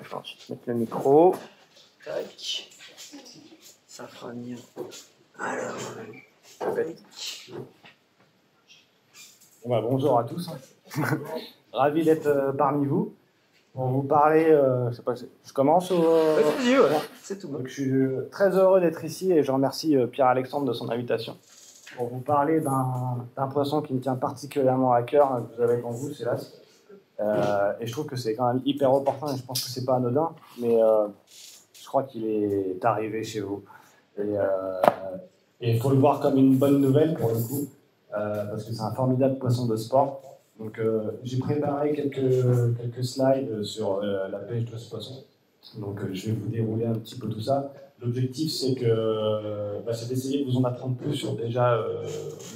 D'accord, je vais mettre le micro. Tac. Ça fera mieux. Alors, bonjour à tous. Ravi d'être parmi vous. Pour vous parler, je sais pas, je commence ou... Vas-y, ouais. C'est tout. Donc, je suis très heureux d'être ici et je remercie Pierre-Alexandre de son invitation. Pour vous parler d'un poisson qui me tient particulièrement à cœur, que vous avez devant vous, c'est l'aspe. Et je trouve que c'est quand même hyper opportun et je pense que c'est pas anodin, mais je crois qu'il est arrivé chez vous. Et il faut le voir comme une bonne nouvelle pour le coup, parce que c'est un formidable poisson de sport. Donc j'ai préparé quelques slides sur la pêche de ce poisson. Donc je vais vous dérouler un petit peu tout ça. L'objectif c'est d'essayer de vous en apprendre plus sur déjà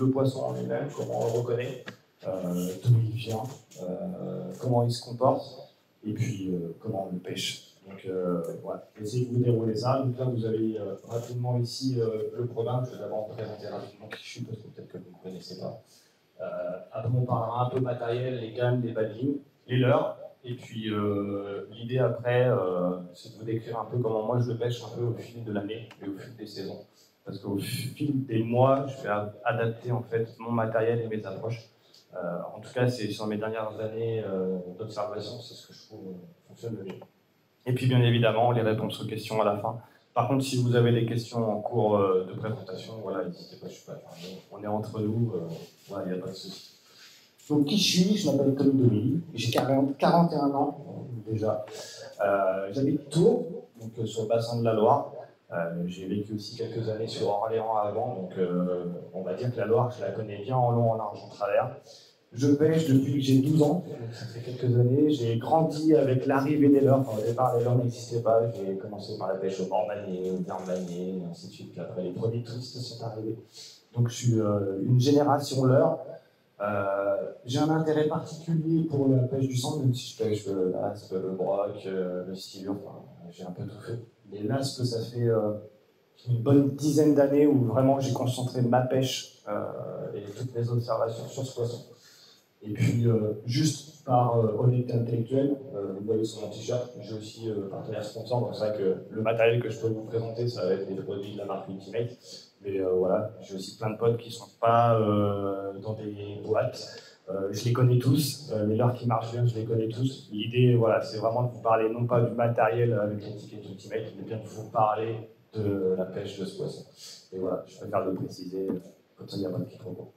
le poisson en lui-même, comment on le reconnaît, d'où il vient, comment il se comporte, et puis comment on le pêche. Donc voilà, je vais essayer de vous dérouler ça. Donc là, vous avez rapidement ici le programme. Je vais d'abord vous présenter rapidement qui je suis, parce que peut-être que vous ne me connaissez pas. Après, on parlera un peu matériel, les gammes, les badgings, les leurres. Et puis l'idée après, c'est de vous décrire un peu comment moi je le pêche un peu au fil de l'année et au fil des saisons. Parce qu'au fil des mois, je vais adapter en fait mon matériel et mes approches. En tout cas, c'est sur mes dernières années d'observation, c'est ce que je trouve fonctionne le mieux. Et puis bien évidemment, les réponses aux questions à la fin. Par contre, si vous avez des questions en cours de présentation, voilà, n'hésitez pas, je suis pas fermé. On est entre nous, voilà, il n'y a pas de souci. Donc qui je suis? Je m'appelle Tom Domilly, j'ai 41 ans déjà. J'habite Tours, donc sur le bassin de la Loire. J'ai vécu aussi quelques années sur Orléans avant, donc on va dire que la Loire, je la connais bien en long, en large, en travers. Je pêche depuis que j'ai 12 ans, donc ça fait quelques années. J'ai grandi avec l'arrivée des leurres. Enfin, au départ, les leurres n'existaient pas. J'ai commencé par la pêche au bord-manier, au garde-manier, et ainsi de suite. Puis après, les produits twistes sont arrivés. Donc je suis une génération leurre. J'ai un intérêt particulier pour la pêche du sang, même si je pêche l'aspe, le broc, le silure. Enfin, j'ai un peu tout fait. Mais l'aspe, ça fait une bonne dizaine d'années où vraiment j'ai concentré ma pêche et toutes mes observations sur ce poisson. Et puis, juste par honnêteté intellectuelle, vous voyez sur mon t-shirt, j'ai aussi partenaire sponsor, donc c'est vrai que le matériel que je peux vous présenter, ça va être des produits de la marque Ultimate. Mais voilà, j'ai aussi plein de potes qui ne sont pas dans des boîtes. Je les connais tous, les leurres qui marchent bien, je les connais tous. L'idée, voilà, c'est vraiment de vous parler non pas du matériel avec l'étiquette Ultimate, mais bien de vous parler de la pêche de ce poisson. Et voilà, je préfère le préciser, comme ça il n'y a pas de quiproquo.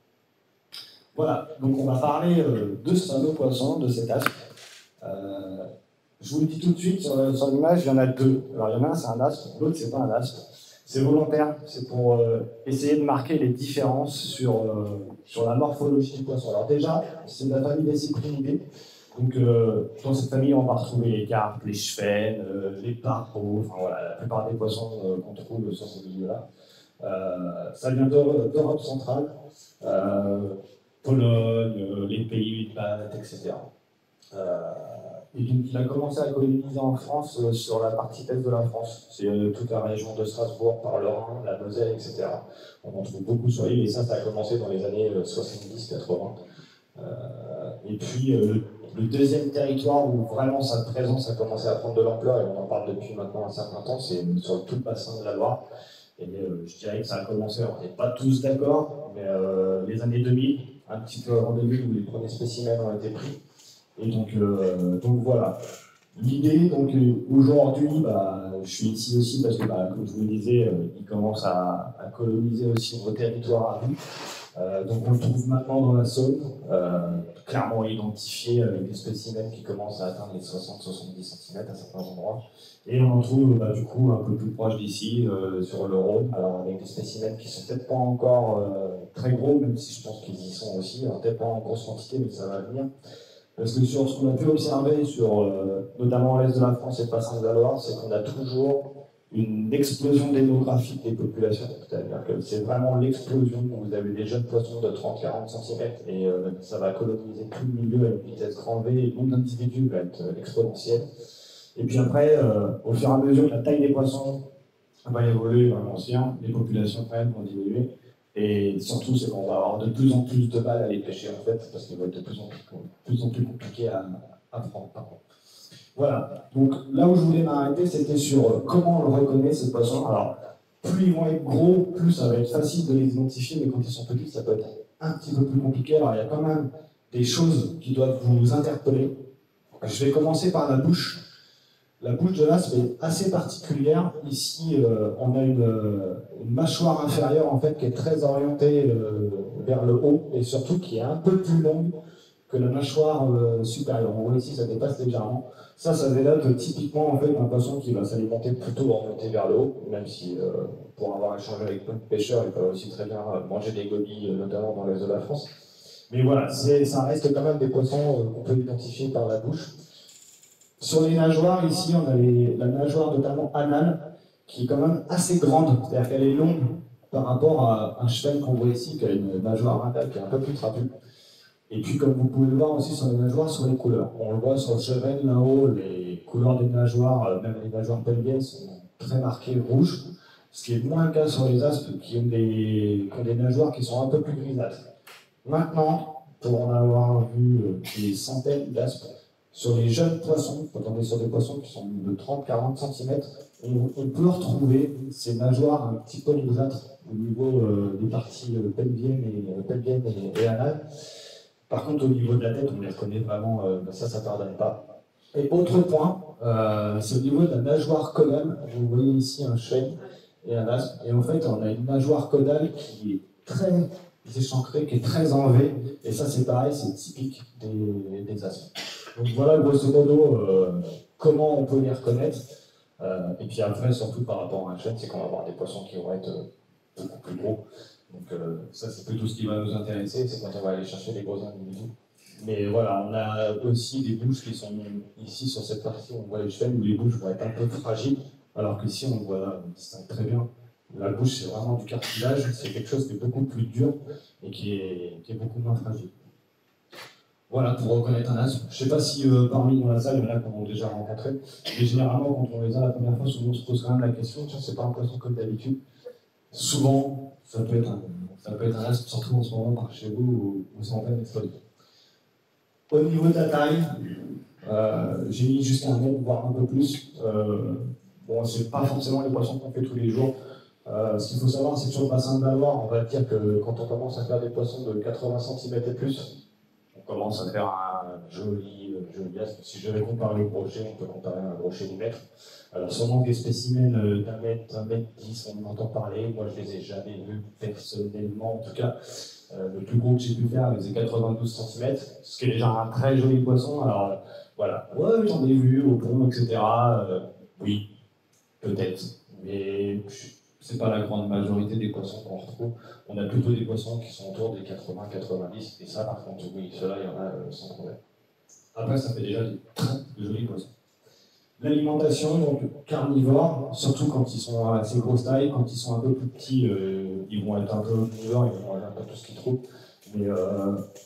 Voilà, donc on va parler de ce fameux poisson, de cet aspe. Je vous le dis tout de suite, sur l'image, il y en a deux. Alors il y en a un, c'est un aspe, l'autre, c'est pas un aspe. C'est volontaire, c'est pour essayer de marquer les différences sur la morphologie du poisson. Alors déjà, c'est de la famille des cyprinidés. Donc dans cette famille, on va retrouver les carpes, les chevènes, les parreaux, enfin voilà, la plupart des poissons qu'on trouve sur ces milieux-là. Ça vient d'Europe centrale. Pologne, les pays baltes, etc. Et donc il a commencé à coloniser en France sur la partie est de la France. C'est toute la région de Strasbourg, par le Rhin, la Moselle, etc. On en trouve beaucoup sur l'île et ça a commencé dans les années 70-80. Et puis le deuxième territoire où vraiment sa présence a commencé à prendre de l'ampleur, et on en parle depuis maintenant un certain temps, c'est sur tout le bassin de la Loire. Et je dirais que ça a commencé, on n'est pas tous d'accord, mais les années 2000, un petit peu avant 2000 où les premiers spécimens ont été pris. Et donc voilà. L'idée, donc aujourd'hui, je suis ici aussi parce que, comme je vous le disais, ils commencent à coloniser aussi vos territoires à vous. Donc on le trouve maintenant dans la Saône, clairement identifié avec des spécimens qui commencent à atteindre les 60-70 cm à certains endroits. Et on en trouve du coup un peu plus proche d'ici, sur le Rhône, alors avec des spécimens qui sont peut-être pas encore très gros, même si je pense qu'ils y sont aussi, alors peut-être pas en grosse quantité, mais ça va venir. Parce que sur ce qu'on a pu observer, notamment à l'est de la France et le bassin de la Loire, c'est qu'on a toujours une explosion démographique des populations. C'est-à-dire que c'est vraiment l'explosion. Vous avez des jeunes poissons de 30-40 cm et ça va coloniser tout le milieu à une vitesse grand V et le nombre d'individus va être exponentiel. Et puis après, au fur et à mesure que la taille des poissons va évoluer, va grossir, les populations quand même vont diminuer. Et surtout, c'est qu'on va avoir de plus en plus de mal à les pêcher en fait, parce qu'ils vont être de plus en plus compliqués à prendre. Pardon. Voilà, donc là où je voulais m'arrêter, c'était sur comment on le reconnaît, ces poissons. Alors, plus ils vont être gros, plus ça va être facile de les identifier, mais quand ils sont petits, ça peut être un petit peu plus compliqué. Alors, il y a quand même des choses qui doivent vous interpeller. Je vais commencer par la bouche. La bouche de l'aspe est assez particulière. Ici, on a une mâchoire inférieure en fait, qui est très orientée vers le haut et surtout qui est un peu plus longue que la mâchoire supérieure. On voit ici, ça dépasse légèrement. Ça dénote typiquement en fait, un poisson qui va s'alimenter plutôt orienté vers le haut, même si pour avoir échangé avec plein de pêcheurs, ils peuvent aussi très bien manger des gobies, notamment dans l'est de la France. Mais voilà, ça reste quand même des poissons qu'on peut identifier par la bouche. Sur les nageoires, ici, on a la nageoire notamment anale, qui est quand même assez grande, c'est-à-dire qu'elle est longue par rapport à un cheval qu'on voit ici, qui a une nageoire anale qui est un peu plus trapue. Et puis, comme vous pouvez le voir aussi sur les nageoires, sur les couleurs. On le voit sur le cheval là-haut, les couleurs des nageoires, même les nageoires pelviennes, sont très marquées rouges, ce qui est moins le cas sur les aspes qui ont des nageoires qui sont un peu plus grisâtres. Maintenant, pour en avoir vu des centaines d'aspes, sur les jeunes poissons, quand on est sur des poissons qui sont de 30-40 cm, on peut retrouver ces nageoires un petit peu rougeâtres au niveau des parties pelviennes et anales. Par contre, au niveau de la tête, on les reconnaît vraiment, ça ne pardonne pas. Et autre point, c'est au niveau de la nageoire caudale. Vous voyez ici un chêne et un aspe. Et en fait, on a une nageoire caudale qui est très échancrée, qui est très enlevée. Et ça, c'est pareil, c'est typique des aspes. Donc voilà, grosso modo, comment on peut les reconnaître. Et puis après, surtout par rapport à un chêne, c'est qu'on va avoir des poissons qui vont être beaucoup plus gros. Donc ça, c'est plutôt ce qui va nous intéresser, c'est quand on va aller chercher les gros individus. Mais voilà, on a aussi des bouches qui sont ici sur cette partie, on voit les chênes où les bouches vont être un peu fragiles, alors qu'ici on voit, on distingue très bien. La bouche, c'est vraiment du cartilage, c'est quelque chose qui est beaucoup plus dur et qui est beaucoup moins fragile. Voilà, pour reconnaître un aspe. Je ne sais pas si parmi dans la salle, il y en a qu'on a déjà rencontré, mais généralement, quand on les a la première fois, souvent on se pose quand même la question, tiens, c'est pas un poisson comme d'habitude. Souvent, ça peut être un aspe, surtout en ce moment par chez vous, où c'est en pleine explosion. Au niveau de la taille, j'ai mis jusqu'à 1 mètre, voire un peu plus. Bon, c'est pas forcément les poissons qu'on fait tous les jours. Ce qu'il faut savoir, c'est que sur le bassin de la Loire, on va dire que quand on commence à faire des poissons de 80 cm et plus, on commence à faire un joli aspe. Si je devais comparer au brochet, on peut comparer à un brochet du mètre. Alors, sûrement des spécimens d'un mètre 10, on en entend parler. Moi, je ne les ai jamais vus personnellement. En tout cas, le plus gros que j'ai pu faire, c'est 92 cm, ce qui est déjà un très joli poisson. Alors, voilà. Ouais, j'en ai vu au pont, etc. Oui, peut-être. Mais c'est pas la grande majorité des poissons qu'on retrouve. On a plutôt des poissons qui sont autour des 80-90. Et ça, par contre, oui, ceux-là, il y en a sans problème. Après, ça fait déjà des très jolis poissons. L'alimentation, donc carnivore, surtout quand ils sont à assez grosse taille, quand ils sont un peu plus petits, ils vont être un peu omnivores, ils vont manger un peu tout ce qu'ils trouvent. Mais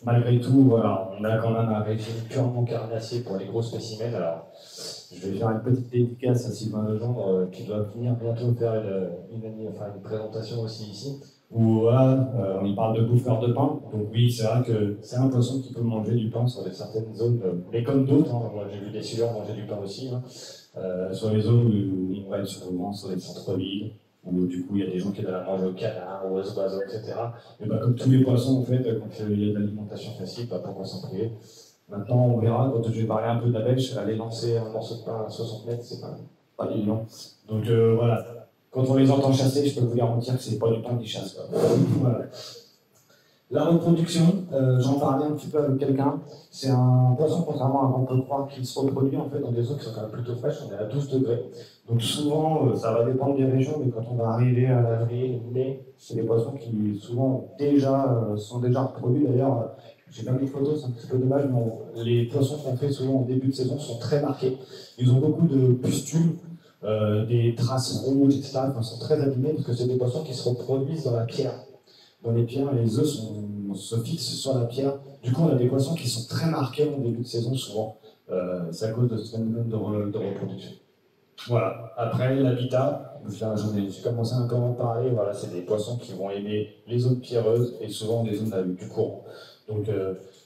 malgré tout, voilà, on a quand même un régime purement carnassier pour les gros spécimens. Alors, je vais faire une petite dédicace à Sylvain Legendre qui doit venir bientôt faire une présentation aussi ici, où voilà, on y parle de bouffeur de pain. Donc oui, c'est vrai que c'est un poisson qui peut manger du pain sur certaines zones, mais comme d'autres. Moi j'ai vu des sueurs manger du pain aussi, sur les zones où ils vont être sur les centres-villes, où du coup il y a des gens qui doivent manger au canard, aux oiseaux, etc. Et bah, comme tous les poissons, en fait, quand il y a de l'alimentation facile, bah, pourquoi s'en priver? Maintenant, on verra, quand je vais parler un peu de la pêche, aller lancer un morceau de pain à 60 mètres, c'est pas évident. Donc voilà, quand on les entend chasser, je peux vous garantir que c'est pas du pain qu'ils chassent. Voilà. La reproduction, j'en parlais un petit peu avec quelqu'un, c'est un poisson, contrairement à ce qu'on peut croire, qui se reproduit en fait dans des eaux qui sont quand même plutôt fraîches, on est à 12 degrés. Donc souvent, ça va dépendre des régions, mais quand on va arriver à l'avril, mai, c'est des poissons qui souvent sont déjà reproduits. D'ailleurs, j'ai pas mis de photos, c'est un petit peu dommage, mais les poissons qu'on fait souvent en début de saison sont très marqués. Ils ont beaucoup de pustules, des traces rouges, etc. Ils sont très abîmés parce que c'est des poissons qui se reproduisent dans la pierre. Dans les pierres, les œufs se fixent sur la pierre. Du coup, on a des poissons qui sont très marqués en début de saison, souvent. C'est à cause de ce phénomène de reproduction. Voilà. Après, l'habitat, j'ai commencé un peu à en parler. Voilà, c'est des poissons qui vont aimer les zones pierreuses et souvent des zones avec du courant. Donc,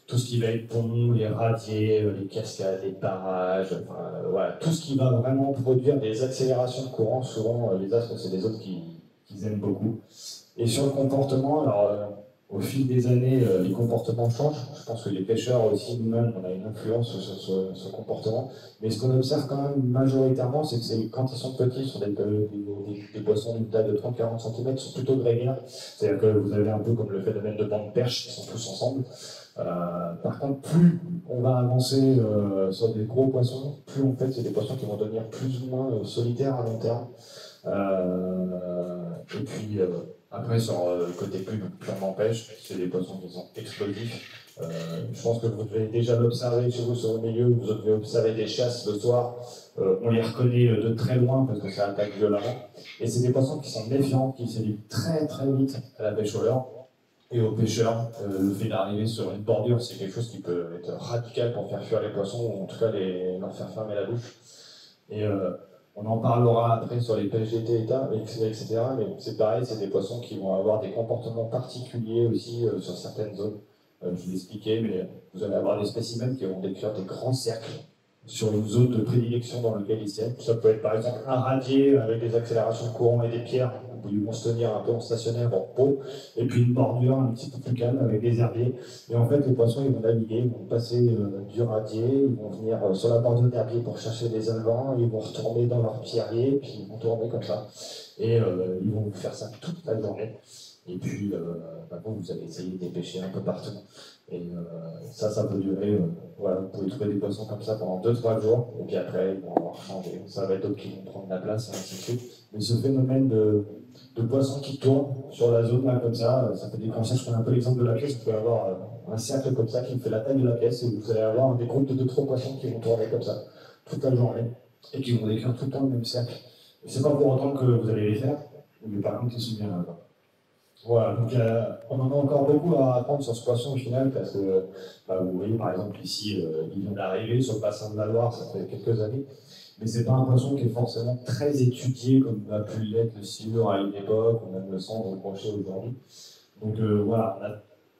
tout ce qui va être pont, les radiers, les cascades, les barrages, voilà, tout ce qui va vraiment produire des accélérations de courant. Souvent, les astres, c'est des zones qu'ils aiment beaucoup. Et sur le comportement, alors au fil des années, les comportements changent. Je pense que les pêcheurs aussi, nous-mêmes, on a une influence sur ce comportement. Mais ce qu'on observe quand même majoritairement, c'est que quand ils sont petits, sur des poissons d'une taille de 30-40 cm, sont plutôt grégaires. C'est-à-dire que vous avez un peu comme le phénomène de banc de perche, qui sont tous ensemble. Par contre, plus on va avancer sur des gros poissons, plus en fait c'est des poissons qui vont devenir plus ou moins solitaires à long terme. Et puis après sur le côté plus purement pêche, c'est des poissons qui sont explosifs. Je pense que vous devez déjà l'observer chez vous sur le milieu, vous devez observer des chasses le soir. On les reconnaît de très loin parce que ça attaque violemment. Et c'est des poissons qui sont méfiants, qui s'évitent très très vite à la pêche au leurre. Et aux pêcheurs, le fait d'arriver sur une bordure, c'est quelque chose qui peut être radical pour faire fuir les poissons, ou en tout cas leur faire fermer la bouche. Et on en parlera après sur les pêches d'été, etc. Mais c'est pareil, c'est des poissons qui vont avoir des comportements particuliers aussi sur certaines zones. Je vous l'expliquais, mais vous allez avoir des spécimens qui vont décrire des grands cercles sur une zone de prédilection dans laquelle ils tiennent. Ça peut être par exemple un radier avec des accélérations de courant et des pierres où ils vont se tenir un peu en stationnaire, en repos, et puis une bordure un petit peu plus calme avec des herbiers. Et en fait, les poissons, ils vont naviguer, ils vont passer du radier, ils vont venir sur la bordure d'herbier pour chercher des alevins, ils vont retourner dans leur pierrier, puis ils vont tourner comme ça. Et ils vont faire ça toute la journée. Et puis, maintenant, vous allez essayer de les pêcher un peu partout. Et ça peut durer. Voilà, vous pouvez trouver des poissons comme ça pendant 2-3 jours, et puis après, ils vont avoir changé. Ça va être d'autres qui vont prendre la place, et ainsi de suite. Mais ce phénomène de poissons qui tournent sur la zone, là, comme ça fait déclencher. Je prends un peu l'exemple de la pièce. Vous pouvez avoir un cercle comme ça qui fait la taille de la pièce, et vous allez avoir des groupes de 2-3 poissons qui vont tourner comme ça toute la journée, et qui vont décrire tout le temps le même cercle. Et c'est pas pour autant que vous allez les faire, mais par contre, ils sont bien là. Voilà, donc on en a encore beaucoup à apprendre sur ce poisson au final, parce que vous voyez par exemple ici, il vient d'arriver sur le bassin de la Loire, ça fait quelques années, mais c'est pas un poisson qui est forcément très étudié comme a pu l'être le silure à une époque, ou même le cendre ou le brochet aujourd'hui. Donc voilà, on a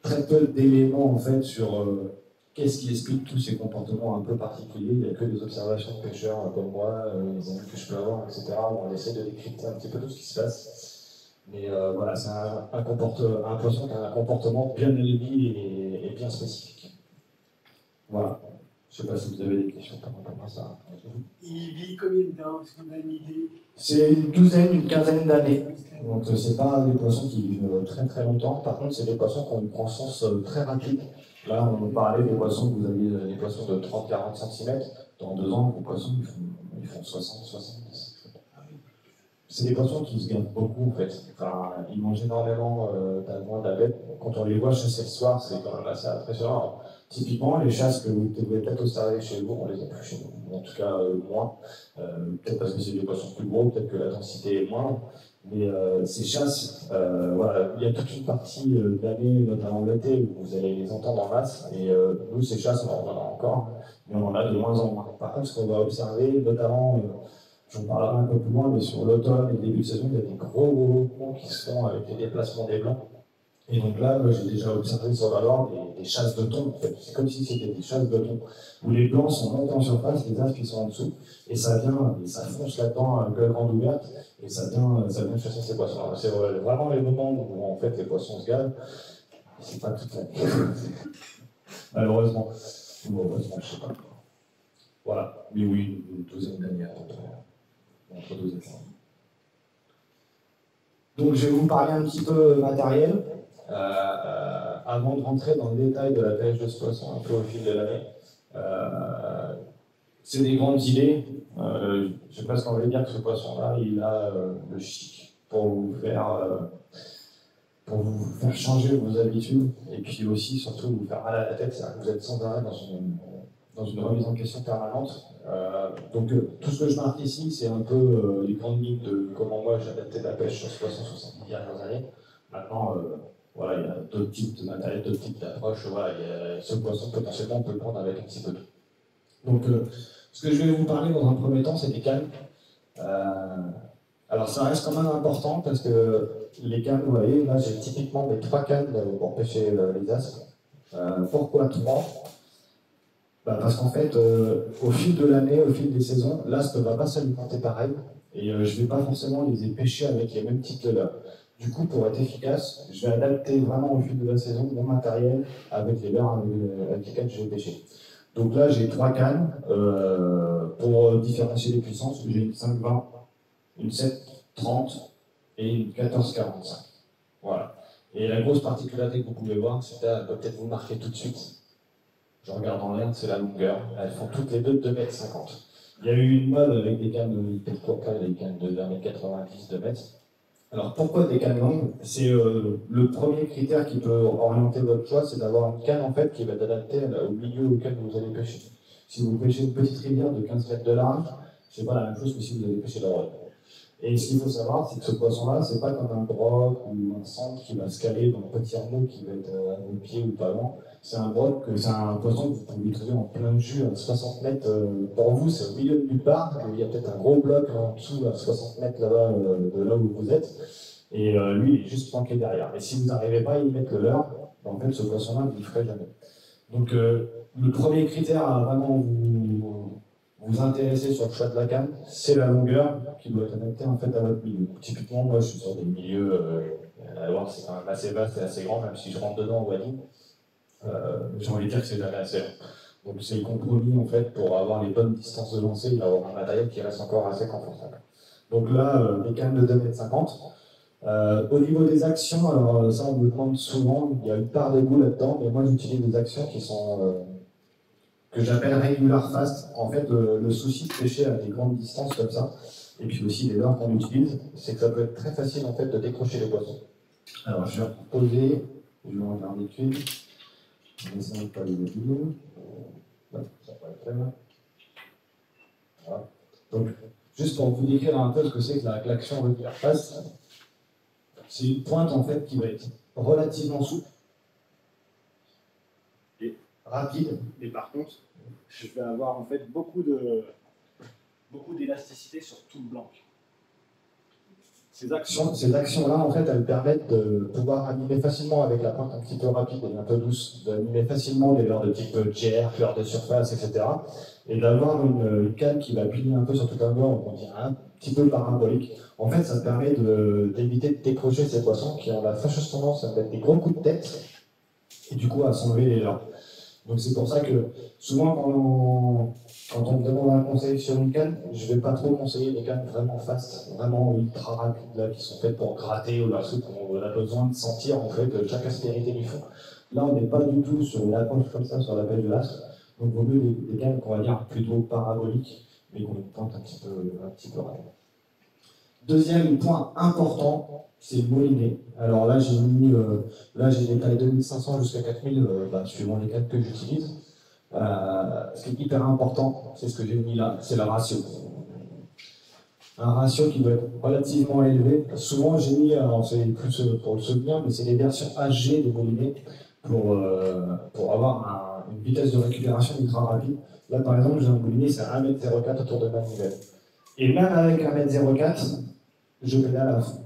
très peu d'éléments en fait sur qu'est-ce qui explique tous ces comportements un peu particuliers. Il n'y a que des observations de pêcheurs comme moi, les amis que je peux avoir, etc. Où on essaie de décrypter un petit peu tout ce qui se passe. Mais voilà, c'est un poisson qui a un comportement bien élevé et bien spécifique. Voilà. Je ne sais pas si vous avez des questions par rapport à ça. Il vit combien de temps? Est-ce qu'on a une idée? C'est une quinzaine d'années. Donc c'est pas des poissons qui vivent très très longtemps. Par contre, c'est des poissons qui ont une croissance très rapide. Là, on parlait des poissons, vous aviez des poissons de 30-40 cm. Dans 2 ans, vos poissons, ils font 60-70. C'est des poissons qui se gardent beaucoup en fait. Enfin, ils mangent énormément d'alevins, d'abeilles. Quand on les voit chasser le soir, c'est quand même assez impressionnant. Alors, typiquement, les chasses que vous devez peut-être observer chez vous, on les a plus chez nous. En tout cas, moins. Peut-être parce que c'est des poissons plus gros, peut-être que la densité est moindre. Mais ces chasses, voilà, il y a toute une partie de l'année, notamment l'été, où vous allez les entendre en masse. Et nous, ces chasses, on en a encore, mais on en a de moins en moins. Par contre, ce qu'on va observer, notamment, j'en parlerai un peu plus loin, mais sur l'automne et le début de saison, il y a des gros mouvements qui se font avec les déplacements des blancs. Et donc là, moi, j'ai déjà observé sur la Loire des chasses de thon. En fait. C'est comme si c'était des chasses de thon, où les blancs sont montés en surface, les astres qui sont en dessous, et ça vient, et ça fonce là-dedans à gueule grande ouverte, et ça vient chasser ces poissons. C'est vraiment les moments où en fait les poissons se gavent. C'est pas toute l'année. Malheureusement. Ou heureusement, je sais pas. Voilà. Mais oui, une douzaine d'années à peu près. Entre 12 et 3. Donc je vais vous parler un petit peu matériel. Avant de rentrer dans le détail de la pêche de ce poisson, un peu au fil de l'année, c'est des grandes idées. Je ne sais pas ce qu'on veut dire que ce poisson-là, il a le chic pour vous faire changer vos habitudes, et puis aussi, surtout, vous faire mal à la tête, c'est-à-dire que vous êtes sans arrêt dans une remise en question permanente. Donc tout ce que je marque ici, c'est un peu les grandes lignes de comment moi j'ai adapté la pêche sur ce poisson sur ces dernières années. Maintenant, voilà, il y a d'autres types de matériel, d'autres types d'approches. Voilà, ce poisson, potentiellement, on peut le prendre avec un petit peu tout. Donc, ce que je vais vous parler dans un premier temps, c'est des cannes. Alors, ça reste quand même important parce que les cannes, vous voyez, là, j'ai typiquement mes 3 cannes pour pêcher les astres. Pourquoi 3? Parce qu'en fait, au fil de l'année, au fil des saisons, l'aspe ne va pas s'alimenter pareil, et je ne vais pas forcément les pêcher avec les mêmes types de leurres. Du coup, pour être efficace, je vais adapter vraiment au fil de la saison mon matériel avec les leurres avec lesquels je vais pêcher. Donc là, j'ai 3 cannes pour différencier les puissances. J'ai une 5-20, une 7-30 et une 14-45. Voilà. Et la grosse particularité que vous pouvez voir, c'est que là, elle peut peut-être vous marquer tout de suite. Je regarde en l'air, c'est la longueur. Elles font toutes les deux de 2,50 m. Il y a eu une mode avec des cannes de des cannes de 1,90 m, 2 mètres. Alors pourquoi des cannes longues? C'est le premier critère qui peut orienter votre choix, c'est d'avoir une canne en fait qui va être adaptée au milieu auquel vous allez pêcher. Si vous pêchez une petite rivière de 15 mètres de large, c'est pas la même chose que si vous allez pêcher la droite. Et ce qu'il faut savoir, c'est que ce poisson-là, c'est pas comme un broc ou un centre qui va se caler dans le petit rameau qui va être à vos pieds ou pas loin. C'est un broc, c'est un poisson que vous pouvez trouver en plein jus à 60 mètres. Pour vous, c'est au milieu de nulle part. Il y a peut-être un gros bloc en dessous à 60 mètres là-bas, de là où vous êtes. Et lui, il est juste planqué derrière. Et si vous n'arrivez pas à y mettre le leurre, en fait, ce poisson-là, vous ne le ferez jamais. Donc, le premier critère à vraiment vous intéresser sur le choix de la canne, c'est la longueur qui doit être adaptée en fait à votre milieu. Typiquement, moi, je suis sur des milieux, la Loire, c'est quand même assez vaste et assez grand, même si je rentre dedans au Wadi. J'ai envie de dire que c'est jamais assez long. Donc c'est le compromis en fait pour avoir les bonnes distances de lancer et avoir un matériel qui reste encore assez confortable. Donc là, des cannes de 2,50 m. Au niveau des actions, alors ça on me demande souvent, il y a une part de goût là-dedans, mais moi j'utilise des actions qui sont que j'appelle regular fast. En fait, le souci de pêcher à des grandes distances comme ça, et puis aussi les leurres qu'on utilise, c'est que ça peut être très facile en fait de décrocher les poissons. Alors je vais reposer, je vais regarder dessus. On essaie de pas les mobiles. Ça va être très bien. Voilà. Donc, juste pour vous décrire un peu ce que c'est que l'action regular fast, c'est une pointe en fait qui va être relativement souple et rapide, et par contre, je vais avoir en fait beaucoup d'élasticité sur tout le blanc. Ces actions-là, en fait, elles permettent de pouvoir animer facilement avec la pointe un petit peu rapide et un peu douce, d'animer facilement les leurres de type jerk, leurres de surface, etc. Et d'avoir une canne qui va plier un peu sur toute la longueur, on dirait un petit peu parabolique. En fait, ça permet d'éviter de décrocher ces poissons qui ont la fâcheuse tendance à mettre des gros coups de tête et du coup à s'enlever les leurres. Donc c'est pour ça que souvent quand on me demande un conseil sur une canne, je ne vais pas trop conseiller des cannes vraiment fast, vraiment ultra rapides, là, qui sont faites pour gratter ou lorsque on a besoin de sentir en fait chaque aspérité du fond. Là on n'est pas du tout sur une approche comme ça sur la pêche de l'aspe, donc il vaut mieux des cannes qu'on va dire plutôt paraboliques, mais qu'on pointe un petit peu rapide. Deuxième point important, c'est le moulinet. Alors là, j'ai mis, j'ai des tailles 2500 jusqu'à 4000, suivant les cannes que j'utilise. Ce qui est hyper important, c'est ce que j'ai mis là, c'est le ratio. Un ratio qui doit être relativement élevé. Souvent, j'ai mis, alors c'est plus pour le souvenir, mais c'est les versions HG des moulinets pour avoir une vitesse de récupération ultra rapide. Là, par exemple, j'ai un moulinet, c'est 1,04 m autour de ma nivelle. Et même avec 1,04 m, je pédale à fond.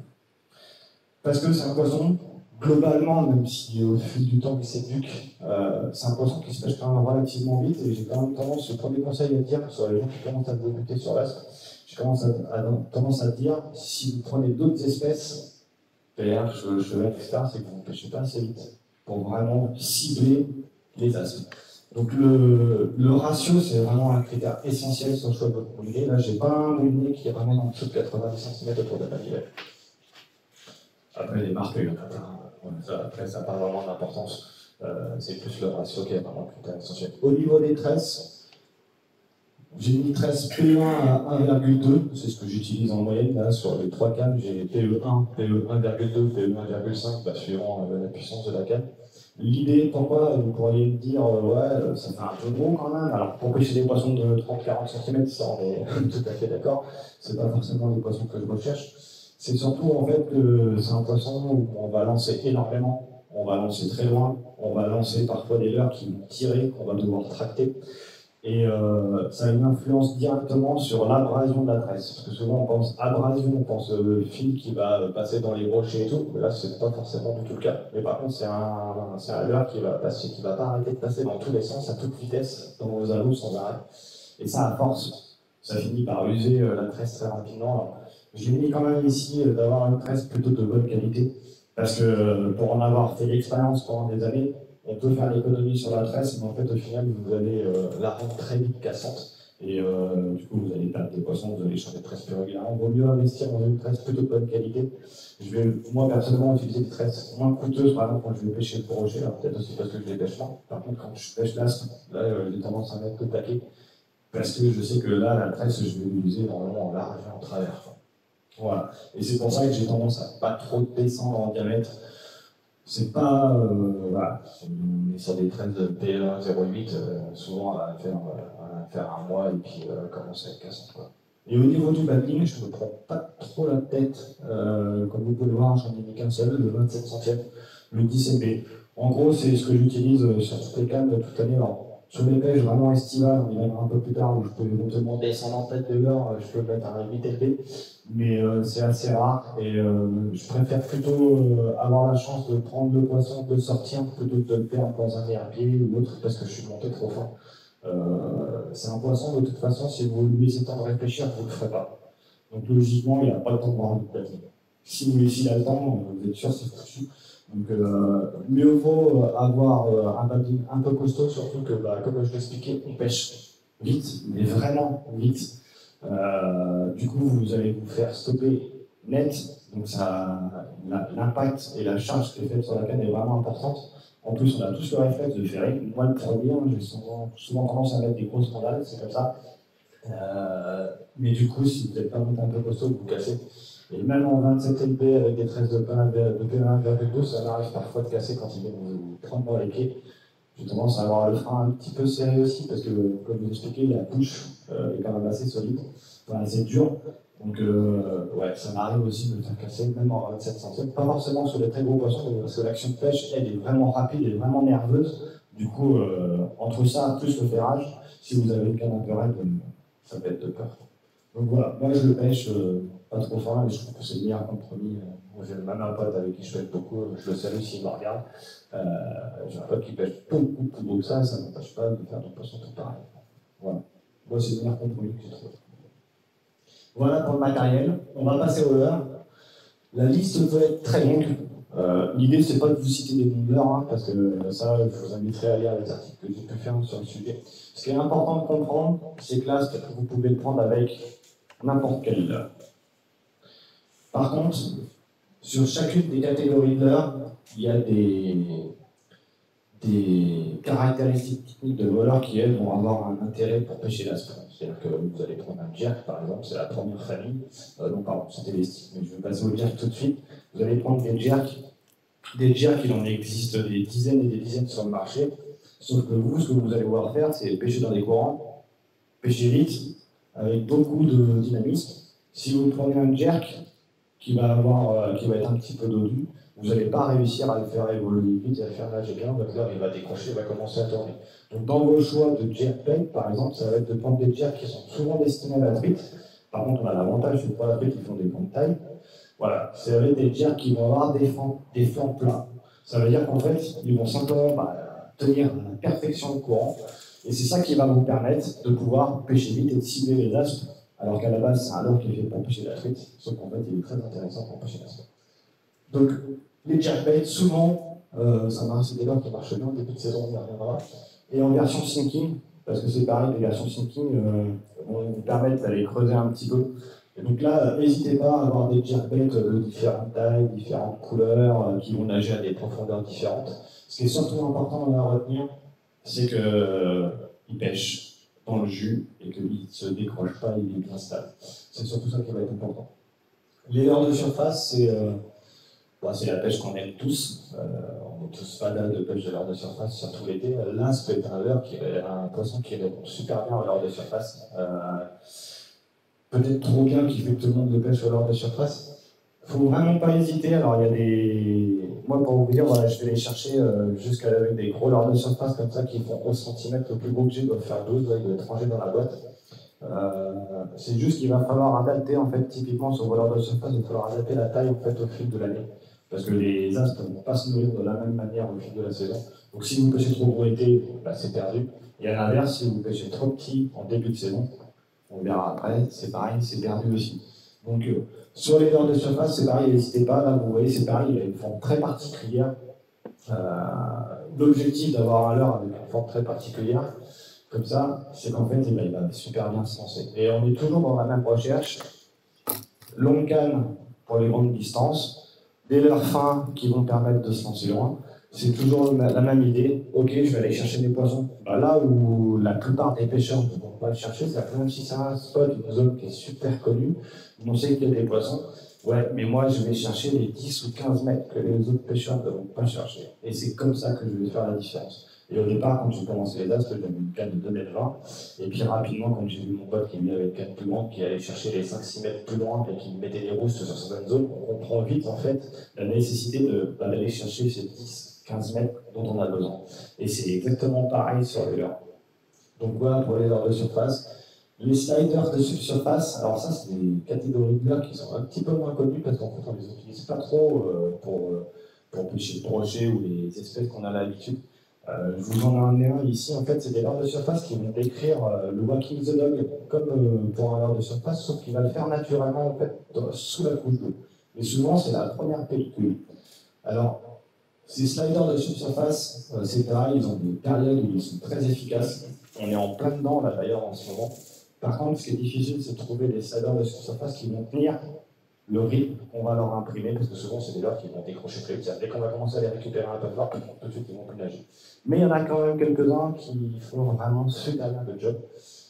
Parce que c'est un poisson, globalement, même si au fil du temps il s'éduque, c'est un poisson qui se pêche quand même relativement vite. Et j'ai quand même tendance, le premier conseil à dire sur les gens qui commencent à débuter sur l'aspe, j'ai tendance à dire, si vous prenez d'autres espèces, perche, cheval, etc., c'est que vous ne pêchez pas assez vite pour vraiment cibler les aspes. Donc le ratio, c'est vraiment un critère essentiel sur le choix de votre moulinet. Là, j'ai pas un moulinet qui est vraiment en dessous de 90 cm autour de la nivelle. Après, les marques, il y en a plein. Après, ça n'a pas vraiment d'importance. C'est plus le ratio qui est vraiment un critère essentiel. Au niveau des tresses, j'ai mis tresse PE1 à 1,2. C'est ce que j'utilise en moyenne. Là, sur les 3 cannes, j'ai PE1, PE1,2, PE1,5, suivant la puissance de la canne. L'idée, pourquoi vous pourriez me dire, ouais, ça fait un peu gros quand même. Alors, pour pêcher des poissons de 30-40 cm, ça, on est tout à fait d'accord. C'est pas forcément des poissons que je recherche. C'est surtout en fait que c'est un poisson où on va lancer énormément, on va lancer très loin, on va lancer parfois des leurres qui vont tirer, qu'on va devoir tracter. Et ça a une influence directement sur l'abrasion de la tresse. Parce que souvent on pense abrasion, on pense fil qui va passer dans les rochers et tout. Mais là, c'est pas forcément du tout le cas. Mais par contre, c'est un leurre qui va passer, qui va pas arrêter de passer dans tous les sens, à toute vitesse, dans vos anneaux sans arrêt. Et ça, à force, ça finit par user la tresse très rapidement. Alors, j'ai mis quand même ici d'avoir une tresse plutôt de bonne qualité. Parce que pour en avoir fait l'expérience pendant des années, on peut faire l'économie sur la tresse, mais en fait, au final, vous allez la rendre très vite cassante. Et du coup, vous allez perdre des poissons, vous allez changer de tresse plus régulièrement. Il vaut mieux investir dans une tresse plutôt de bonne qualité. Je vais, moi, personnellement, utiliser des tresses moins coûteuses, par exemple, quand je vais pêcher le brochet. Alors, peut-être aussi parce que je les pêche là. Par contre, quand je pêche l'aspe, là, j'ai tendance à mettre le taquet. Parce que je sais que là, la tresse, je vais l'utiliser normalement en large et en travers. Voilà. Et c'est pour ça que j'ai tendance à pas trop descendre en diamètre. C'est pas. Voilà. On est sur des tresses de P1 0,8, souvent à faire un mois et puis commencer à être cassante, quoi. Et au niveau du battling, je ne me prends pas trop la tête. Comme vous pouvez le voir, j'en ai mis qu'un seul, le 27 centièmes, le 17B. En gros, c'est ce que j'utilise sur toutes les cannes toute l'année. Sur les pêches vraiment estivales, on y reviendra un peu plus tard, où je peux éventuellement descendre en tête de l'heure, je peux mettre un 8 LB, mais c'est assez rare et je préfère plutôt avoir la chance de prendre le poisson, de le sortir, plutôt que de le perdre dans un herbier ou autre parce que je suis monté trop fort. C'est un poisson, de toute façon, si vous lui laissez le temps de réfléchir, vous ne le ferez pas. Donc logiquement, il n'a pas le temps de voir une platine. Si vous laissez le temps, vous êtes sûr c'est foutu. Donc mieux vaut avoir un battling un peu costaud, surtout que, comme je l'expliquais, on pêche vite, mais vraiment vite. Du coup, vous allez vous faire stopper net, donc l'impact et la charge qui est faite sur la canne est vraiment importante. En plus, on a tous le réflexe de faire moi le premier, j'ai souvent tendance à mettre des grosses mandales, c'est comme ça. Mais du coup, si vous n'êtes pas monté un peu costaud, vous vous cassez. Et même en 27 LB avec des tresses de P1,2, ça m'arrive parfois de casser quand ils viennent vous prendre dans les pieds. J'ai tendance à avoir le frein un petit peu serré aussi, parce que, comme vous l'expliquez, la bouche est quand même assez solide, enfin assez dure. Donc, ouais, ça m'arrive aussi de me faire casser, même en 27 centièmes. Pas forcément sur les très gros poissons, parce que l'action de pêche, elle est vraiment rapide et vraiment nerveuse. Du coup, entre ça, plus le ferrage, si vous avez une canne un peu raide, ça peut être de peur. Donc voilà, moi je le pêche pas trop fort, mais je trouve que c'est le meilleur compromis. Moi j'ai même un pote avec qui je pêche beaucoup, je le salue s'il me regarde. J'ai un pote qui pêche beaucoup plus gros que ça n'empêche pas de faire du poisson tout pareil. Voilà, moi c'est le meilleur compromis que j'ai trouvé. Voilà pour le matériel, on va passer au leurre. La liste peut être très longue. L'idée c'est pas de vous citer des noms de leurres, parce que ça je vous inviterai à lire les articles que j'ai pu faire sur le sujet. Ce qui est important de comprendre, c'est que là vous pouvez le prendre avec n'importe quel leurre. Par contre, sur chacune des catégories de leurre, il y a des caractéristiques techniques de voleurs qui, elles, vont avoir un intérêt pour pêcher l'aspe. C'est-à-dire que vous allez prendre un jerk, par exemple, c'est la première famille. Non, pardon, c'était les sticks, mais je vais passer au jerk tout de suite. Vous allez prendre des jerks. Des jerks, il en existe des dizaines et des dizaines sur le marché. Sauf que vous, ce que vous allez pouvoir faire, c'est pêcher dans des courants, pêcher vite, avec beaucoup de dynamisme. Si vous prenez un jerk qui va être un petit peu dodu, vous n'allez pas réussir à le faire évoluer vite et à le faire nager bien, votre leurre il va décrocher, il va commencer à tourner. Donc dans vos choix de jerk bait, par exemple, ça va être de prendre des jerks qui sont souvent destinés à la truite. Par contre, on a l'avantage, c'est que pour la truite, ils font des grandes tailles. Voilà, ça va être des jerks qui vont avoir des flancs plats. Ça veut dire qu'en fait, ils vont simplement tenir à la perfection le courant. Et c'est ça qui va vous permettre de pouvoir pêcher vite et de cibler les aspes. Alors qu'à la base, c'est un leurre qui est fait pour pêcher la truite, sauf qu'en fait, il est très intéressant pour pêcher l'aspe. Donc, les jerkbaits, souvent, c'est des leurres qui marchent bien au début de saison, on y reviendra. Et en version sinking, parce que c'est pareil, les versions sinking vont vous permettre d'aller creuser un petit peu. Et donc là, n'hésitez pas à avoir des jerkbaits de différentes tailles, différentes couleurs, qui vont nager à des profondeurs différentes. Ce qui est surtout important à retenir, c'est qu'ils pêchent dans le jus et qu'il ne se décroche pas, il est bien stable. C'est surtout ça qui va être important. Les leurres de surface, c'est la pêche qu'on aime tous. On est tous fans de pêche de leurre de surface, surtout l'été. L'aspe est un poisson qui répond super bien au leurre de surface. Peut-être trop bien qui fait que tout le monde le pêche au leurre de surface. Il ne faut vraiment pas hésiter. Alors, il y a moi, pour vous dire, voilà, je vais les chercher avec des gros leurres de surface comme ça qui font 11 cm. Le plus gros que j'ai doit faire 12, il doit être rangé dans la boîte. C'est juste qu'il va falloir adapter, en fait, typiquement sur vos leurres de surface, il va falloir adapter la taille en fait, au fil de l'année. Parce que les astres ne vont pas se nourrir de la même manière au fil de la saison. Donc si vous pêchez trop gros été, bah, c'est perdu. Et à l'inverse, si vous pêchez trop petit en début de saison, on verra après, c'est pareil, c'est perdu aussi. Donc sur les leurres de surface, c'est pareil, n'hésitez pas, là vous voyez, c'est pareil, il a une forme très particulière. L'objectif d'avoir un leurre avec une forme très particulière, comme ça, c'est qu'en fait, il va super bien se lancer. Et on est toujours dans la même recherche, longue canne pour les grandes distances, des leurres fins qui vont permettre de se lancer loin. C'est toujours la même idée. Ok, je vais aller chercher des poissons. Bah, là où la plupart des pêcheurs ne vont pas le chercher, c'est que même si c'est un spot, une zone qui est super connue, on sait qu'il y a des poissons. Ouais, mais moi je vais chercher les 10 ou 15 mètres que les autres pêcheurs ne vont pas chercher. Et c'est comme ça que je vais faire la différence. Et au départ, quand j'ai commencé les astres, j'avais une canne de 2,20 m. Et puis rapidement, quand j'ai vu mon pote qui est venu avec une canne plus grande, qui allait chercher les 5-6 mètres plus loin et qui mettait les roustes sur certaines zones, on comprend vite en fait la nécessité d'aller chercher ces 10-15 mètres dont on a besoin. Et c'est exactement pareil sur les leurres. Donc voilà pour les leurres de surface. Les sliders de subsurface, alors ça c'est des catégories de leurres qui sont un petit peu moins connues parce qu'en fait on ne les utilise pas trop pour pêcher le brochet ou les espèces qu'on a l'habitude. Je vous en ai amené un ici, en fait c'est des leurres de surface qui vont décrire le walking the dog comme pour un leurre de surface, sauf qu'il va le faire naturellement en fait sous la couche d'eau. Et souvent c'est la première pellicule. Alors ces sliders de subsurface, c'est pareil, ils ont des périodes où ils sont très efficaces. On est en plein dedans là d'ailleurs en ce moment. Par contre, ce qui est difficile, c'est de trouver des sliders de surface qui vont tenir le rythme qu'on va leur imprimer, parce que souvent, c'est des leurres qui vont décrocher très vite. Dès qu'on va commencer à les récupérer un peu fort, tout de suite, ils vont plus nager. Mais il y en a quand même quelques-uns qui font vraiment super bien le job.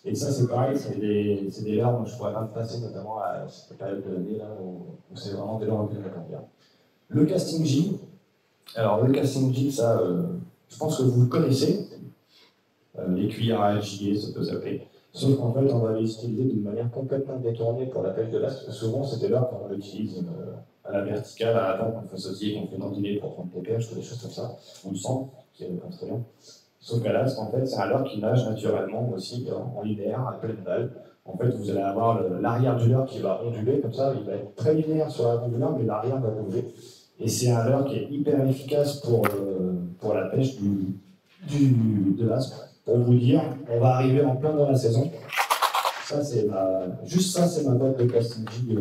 Et ça, c'est pareil, c'est des leurres dont je pourrais pas me passer, notamment à cette période de l'année où c'est vraiment des leurres auxquelles j'attends bien. Le casting jig. Alors, le casting jig, ça, je pense que vous le connaissez. Les cuillères à jiguer, ça peut s'appeler. Sauf qu'en fait, on va les utiliser d'une manière complètement détournée pour la pêche de l'astre, parce que souvent, c'est des leurres qu'on utilise à la verticale, à la table, qu'on fait sautiller, qu'on fait dandiner pour prendre des perches, ou des choses comme ça, ou le sang, qui répond très bien. Sauf qu'à l'astre, en fait, c'est un leurre qui nage naturellement aussi en linéaire, à pleine balle. En fait, vous allez avoir l'arrière du leurre qui va onduler, comme ça, il va être très linéaire sur l'avant du leurre, mais l'arrière va bouger. Et c'est un leurre qui est hyper efficace pour la pêche de l'astre. Pour vous dire, on va arriver en plein dans la saison. Juste ça, c'est ma boîte de casting jig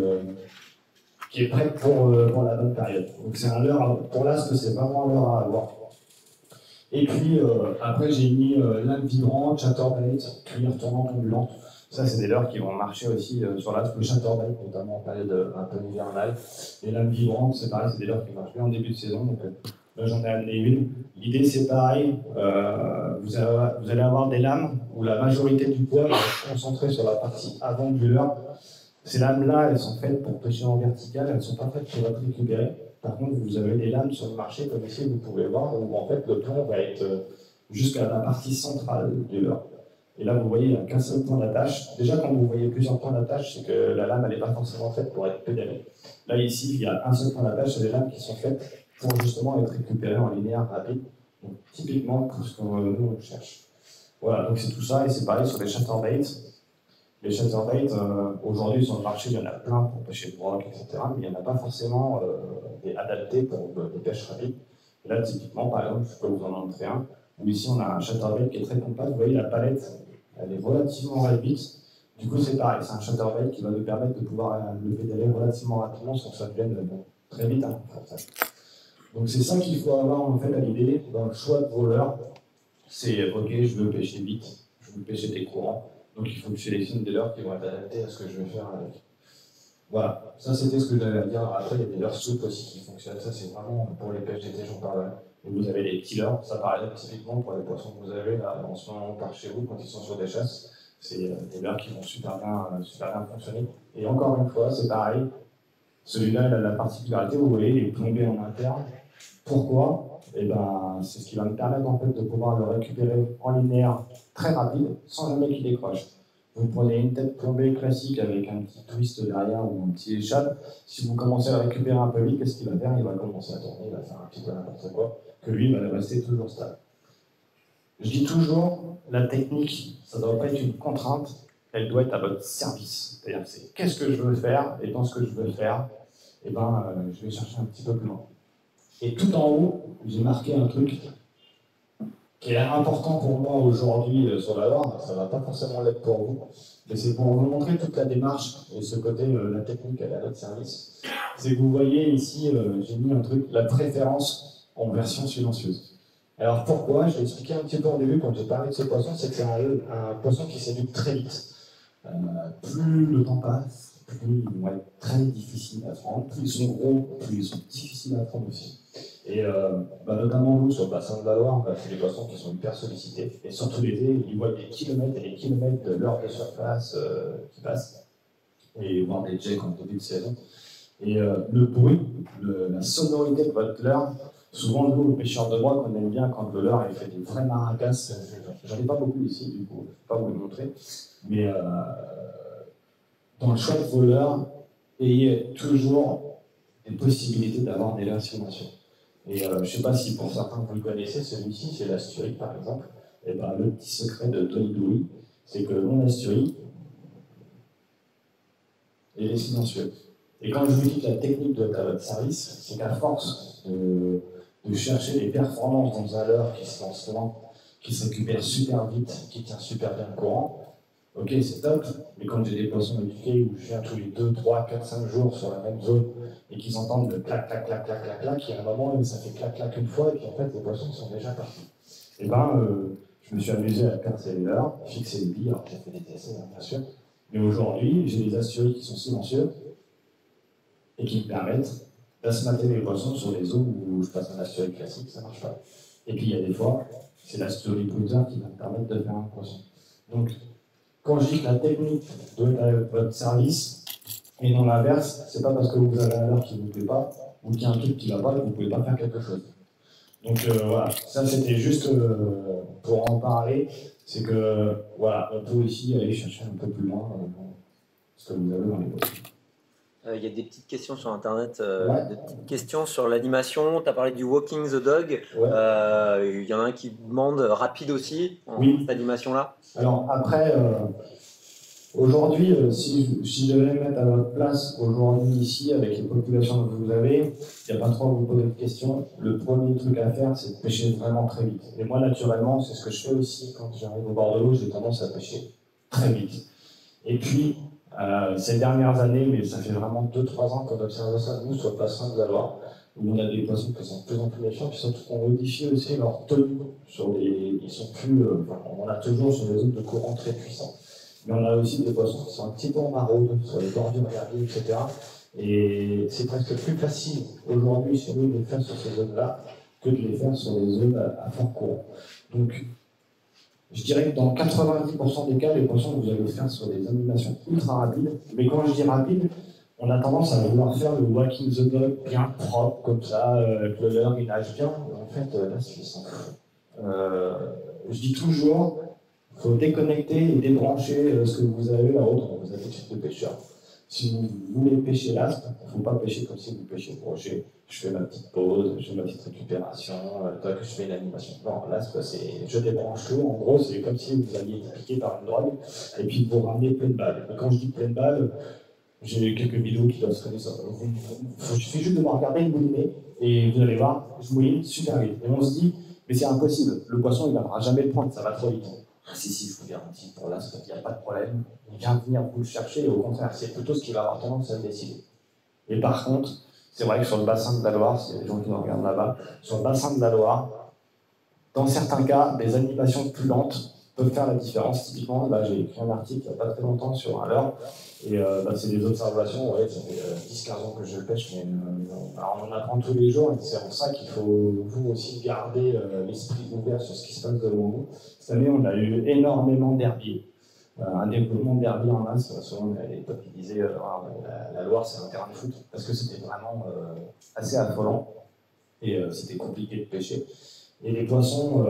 qui est prête pour la bonne période. Donc c'est un leurre, pour l'astre, c'est vraiment un leurre à avoir. Et puis après, j'ai mis lame vibrante, chatterbait, cuillère tournante ondulante. Ça, c'est des leurres qui vont marcher aussi sur l'astre, le chatterbait, notamment en période un peu hivernale. Les lames vibrantes, c'est pareil, c'est des leurres qui marchent bien en début de saison. Donc, là, j'en ai amené une. L'idée, c'est pareil. Vous allez avoir des lames où la majorité du poids va être concentré sur la partie avant du leurre. Ces lames-là, elles sont faites pour pêcher en vertical, elles ne sont pas faites pour être récupérées. Par contre, vous avez des lames sur le marché, comme ici, vous pouvez voir, où en fait, le plomb va être jusqu'à la partie centrale du leurre. Et là, vous voyez, il n'y a qu'un seul point d'attache. Déjà, quand vous voyez plusieurs points d'attache, c'est que la lame, elle n'est pas forcément faite pour être pédalée. Là, ici, il y a un seul point d'attache, c'est des lames qui sont faites pour justement être récupérées en linéaire rapide. Donc, typiquement, pour ce que nous, on cherche. Voilà, donc c'est tout ça, et c'est pareil sur les chatterbaits. Les chatterbaits, aujourd'hui, sur le marché, il y en a plein pour pêcher le broc, etc. Mais il n'y en a pas forcément des adaptés pour des pêches rapides. Et là, typiquement, par exemple, je peux vous en montrer un, où ici, on a un chatterbait qui est très compact. Vous voyez, la palette, elle est relativement rapide. Du coup, c'est pareil, c'est un chatterbait qui va nous permettre de pouvoir le pédaler relativement rapidement sans que ça devienne très vite inconfortable. Donc c'est ça qu'il faut avoir en fait à l'idée dans le choix de vos leurres. C'est ok, je veux pêcher vite, je veux pêcher des courants, donc il faut que je sélectionne des leurres qui vont être adaptées à ce que je vais faire avec. Voilà, ça c'était ce que j'avais à dire. Après, il y a des leurres souples aussi qui fonctionnent. Ça, c'est vraiment pour les pêches d'été, j'en parle. Et vous avez des petits leurres, ça par exemple, typiquement pour les poissons que vous avez là, en ce moment par chez vous quand ils sont sur des chasses. C'est des leurres qui vont super bien fonctionner. Et encore une fois, c'est pareil. Celui-là, il a la particularité, vous voyez, il est plombé en interne. Pourquoi? Eh ben, c'est ce qui va me permettre en fait de pouvoir le récupérer en linéaire très rapide, sans jamais qu'il décroche. Vous prenez une tête plombée classique avec un petit twist derrière ou un petit échappe. Si vous commencez à le récupérer un peu vite, qu'est-ce qu'il va faire? Il va commencer à tourner, il va faire un petit peu n'importe quoi, que lui, il va rester toujours stable. Je dis toujours, la technique, ça ne doit pas être une contrainte, elle doit être à votre service. C'est-à-dire, c'est qu'est-ce que je veux faire, et dans ce que je veux faire, eh ben, je vais chercher un petit peu plus loin. Et tout en haut, j'ai marqué un truc qui est important pour moi aujourd'hui sur la Loire, ça ne va pas forcément l'être pour vous, mais c'est pour vous montrer toute la démarche et ce côté, la technique, elle est à notre service. C'est que vous voyez ici, j'ai mis un truc, la préférence en version silencieuse. Alors pourquoi? Je l'ai expliqué un petit peu au début quand j'ai parlé de ce poisson, c'est que c'est un poisson qui s'éduque très vite. Plus le temps passe, plus ils vont être très difficiles à prendre, plus ils sont gros, plus ils sont difficiles à prendre aussi. Et notamment nous, sur le bassin de la Loire, c'est des poissons qui sont hyper sollicités. Et surtout l'été, ils voient des kilomètres et des kilomètres de l'heure de surface qui passent, et voir des jets en début de saison. Et le bruit, la sonorité de votre leurre, souvent nous, pêcheurs de broc, on aime bien quand le leurre il fait des vrais maracas. J'en ai pas beaucoup ici, du coup, je ne peux pas vous le montrer. Mais dans le choix de vos leurres, ayez toujours des possibilités d'avoir des leurres silencieux. Et je ne sais pas si pour certains vous le connaissez, celui-ci, c'est l'asturie par exemple. Et ben, le petit secret de Tony Douy, c'est que mon asturie, elle est silencieuse. Et quand je vous dis que la technique doit être à votre service, c'est qu'à force de chercher des performances dans un leurre qui se lance loin, qui se récupère super vite, qui tient super bien le courant, ok, c'est top, mais quand j'ai des poissons éduqués où je viens tous les 2, 3, 4, 5 jours sur la même zone et qu'ils entendent le clac, clac, clac, clac, clac, clac, il y a un moment où ça fait clac, clac une fois et puis en fait les poissons sont déjà partis. Et ben, je me suis amusé à percer les leurres, fixer les billes, alors j'ai fait des essais, bien sûr, mais aujourd'hui j'ai des asturies qui sont silencieuses et qui me permettent d'asmater les poissons sur les zones où je passe un asturie classique, ça ne marche pas. Et puis il y a des fois, c'est l'asturie bruteur qui va me permettre de faire un poisson. Donc, quand je dis que la technique doit être à votre service, et non l'inverse, c'est pas parce que vous avez un leurre qui ne vous plaît pas, ou qu'il y a un truc qui ne va pas, que vous ne pouvez pas faire quelque chose. Donc voilà, ça c'était juste pour en parler, c'est que voilà, on peut aussi aller chercher un peu plus loin ce que vous avez dans les poissons. Il y a des petites questions sur Internet, Ouais. des petites questions sur l'animation. Tu as parlé du Walking the Dog. Ouais. Il y en a un qui demande rapide aussi, Oui. cette animation-là. Alors après, aujourd'hui, si je devais me mettre à votre place aujourd'hui ici, avec les populations que vous avez, il n'y a pas trop à vous poser de questions. Le premier truc à faire, c'est de pêcher vraiment très vite. Et moi, naturellement, c'est ce que je fais aussi quand j'arrive au bord de l'eau, j'ai tendance à pêcher très vite. Et puis, ces dernières années, mais ça fait vraiment 2-3 ans qu'on observe ça, nous, sur le bassin de la Loire, où on a des poissons qui sont de plus en plus méfiants, puis surtout qu'on modifie aussi leur tenue. Ils sont plus, on en a toujours sur des zones de courant très puissants, mais on a aussi des poissons qui sont un petit peu en maraude, sur les bordures herbiers, etc. Et c'est presque plus facile aujourd'hui chez nous de les faire sur ces zones-là que de les faire sur des zones à fort courant. Donc, je dirais que dans 90% des cas, les poissons, vous allez les faire sur des animations ultra rapides. Mais quand je dis rapide, on a tendance à vouloir faire le walking the dog bien propre, comme ça, que le leurre il nage bien. En fait, là, c'est sans fou. Je dis toujours, il faut déconnecter et débrancher ce que vous avez là-haut dans vos habitudes de pêcheur. Si vous voulez pêcher l'aspe, il ne faut pas pêcher comme si vous pêchiez le brochet. Je fais ma petite pause, je fais ma petite récupération, que je fais une animation. Non, l'aspe, c'est je débranche tout. En gros, c'est comme si vous aviez été piqué par une drogue et puis vous ramenez pleine balle. Et quand je dis pleine balle, j'ai quelques vidéos qui doivent se connaître. Il suffit juste de me regarder me mouliner et vous allez voir, je mouline super vite. Et on se dit, mais c'est impossible, le poisson il ne viendra jamais le prendre, ça va trop vite. Si, je vous garantis, pour l'aspe, il n'y a pas de problème. Il vient venir vous le chercher, et au contraire, c'est plutôt ce qui va avoir tendance à le décider. Et par contre, c'est vrai que sur le bassin de la Loire, s'il y a des gens qui nous regardent là-bas, sur le bassin de la Loire, dans certains cas, des animations plus lentes peuvent faire la différence. Typiquement, là, j'ai écrit un article il n'y a pas très longtemps sur un leurre, et c'est des observations, ouais, ça fait 10-15 ans que je pêche, mais alors on en apprend tous les jours, et c'est pour ça qu'il faut vous aussi garder l'esprit ouvert sur ce qui se passe devant vous. Cette année, on a eu énormément d'herbiers. Un développement d'herbiers en masse, souvent à l'époque ils disaient la Loire c'est un terrain de foot, parce que c'était vraiment assez affolant, et c'était compliqué de pêcher. Et les poissons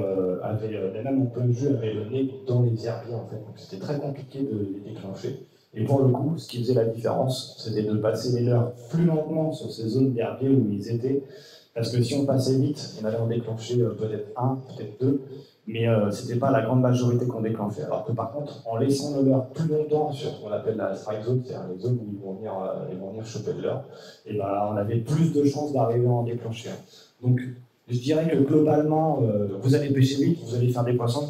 même en plein jus, avaient le nez dans les herbiers en fait. Donc c'était très compliqué de les déclencher. Et pour le coup, ce qui faisait la différence, c'était de passer les leurres plus lentement sur ces zones d'herbiers où ils étaient. Parce que si on passait vite, on allait en déclencher peut-être un, peut-être deux, mais ce n'était pas la grande majorité qu'on déclenchait. Alors que par contre, en laissant le leurre plus longtemps sur ce qu'on appelle la strike zone, c'est-à-dire les zones où ils vont venir choper le leurre, et ben, on avait plus de chances d'arriver à en déclencher un. Donc je dirais que globalement, vous allez pêcher vite, vous allez faire des poissons,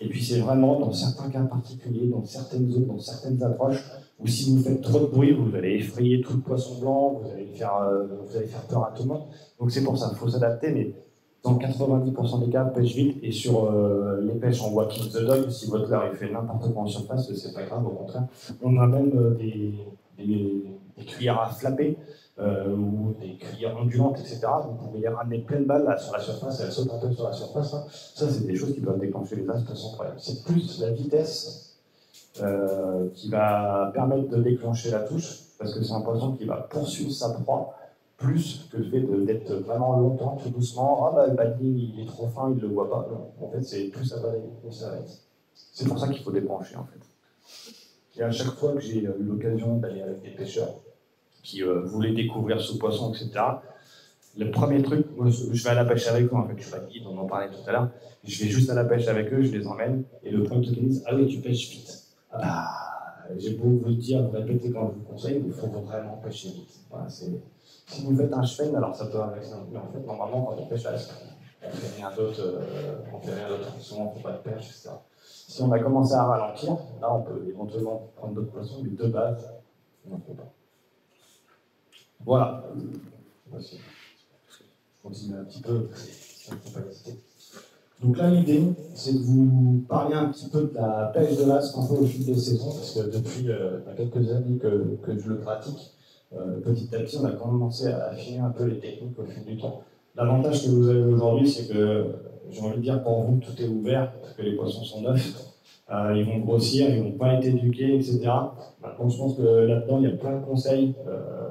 et puis c'est vraiment dans certains cas particuliers, dans certaines zones, dans certaines approches, où si vous faites trop de bruit, vous allez effrayer tout le poisson blanc, vous allez faire peur à tout le monde. Donc c'est pour ça, il faut s'adapter, mais dans 90% des cas, pêche vite. Et sur les pêches en walking the dog, si votre leurre fait n'importe quoi en surface, c'est pas grave, au contraire. On a même des cuillères à flapper ou des cuillères ondulantes, etc. Vous pouvez les ramener pleine balle là, sur la surface, elles sautent un peu sur la surface. Hein. Ça, c'est des choses qui peuvent déclencher les as sans problème. C'est plus la vitesse qui va permettre de déclencher la touche, parce que c'est un poisson qui va poursuivre sa proie, plus que le fait d'être vraiment longtemps, tout doucement. Ah bah le panier il est trop fin, il ne le voit pas. Non. En fait, c'est plus ça va aller, plus ça va être. C'est pour ça qu'il faut débrancher en fait. Et à chaque fois que j'ai eu l'occasion d'aller avec des pêcheurs qui voulaient découvrir ce poisson, etc., le premier truc, moi, je vais à la pêche avec eux, en fait, je suis pas guide, on en parlait tout à l'heure, je vais juste à la pêche avec eux, je les emmène, et le premier truc qu'ils disent, ah oui, tu pêches vite. Ah bah, j'ai beau vous le dire, vous répéter quand je vous conseille, il faut vraiment pêcher vite. Voilà, si vous faites un chemin, alors ça peut arriver, mais en fait, normalement, quand on pêche à la semaine, on fait rien d'autre, souvent on ne fait pas de pêche, etc. Si on a commencé à ralentir, là, on peut éventuellement prendre d'autres poissons, mais de base, on n'en fait pas. Voilà. Voici. Je continue un petit peu, si on ne peut pas hésiter. Donc là, l'idée, c'est de vous parler un petit peu de la pêche de l'as qu'on fait au fil des saisons, parce que depuis quelques années que je le pratique, petit à petit, on a commencé à affiner un peu les techniques au fil du temps. L'avantage que vous avez aujourd'hui, c'est que, j'ai envie de dire, pour vous, tout est ouvert, parce que les poissons sont neufs, ils vont grossir, ils ne vont pas être éduqués, etc. Maintenant, je pense que là-dedans, il y a plein de conseils,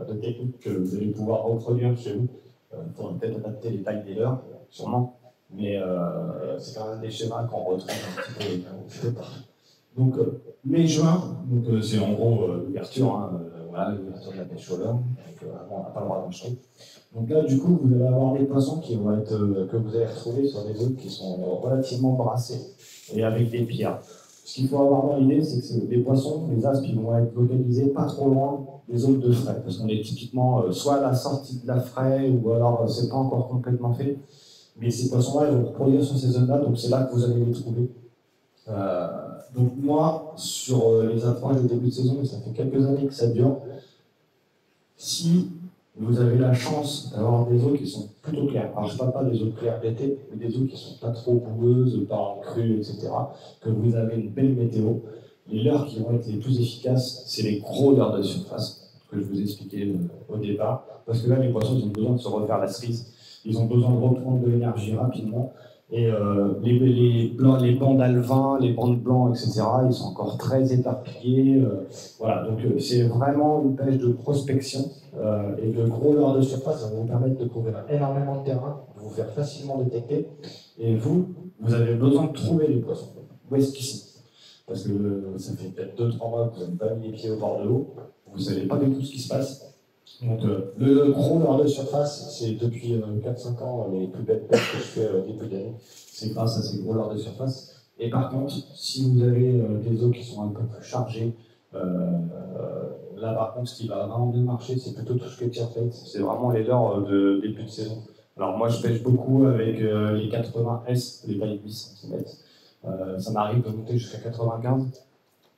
de techniques que vous allez pouvoir reproduire chez vous. Il faudra peut-être adapter les tailles des leurres, sûrement. Mais c'est quand même des schémas qu'on retrouve un petit peu partout. Donc, mai-juin, c'est en gros l'ouverture, hein, voilà, l'ouverture de la pêche au leurre, donc on n'a pas le droit d'enregistrer. Donc là, du coup, vous allez avoir des poissons qui vont être, que vous allez retrouver sur des zones qui sont relativement brassées et avec des pierres. Ce qu'il faut avoir dans l'idée, c'est que les poissons, les aspes, ils vont être localisés pas trop loin des zones de frais, parce qu'on est typiquement soit à la sortie de la fraie, ou alors c'est pas encore complètement fait. Mais ces poissons-là, ils vont reproduire sur ces zones-là, donc c'est là que vous allez les trouver. Donc moi, sur les approches de début de saison, et ça fait quelques années que ça dure, si vous avez la chance d'avoir des eaux qui sont plutôt claires, alors je ne parle pas des eaux claires d'été, mais des eaux qui ne sont pas trop boueuses, pas en crue, etc., que vous avez une belle météo, les leurres qui vont être les plus efficaces, c'est les gros leurres de surface, que je vous expliquais au départ, parce que là, les poissons, ils ont besoin de se refaire la cerise. Ils ont besoin de reprendre de l'énergie rapidement. Et les bancs d'alevin, les bancs de blanc, etc., ils sont encore très éparpillés. Voilà, donc c'est vraiment une pêche de prospection. Et le gros leurre de surface va vous permettre de couvrir énormément de terrain, de vous faire facilement détecter. Et vous avez besoin de trouver les poissons. Où est-ce qu'ils sont? Parce que ça fait peut-être 2-3 mois que vous n'avez pas mis les pieds au bord de l'eau. Vous ne savez pas du tout ce qui se passe. Donc, le gros leurre de surface, c'est depuis 4-5 ans les plus belles pêches que je fais début d'année. C'est grâce à ces gros leurres de surface. Et par contre, si vous avez des eaux qui sont un peu plus chargées, là par contre, ce qui va vraiment bien marcher, c'est plutôt tout ce qui est tier plate. C'est vraiment les leurres de début de saison. Alors moi, je pêche beaucoup avec les 80S, les tailles 8 cm. Ça m'arrive de monter jusqu'à 95.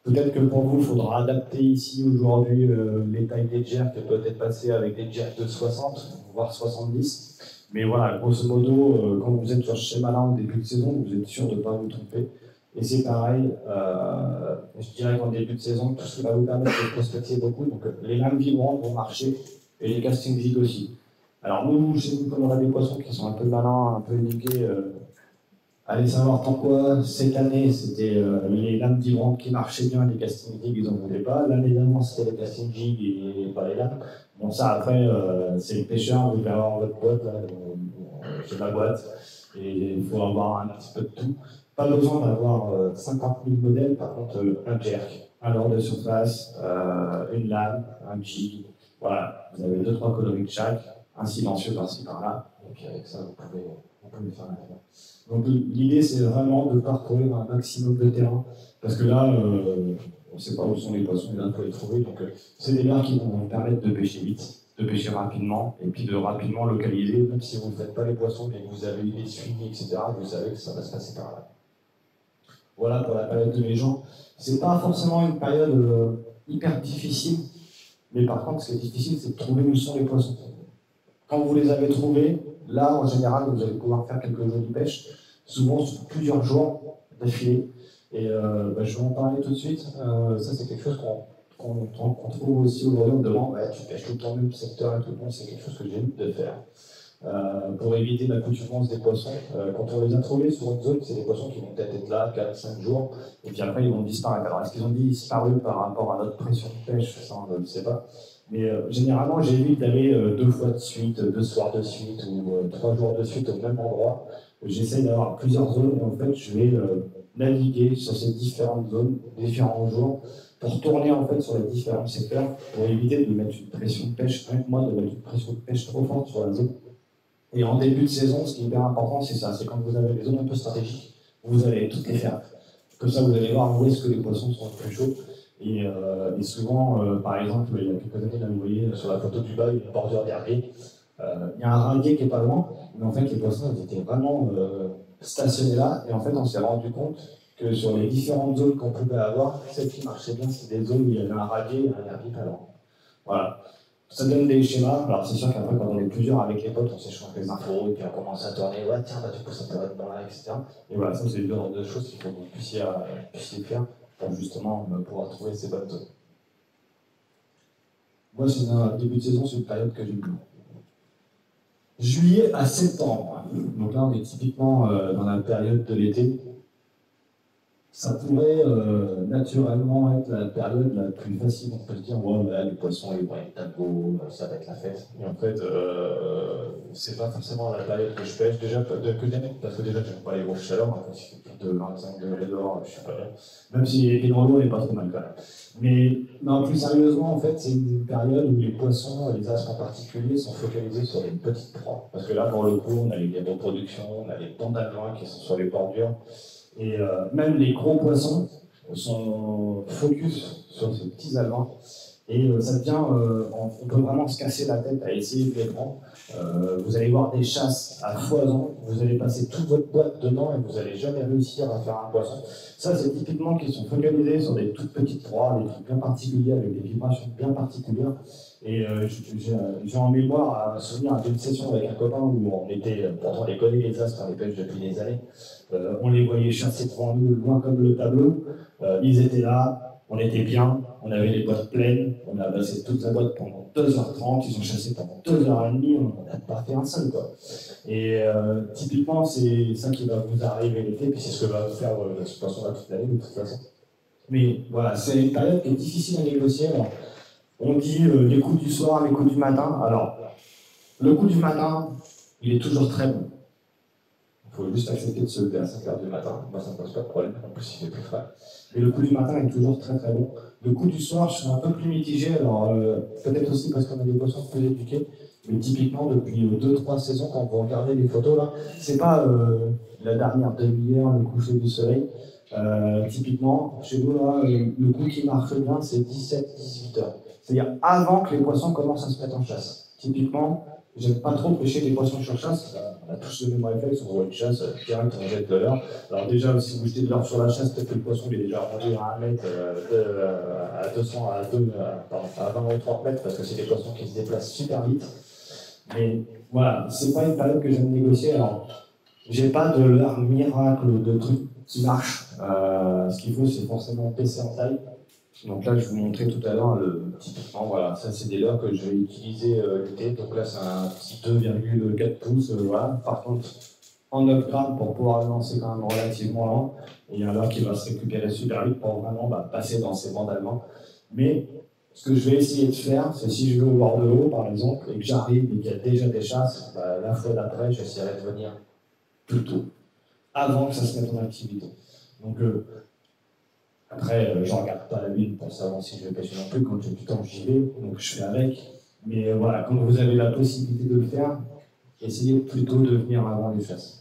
Peut-être que pour vous, il faudra adapter ici aujourd'hui les tailles des jerks, qui peuvent être passées avec des jerks de 60, voire 70. Mais voilà, grosso modo, quand vous êtes sur ce schéma-là en début de saison, vous êtes sûr de ne pas vous tromper. Et c'est pareil, je dirais qu'en début de saison, tout ce qui va vous permettre de prospecter beaucoup. Donc les lames vibrantes vont marcher et les castings vide aussi. Alors nous, chez nous, quand on a des poissons qui sont un peu malins, un peu éduqués, allez savoir pourquoi cette année c'était les lames vibrantes qui marchaient bien, les casting jigs ils n'en voulaient pas. L'année d'avant c'était les casting jigs et pas les lames. Bon ça après c'est le pêcheur, vous allez avoir votre boîte là, j'ai ma boîte. Et il faut avoir un petit peu de tout. Pas besoin d'avoir 50 000 modèles, par contre, un jerk, un leurre de surface, une lame, un jig. Voilà, vous avez 2-3 coloris de chaque, un silencieux par-ci par-là. Et puis avec ça, vous pouvez faire l'affaire. Donc l'idée, c'est vraiment de parcourir un maximum de terrain. Parce que là, on ne sait pas où sont les poissons, il faut les trouver. Donc c'est des leurres qui vont vous permettre de pêcher vite, de pêcher rapidement, et puis de rapidement localiser. Même si vous ne faites pas les poissons, mais que vous avez des suivis, etc., vous savez que ça va se passer par là. Voilà pour la période de mes gens. C'est pas forcément une période hyper difficile, mais par contre, ce qui est difficile, c'est de trouver où sont les poissons. Quand vous les avez trouvés, là, en général, vous allez pouvoir faire quelques jours de pêche, souvent sur plusieurs jours d'affilée. Et je vais en parler tout de suite. Ça, c'est quelque chose qu'on trouve aussi aujourd'hui. On me demande, ouais, tu pêches tout le temps le même secteur et tout le monde, c'est quelque chose que j'évite de faire. Pour éviter l'accoutumance des poissons, quand on les a trouvés sur une zone, c'est des poissons qui vont peut-être être là 4-5 jours, et puis après ils vont disparaître. Alors est-ce qu'ils ont disparu par rapport à notre pression de pêche? Ça, on ne sait pas. Mais généralement, j'évite d'aller 2 fois de suite, 2 soirs de suite ou 3 jours de suite au même endroit. J'essaie d'avoir plusieurs zones et en fait, je vais naviguer sur ces différentes zones, différents jours, pour tourner en fait sur les différents secteurs, pour éviter de mettre une pression de pêche, avec moi, de mettre une pression de pêche trop forte sur la zone. Et en début de saison, ce qui est hyper important, c'est ça, c'est quand vous avez des zones un peu stratégiques, vous allez toutes les faire. Comme ça, vous allez voir où est-ce que les poissons sont le plus chauds. Et souvent, par exemple, il y a quelques années, là, vous voyez sur la photo du bas, une bordure d'herbier. Il y a un ringuet qui est pas loin, mais en fait, les poissons ils étaient vraiment stationnés là. Et en fait, on s'est rendu compte que sur les différentes zones qu'on pouvait avoir, celles qui marchaient bien, c'est des zones où il y avait un ringuet et un herbier pas loin. Voilà. Ça donne des schémas. Alors, c'est sûr qu'après, quand on est plusieurs avec les potes, on s'échange des infos, et puis on commence à tourner. Ouais, tiens, bah, du coup, ça pourrait être dans là, etc. Et voilà, ça, c'est le genre de choses qu'il faut que vous puissiez faire pour justement pouvoir trouver ces bonnes zones. Moi, c'est un début de saison, c'est une période que j'aime bien. Juillet à septembre. Donc là, on est typiquement dans la période de l'été. Ça pourrait naturellement être la période la plus facile. On peut se dire, ouais, là, les poissons, ils vont être tableaux, ça va être la fête. Et en fait, c'est pas forcément la période que je pêche. Déjà, que j'aime, parce que déjà, j'aime pas les grosses chaleurs. En fait, il fait plus de 25 degrés dehors, je suis pas bien. Même si les dans l'eau, elle est pas trop mal quand même. Mais non, plus sérieusement, en fait, c'est une période où les poissons, les astres en particulier, sont focalisés sur les petites proies. Parce que là, pour le coup, on a les reproductions, on a les bancs d'alevins qui sont sur les bordures. Et même les gros poissons sont focus sur ces petits alevins. Et ça devient, on peut vraiment se casser la tête à essayer de les prendre. Vous allez voir des chasses à foison, vous allez passer toute votre boîte dedans et vous n'allez jamais réussir à faire un poisson. Ça, c'est typiquement qu'ils sont focalisés sur des toutes petites proies, des trucs bien particuliers, avec des vibrations bien particulières. Et j'ai en mémoire un souvenir d'une session avec un copain où on était, pourtant on les connaît les astres, on les pêche depuis des années. On les voyait chasser devant nous, loin comme le tableau. Ils étaient là, on était bien, on avait les boîtes pleines, on a passé toute la boîte pendant 2h30, ils ont chassé pendant 2h30, on n'a pas fait un seul, quoi. Et typiquement, c'est ça qui va vous arriver l'été, puis c'est ce que va vous faire ce poisson-là toute l'année, de toute façon. Mais voilà, c'est une période qui est difficile à négocier. Alors, on dit les coups du soir, les coups du matin. Alors, le coup du matin, il est toujours très bon. Il faut juste accepter de se lever à 5h du matin. Moi, ça ne me pose pas de problème. En plus, il fait plus frais. Mais le coup du matin est toujours très très bon. Le coup du soir, je suis un peu plus mitigé. Alors, peut-être aussi parce qu'on a des poissons plus éduqués. Mais typiquement, depuis 2-3 saisons, quand vous regardez les photos, là, c'est pas la dernière demi-heure, le coucher du soleil. Typiquement, chez nous, là, le coup qui marche bien, c'est 17-18 heures. C'est-à-dire avant que les poissons commencent à se mettre en chasse. Typiquement, j'aime pas trop pêcher des poissons sur chasse. On a tous le même réflexe, on voit une chasse, direct, on jette de l'heure. Alors déjà, si vous jetez de l'heure sur la chasse, peut-être que le poisson il est déjà rendu à 1 mètre, à 200, à 20 ou 30 mètres, parce que c'est des poissons qui se déplacent super vite. Mais voilà, c'est pas une période que j'aime négocier. Alors, j'ai pas de leurre miracle, de trucs qui marchent. Ce qu'il faut, c'est forcément PC en taille. Donc là, je vous montrais tout à l'heure, typiquement, voilà, ça c'est des leurres que je vais utiliser l'été. Donc là, c'est un petit 2,4 pouces, voilà. Par contre, en 9 grammes pour pouvoir le lancer quand même relativement lent. Et il y a un leurre qui va se récupérer super vite pour vraiment passer dans ces bancs allemands. Mais ce que je vais essayer de faire, c'est si je vais au bord de l'eau, par exemple, et que j'arrive et qu'il y a déjà des chasses, la fois d'après, j'essaierai de venir plus tôt, avant que ça se mette en activité. Donc, après, je ne regarde pas la lune pour savoir si je vais pêcher non plus. Quand j'ai du temps, j'y vais, donc je fais avec. Mais voilà, quand vous avez la possibilité de le faire, essayez plutôt de venir avant les chasses.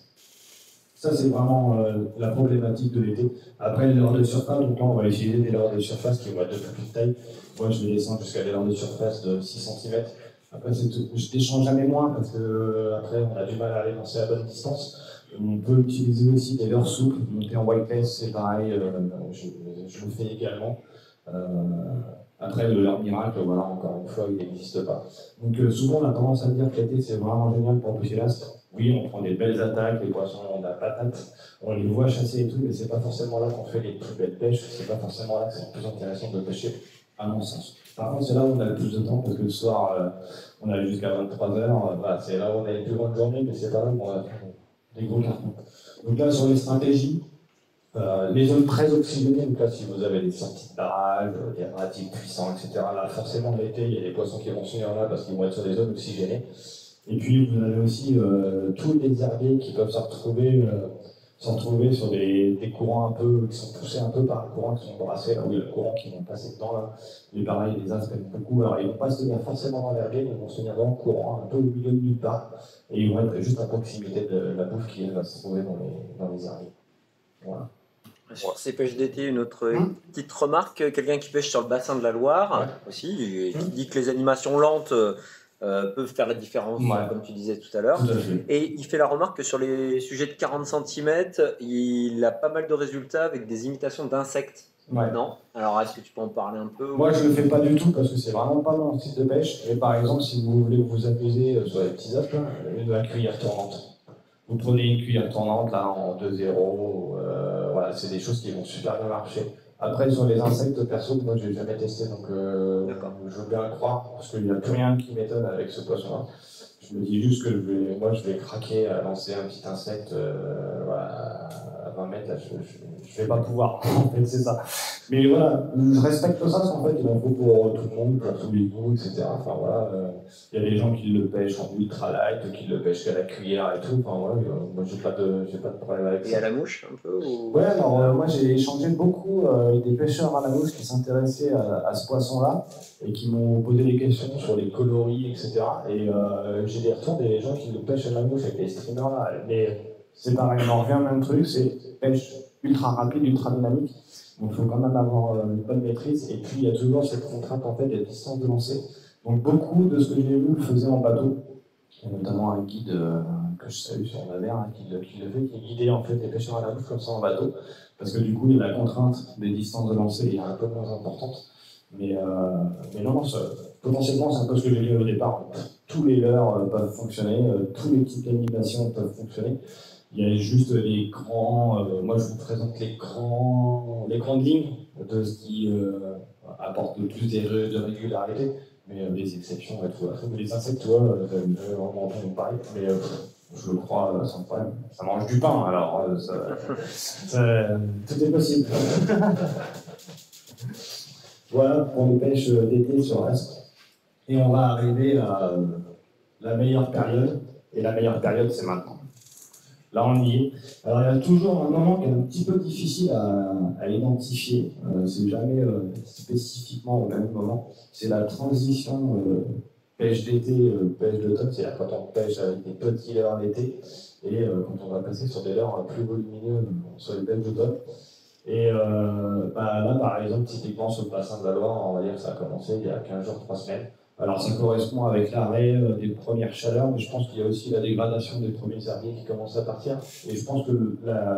Ça, c'est vraiment la problématique de l'été. Après, les leurres de surface, donc là, on va utiliser des leurres de surface qui vont être de plus petite taille. Moi, je vais descendre jusqu'à des leurres de surface de 6 cm. Après, je déchange jamais moins parce que après, on a du mal à aller lancer à bonne distance. On peut utiliser aussi des leurres souples. Monter en whitelist, c'est pareil, je le fais également. Après, le leurre miracle, voilà, encore une fois, il n'existe pas. Donc souvent, on a tendance à dire que l'été, c'est vraiment génial pour pêcher l'astre. Oui, on prend des belles attaques, les poissons ont de la patate, on les voit chasser et tout, mais c'est pas forcément là qu'on fait les plus belles pêches, c'est pas forcément là que c'est le plus intéressant de pêcher, à mon sens. Par contre, c'est là où on a le plus de temps, parce que le soir, on a jusqu'à 23h, voilà, c'est là où on a les plus grandes journées, mais c'est pas là où on a des gros cartons. Donc là, sur les stratégies, les zones très oxygénées, donc là, si vous avez des sorties de barrage, des radiers puissants, etc., là, forcément, l'été, il y a des poissons qui vont se venir là parce qu'ils vont être sur des zones oxygénées. Et puis, vous avez aussi tous les herbiers qui peuvent se retrouver sur des courants un peu, qui sont poussés un peu par le courant, qui sont brassés, là où il y a le courant qui vont passer dedans, là. Et pareil, les aspects beaucoup. Alors, ils ne vont pas se tenir forcément dans l'herbier, mais ils vont se tenir dans le courant, un peu au milieu de nulle part. Et ils vont être juste à proximité de la bouffe qui va se trouver dans les herbiers. Voilà. Sur ces pêches d'été, une autre petite remarque, quelqu'un qui pêche sur le bassin de la Loire aussi, et qui dit que les animations lentes peuvent faire la différence, comme tu disais tout à l'heure. Et il fait la remarque que sur les sujets de 40 cm, il a pas mal de résultats avec des imitations d'insectes. Non? Alors, est-ce que tu peux en parler un peu? Moi, je ne le fais pas du tout parce que c'est vraiment pas mon style de pêche. Mais par exemple, si vous voulez vous amuser sur les petits apps, la cuillère tournante. Vous prenez une cuillère tournante là en 2-0, voilà, c'est des choses qui vont super bien marcher. Après, sur les insectes, perso, moi je n'ai jamais testé, donc je veux bien le croire, parce qu'il n'y a plus rien qui m'étonne avec ce poisson-là. Je me dis juste que je vais craquer à lancer un petit insecte voilà, à 20 mètres, là, je ne vais pas pouvoir, en fait, c'est ça. Mais voilà, je respecte ça, parce qu'en fait, il en faut pour tout le monde, pour tous les goûts, etc. Enfin voilà, il y a des gens qui le pêchent en ultra light, qui le pêchent qu'à la cuillère et tout. Enfin voilà, moi j'ai pas de problème avec ça. Et à la mouche un peu ou... Ouais, alors moi j'ai échangé beaucoup avec des pêcheurs à la mouche qui s'intéressaient à ce poisson-là et qui m'ont posé des questions sur les coloris, etc. Et j'ai des retours des gens qui le pêchent à la mouche avec les streamers là. Mais c'est pareil, on en revient au même truc, c'est pêche ultra rapide, ultra dynamique. Donc il faut quand même avoir une bonne maîtrise. Et puis il y a toujours cette contrainte en fait des distances de lancer. Donc beaucoup de ce que j'ai vu le faisaient en bateau. Il y a notamment un guide que je salue sur la mer, qui le fait, qui est guidé en fait des pêcheurs à la mouche comme ça en bateau. Parce que du coup la contrainte des distances de lancer est un peu moins importante. Mais non, potentiellement c'est un peu ce que j'ai dit au départ. Tous les leurres peuvent fonctionner, tous les types d'animation peuvent fonctionner. Il y a juste les grands, moi je vous présente les grandes lignes de ce qui apporte le plus de régularité, mais des exceptions et tout. Les insectes, tu vois, j'avais vraiment entendu parler, mais je le crois sans problème. Ça mange du pain, alors tout est possible. Voilà pour les pêches d'été sur l'Est. Et on va arriver à la meilleure période, et la meilleure période c'est maintenant. Là, on y est. Alors, il y a toujours un moment qui est un petit peu difficile à identifier. C'est jamais spécifiquement au même moment. C'est la transition pêche d'été, pêche d'automne. C'est-à-dire quand on pêche avec des petits leurres d'été et quand on va passer sur des leurres plus volumineux sur les pêches d'automne. Et là, par exemple, typiquement sur le bassin de la Loire, on va dire que ça a commencé il y a 15 jours, 3 semaines. Alors ça correspond avec l'arrêt des premières chaleurs, mais je pense qu'il y a aussi la dégradation des premiers herbiers qui commencent à partir. Et je pense que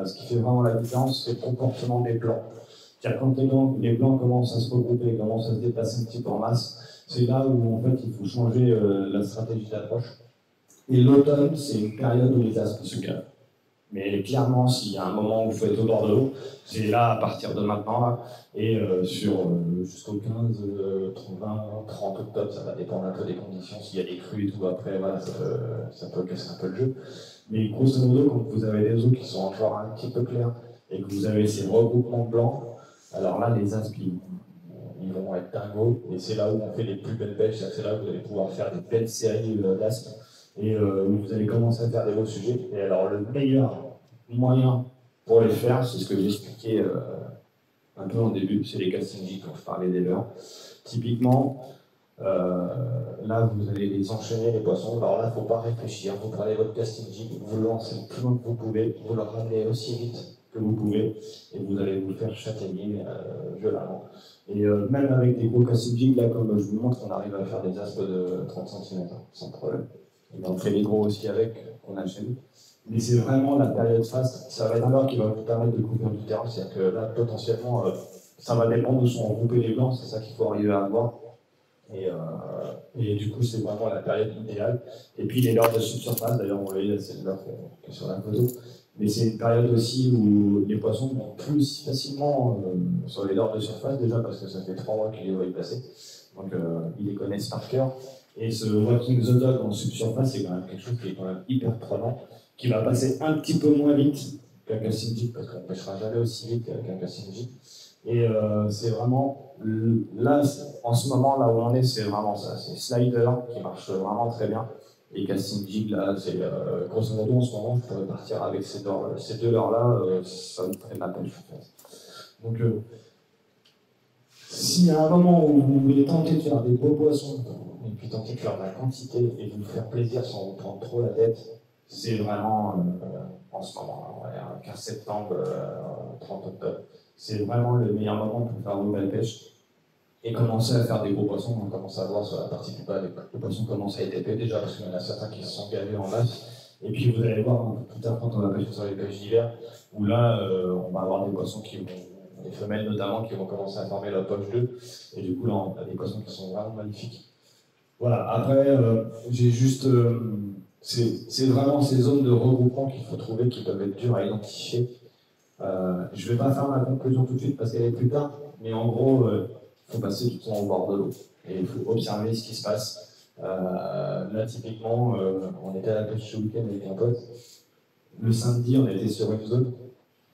ce qui fait vraiment la différence, c'est le comportement des blancs. C'est-à-dire quand les blancs commencent à se regrouper, commencent à se déplacer un petit peu en masse, c'est là où en fait il faut changer la stratégie d'approche. Et l'automne, c'est une période où les aspects se calment. Mais clairement, s'il y a un moment où il faut être au bord de l'eau, c'est là, à partir de maintenant, là, et jusqu'au 15, 20, 30 octobre, ça va dépendre un peu des conditions, s'il y a des crues et tout, après, voilà, ça peut casser un peu le jeu. Mais grosso modo, quand vous avez des eaux qui sont encore un petit peu claires, et que vous avez ces regroupements blancs, alors là, les asps, ils vont être dingos, et c'est là où on fait les plus belles pêches, c'est là où vous allez pouvoir faire des belles séries d'asps. et vous allez commencer à faire des beaux sujets. Et alors le meilleur moyen pour les faire, c'est ce que j'expliquais un peu en début, c'est les casting jigs quand je parlais des leurres. Typiquement, là vous allez les enchaîner les poissons, alors là il ne faut pas réfléchir, vous prenez votre casting jig, vous le lancez le plus loin que vous pouvez, vous le ramenez aussi vite que vous pouvez, et vous allez vous faire châtaigner violemment. Et même avec des gros casting jigs, là comme je vous montre, on arrive à faire des aspes de 30 cm sans problème. Et on fait les gros aussi avec, qu'on a chez nous. Mais c'est vraiment la période fast, ça va être un leurre qui va vous permettre de couvrir du terrain, c'est-à-dire que là potentiellement ça va dépendre où sont regroupés les blancs, c'est ça qu'il faut arriver à avoir. Et du coup, c'est vraiment la période idéale. Et puis les leurres de subsurface, d'ailleurs, on voit c'est le leurre qui est sur la photo. Mais c'est une période aussi où les poissons vont plus si facilement sur les leurres de surface, déjà parce que ça fait 3 mois qu'ils les voient y passer. Donc ils les connaissent par cœur. Et ce walking the dog en subsurface, c'est quand même quelque chose qui est quand même hyper prenant, qui va passer un petit peu moins vite qu'un casting jig, parce qu'on ne pêchera jamais aussi vite qu'un casting jig. Et c'est vraiment, là, en ce moment, là où on est, c'est vraiment ça. C'est Slider qui marche vraiment très bien. Et casting jig, là, c'est grosso modo, en ce moment, je pourrais partir avec ces deux leurres-là, ça me ferait ma pêche, en fait. Donc, s'il y a un moment où vous voulez tenter de faire des beaux poissons, et puis tenter de faire de la quantité, et de vous faire plaisir sans vous prendre trop la tête, c'est vraiment, en ce moment, 15 septembre, 30 octobre. C'est vraiment le meilleur moment pour faire une belle pêche et commencer à faire des gros poissons. On commence à voir sur la partie du bas, les poissons commencent à être épais déjà parce qu'il y en a certains qui se sont gavés en masse. Et puis vous allez voir un peu plus tard quand on va pêcher sur les pêches d'hiver, où là on va avoir des poissons qui vont, des femelles notamment, qui vont commencer à former la poche 2. Et du coup là on a des poissons qui sont vraiment magnifiques. Voilà, après j'ai juste. C'est vraiment ces zones de regroupement qu'il faut trouver qui peuvent être dures à identifier. Je ne vais pas faire ma conclusion tout de suite parce qu'elle est plus tard, mais en gros, il faut passer du temps au bord de l'eau et il faut observer ce qui se passe. Là, typiquement, on était à la pêche ce week-end avec un pote. Le samedi, on était sur une zone,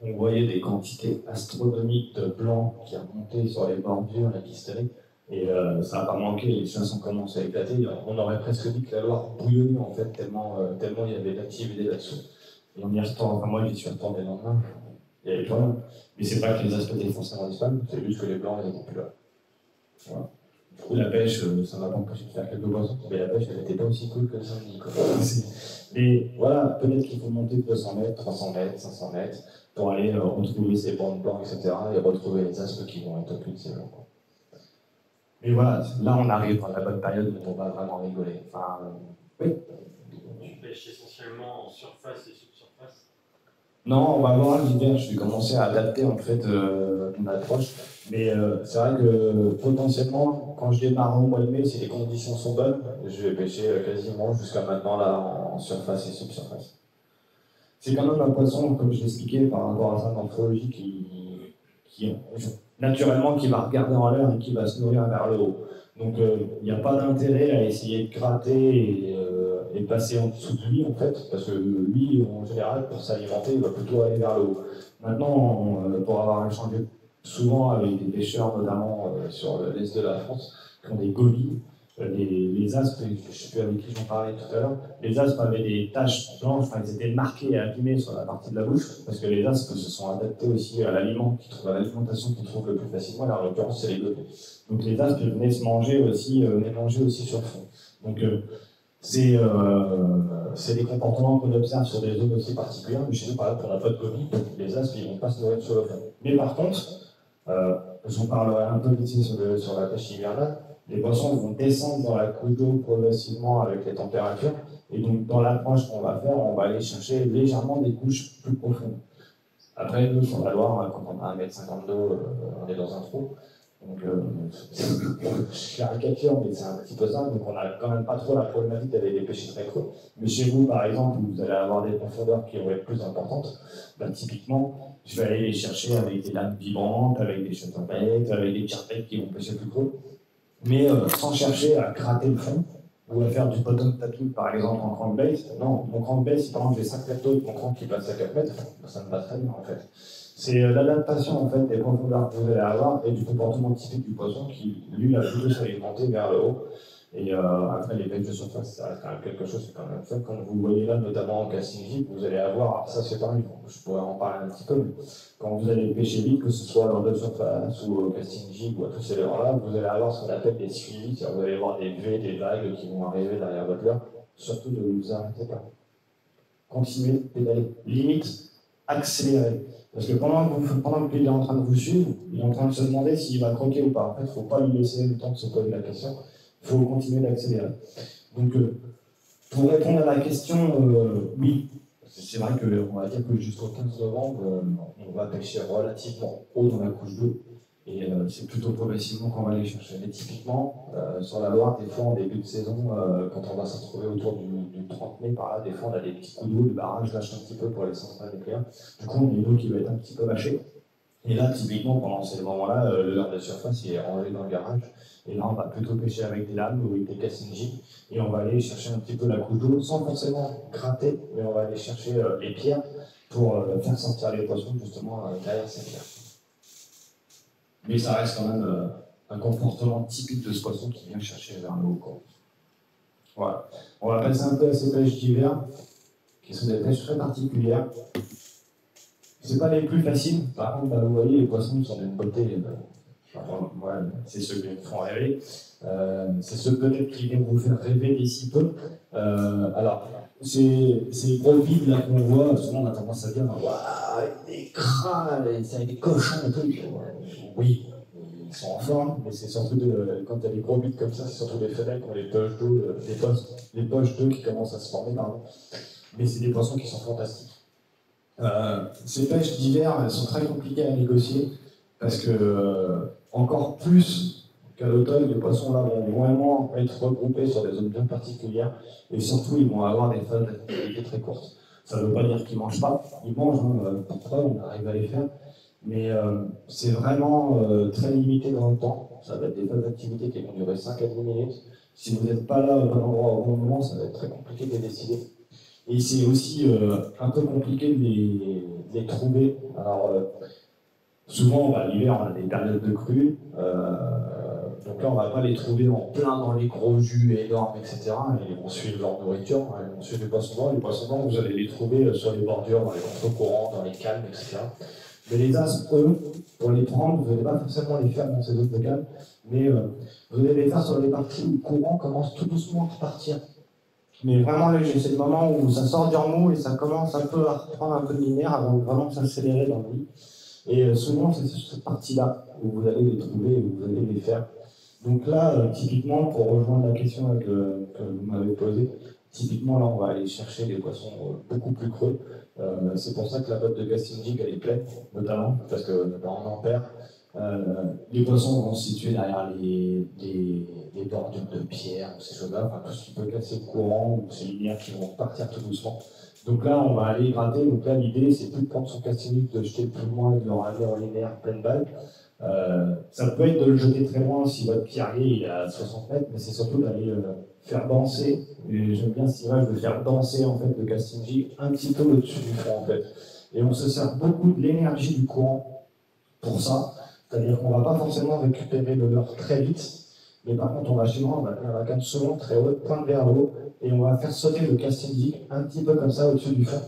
on voyait des quantités astronomiques de blancs qui remontaient sur les bordures, la pistonnées, et ça n'a pas manqué, les chasses ont commencé à éclater. On aurait presque dit que la Loire bouillonnait en fait, tellement il y avait d'activité là-dessous. Et on y retourne, enfin moi j'y suis retourné le lendemain. Il y avait plein. Mais c'est pas que les aspects étaient forcément disparaissent, c'est juste que les blancs ils étaient plus là. Voilà. Du coup, la pêche, ça m'a pas empêché de faire quelques poissons, mais la pêche, elle n'était pas aussi cool que le samedi. Et voilà, peut-être qu'il faut monter de 200 mètres, 300 mètres, 500 mètres, pour aller retrouver ces bandes blancs, etc., et retrouver les aspects qui vont être au cul de ces blancs. Mais voilà, là on arrive dans la bonne période où on va vraiment rigoler. Enfin, oui. Tu pêches essentiellement en surface et subsurface? Non, on va voir l'hiver, je vais commencer à adapter en fait mon approche. Mais c'est vrai que potentiellement, quand je démarre au mois de mai, si les conditions sont bonnes, je vais pêcher quasiment jusqu'à maintenant là en surface et subsurface. C'est quand même un poisson, comme je l'expliquais par rapport à sa morphologie, qui naturellement qui va regarder en l'air et qui va se nourrir vers le haut. Donc il n'y a pas d'intérêt à essayer de gratter et passer en dessous de lui en fait, parce que lui en général pour s'alimenter il va plutôt aller vers le haut. Maintenant pour avoir échangé souvent avec des pêcheurs notamment sur l'est de la France qui ont des gobies, les aspes, je ne sais plus avec qui j'en parlais tout à l'heure, les aspes avaient des taches blanches, enfin ils étaient marqués et abîmés sur la partie de la bouche, parce que les aspes se sont adaptés aussi à l'aliment, à l'alimentation qu'ils trouvent le plus facilement, là en l'occurrence c'est les gobies. Donc les aspes venaient se manger aussi, sur le fond. Donc c'est des comportements qu'on observe sur des zones aussi particulières, mais chez nous par exemple on n'a pas de gobies, les aspes ils ne vont pas se nourrir sur le fond. Mais par contre, j'en parlerai un peu ici sur la pêche hivernale, les poissons vont descendre dans la couche d'eau progressivement avec les températures, et donc dans l'approche qu'on va faire, on va aller chercher légèrement des couches plus profondes. Après, nous, sur la Loire, quand on a 1,50 m d'eau, on est dans un trou. Donc, je caricature, mais c'est un petit peu ça. Donc, on n'a quand même pas trop la problématique d'aller les pêcher très creux. Mais chez vous, par exemple, vous allez avoir des profondeurs qui vont être plus importantes. Ben, typiquement, je vais aller les chercher avec des lames vibrantes, avec des chatterbaits, avec des charpettes qui vont pêcher plus creux. Mais sans chercher à gratter le fond ou à faire du bottom tapping par exemple en crankbait. Non, mon crankbait, si par exemple j'ai 5 mètres d'eau et mon crank qui passe à 4 mètres, ça me va très bien en fait. C'est l'adaptation en fait des profondeurs que vous allez avoir et du comportement typique du poisson qui lui va plutôt s'alimenter vers le haut. Et après, les pêches de surface, ça reste quand même quelque chose qui est quand même fait. Comme vous voyez là, notamment en casting vide, vous allez avoir, alors ça c'est pareil, je pourrais en parler un petit peu, mais quand vous allez pêcher vite, que ce soit dans le surface ou au casting jig ou à tous ces leurres-là, vous allez avoir ce qu'on appelle des suivis, c'est-à-dire vous allez avoir des V, des vagues qui vont arriver derrière votre leurre. Surtout ne vous arrêtez pas. Continuez de pédaler. Limite, accélérez. Parce que pendant que il est en train de vous suivre, il est en train de se demander s'il va croquer ou pas. En fait, il ne faut pas lui laisser le temps de se poser la question. Il faut continuer d'accélérer. Donc, pour répondre à la question, oui, c'est vrai qu'on va dire que jusqu'au 15 novembre, on va pêcher relativement haut dans la couche d'eau. Et c'est plutôt progressivement qu'on va aller chercher. Mais typiquement, sur la Loire, des fois en début de saison, quand on va se retrouver autour du 30 mai, par là, des fois on a des petits coups d'eau, le barrage lâche un petit peu pour les centrales nucléaires. Du coup, on a une eau qui va être un petit peu mâchée. Et là, typiquement, pendant ces moments-là, le leurre de surface il est rangé dans le garage. Et là, on va plutôt pêcher avec des lames ou avec des casting jigs. Et on va aller chercher un petit peu la couche d'eau, sans forcément gratter, mais on va aller chercher les pierres pour faire sortir les poissons justement derrière ces pierres. Mais ça reste quand même un comportement typique de ce poisson qui vient chercher vers le haut. Voilà. On va passer un peu à ces pêches d'hiver, qui sont des pêches très particulières. C'est pas les plus faciles. Par contre, vous voyez, les poissons sont d'une beauté. Moi, c'est ceux qui me font rêver. C'est ceux peut-être qui vont vous faire rêver d'ici peu. Alors, ces gros vides là qu'on voit, souvent on a tendance à dire waouh, des crânes, c'est des cochons et tout. Oui, ils sont en forme, mais c'est surtout quand il y a des gros vides comme ça, c'est surtout des fenêtres qui ont les poches d'eau, les poches d'eau qui commencent à se former, pardon. Mais c'est des poissons qui sont fantastiques. Ces pêches d'hiver, elles sont très compliquées à négocier parce que encore plus qu'à l'automne, les poissons là vont vraiment être regroupés sur des zones bien particulières et surtout ils vont avoir des phases d'activité très courtes. Ça ne veut pas dire qu'ils ne mangent pas, ils mangent, pour preuve, on arrive à les faire, mais c'est vraiment très limité dans le temps. Ça va être des phases d'activité qui vont durer 5 à 10 minutes. Si vous n'êtes pas là au bon endroit au bon moment, ça va être très compliqué de les décider. Et c'est aussi un peu compliqué de les trouver. Alors, souvent, l'hiver, on a des périodes de crue. Donc là, on ne va pas les trouver en plein dans les gros jus énormes, etc. Ils vont suivre leur nourriture, ils vont suivre les poissons noirs. Les poissons noirs, vous allez les trouver sur les bordures, dans les contre-courants, dans les calmes, etc. Mais les as, eux, pour les prendre, vous n'allez pas forcément les faire dans ces zones de calme, mais vous allez les faire sur les parties où le courant commence tout doucement à repartir. Mais vraiment léger, c'est le moment où ça sort du remous et ça commence un peu à reprendre un peu de lumière avant de vraiment s'accélérer dans le lit. Et souvent, c'est sur cette partie-là où vous allez les trouver et où vous allez les faire. Donc là, typiquement, pour rejoindre la question que vous m'avez posée, typiquement, là, on va aller chercher des poissons beaucoup plus creux. C'est pour ça que la botte de casting jig, elle est pleine, notamment, parce que on en perd. Les poissons vont se situer derrière les bordures de pierre, ou ces choses-là, enfin tout ce qui peut casser le courant, ou ces lumières qui vont partir tout doucement. Donc là, on va aller gratter. Donc là, l'idée, c'est plus de prendre son casting, de jeter le plus loin et de le ramener en linéaire pleine balle. Ça peut être de le jeter très loin si votre pierrier il est à 60 mètres, mais c'est surtout d'aller faire danser. Et j'aime bien cette image de faire danser en fait le casting jig un petit peu au-dessus du fond en fait. Et on se sert beaucoup de l'énergie du courant pour ça. C'est-à-dire qu'on ne va pas forcément récupérer le leurre très vite, mais par contre, on va chez moi, on va faire la canne souvent très haute, pointe vers le haut, et on va faire sauter le casting jig un petit peu comme ça au-dessus du fond,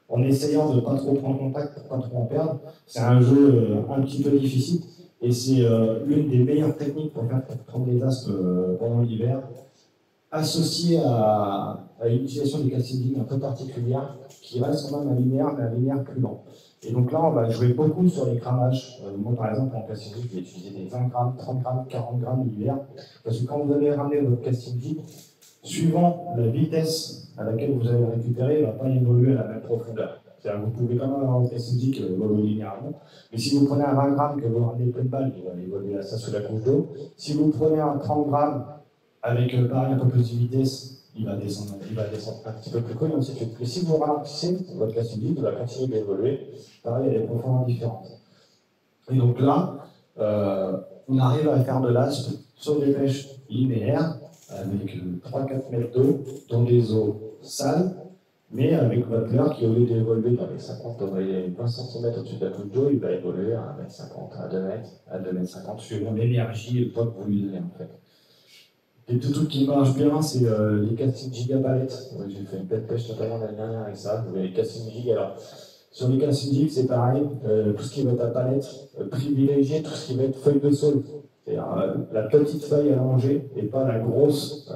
en essayant de ne pas trop prendre contact pour ne pas trop en perdre. C'est un jeu un petit peu difficile, et c'est l'une des meilleures techniques pour prendre des aspes pendant l'hiver, associée à une utilisation du casting jig un peu particulière, qui reste quand même un linéaire, mais un linéaire plus lent. Et donc là, on va jouer beaucoup sur les grammages. Moi, par exemple, en casting jig, je vais utiliser des 20 grammes, 30 grammes, 40 grammes l'hiver. Parce que quand vous allez ramener votre casting jig, suivant la vitesse à laquelle vous allez le récupérer, il ne va pas évoluer à la même profondeur. C'est-à-dire que vous pouvez quand même avoir votre casting jig évoluer linéairement. Mais si vous prenez un 20 grammes que vous ramenez pleine balle, il va évoluer à ça sous la couche d'eau. Si vous prenez un 30 grammes avec pareil un peu plus de vitesse, il va descendre un petit peu plus creux, et ainsi de suite. Mais si vous ralentissez votre casting jig, il va continuer d'évoluer, pareil, à des profondeurs différentes. Et donc là, on arrive à faire de l'aspe sur des pêches linéaires, avec 3-4 mètres d'eau, dans des eaux sales, mais avec votre leurre qui, au lieu d'évoluer dans les 50, dans les 20 cm au-dessus de la couche d'eau, il va évoluer à 1,50 m, à 2 mètres, à 2,50 m, suivant l'énergie et le poids que vous lui donnez en fait. Les deux trucs qui marchent bien, c'est les casting gigapalettes. Ouais, j'ai fait une belle pêche notamment l'année dernière avec ça. Les casting gig, alors sur les casting gig, c'est pareil. Tout ce qui va être à palette, privilégier tout ce qui va être feuille de sol. C'est-à-dire la petite feuille à manger et pas la grosse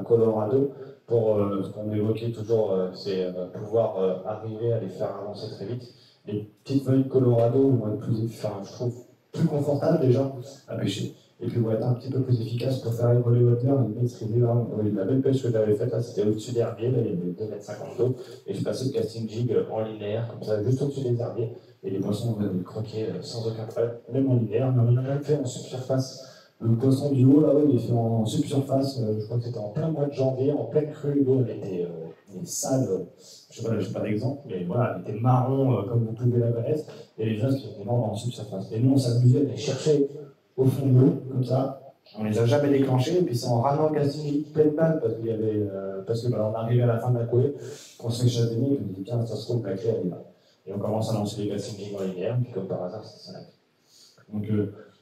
Colorado. Pour ce qu'on évoquait toujours, c'est pouvoir arriver à les faire avancer très vite. Les petites feuilles Colorado vont être plus, je trouve, plus confortables déjà à pêcher. Et puis vont être un petit peu plus efficaces pour faire évoluer votre leurre et maîtriser la belle pêche que j'avais faite là, c'était au-dessus des herbiers, là, il y avait 2,50 m d'eau, et je passais le casting jig en linéaire, comme ça, juste au-dessus des herbiers, et les poissons venaient le croquer sans aucun problème, même en linéaire, mais on en a même fait en subsurface. Le poisson du haut, là-haut, il est fait en subsurface, je crois que c'était en plein mois de janvier, en pleine crue, l'eau, elle était sale, je sais pas d'exemple, mais voilà, elle était marron, comme vous pouvez la connaître, et les gens qui étaient morts en subsurface. Et nous, on s'amusait à les chercher au fond de l'eau, comme ça. On les a jamais déclenchés, et puis c'est en ramenant le casting pleine balle, parce que on arrivait à la fin de la coulée, qu'on se fait chasser, et on dit tiens, ça se trouve, la clé elle est là. Et on commence à lancer les casting en linéaire, puis comme par hasard, ça s'arrête. Donc,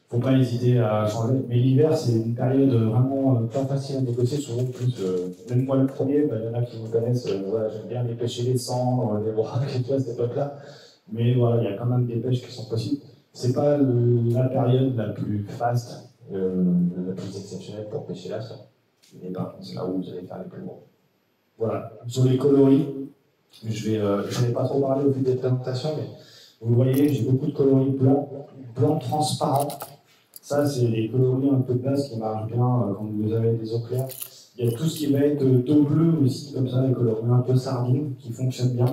faut pas hésiter à changer. Mais l'hiver, c'est une période vraiment pas facile à négocier, souvent plus. Même moi, le premier, il y en a qui me connaissent, voilà, j'aime bien les pêcher les cendres, les braques et tout à cette époque-là. Mais voilà, il y a quand même des pêches qui sont possibles. C'est pas la période la plus faste, la plus exceptionnelle pour pêcher là, ça. Mais par contre, c'est là où vous allez faire les plus gros. Voilà. Sur les coloris, je n'ai pas trop parlé au vu des présentations, mais vous voyez, j'ai beaucoup de coloris blancs transparents. Ça, c'est les coloris un peu de base qui marchent bien quand vous avez des eaux claires. Il y a tout ce qui va être d'eau bleue aussi, comme ça, les coloris un peu sardines qui fonctionnent bien.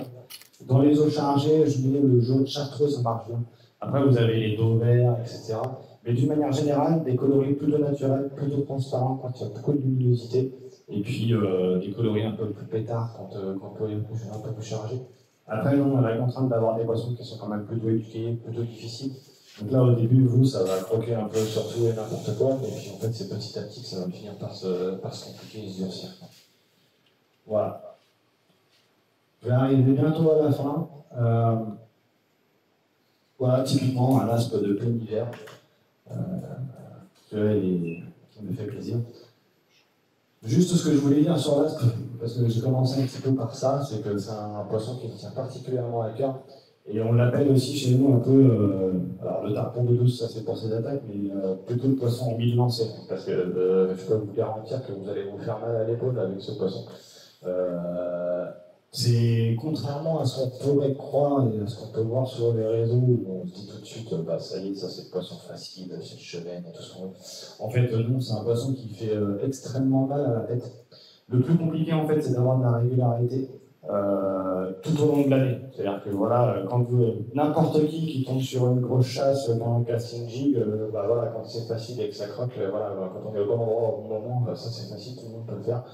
Dans les eaux chargées, je mets le jaune chartreux, ça marche bien. Après, vous avez les dos verts, etc. Mais d'une manière générale, des coloris plutôt naturels, plutôt transparents quand il y a beaucoup de luminosité. Et puis des coloris un peu plus pétards quand il y a un peu plus chargé. Après, nous, on a la contrainte d'avoir des poissons qui sont quand même plutôt éduqués, plutôt difficiles. Donc là, au début, vous, ça va croquer un peu sur tout et n'importe quoi. Et puis en fait, c'est petit à petit que ça va finir par se compliquer et se durcir. Voilà. Je vais arriver bientôt à la fin. Voilà, typiquement un aspe de plein hiver. Qui me fait plaisir. Juste ce que je voulais dire sur l'aspe, parce que j'ai commencé un petit peu par ça, c'est que c'est un poisson qui me tient particulièrement à cœur. Et on l'appelle aussi chez nous un peu, alors le tarpon de douce, ça c'est pour ses attaques, mais plutôt le poisson en mille lancé. Parce que je peux vous garantir que vous allez vous faire mal à l'épaule avec ce poisson. C'est contrairement à ce qu'on pourrait croire et à ce qu'on peut voir sur les réseaux où on se dit tout de suite, bah ça y est, ça c'est le poisson facile, c'est le chevenne et tout ce qu'on veut. En fait, non, c'est un poisson qui fait extrêmement mal à la tête. Le plus compliqué en fait, c'est d'avoir de la régularité tout au long de l'année. C'est-à-dire que voilà, quand n'importe qui tombe sur une grosse chasse dans un casting jig, bah voilà, quand c'est facile et que ça croque, voilà, quand on est au bon endroit au bon moment, ça c'est facile, tout le monde peut le faire.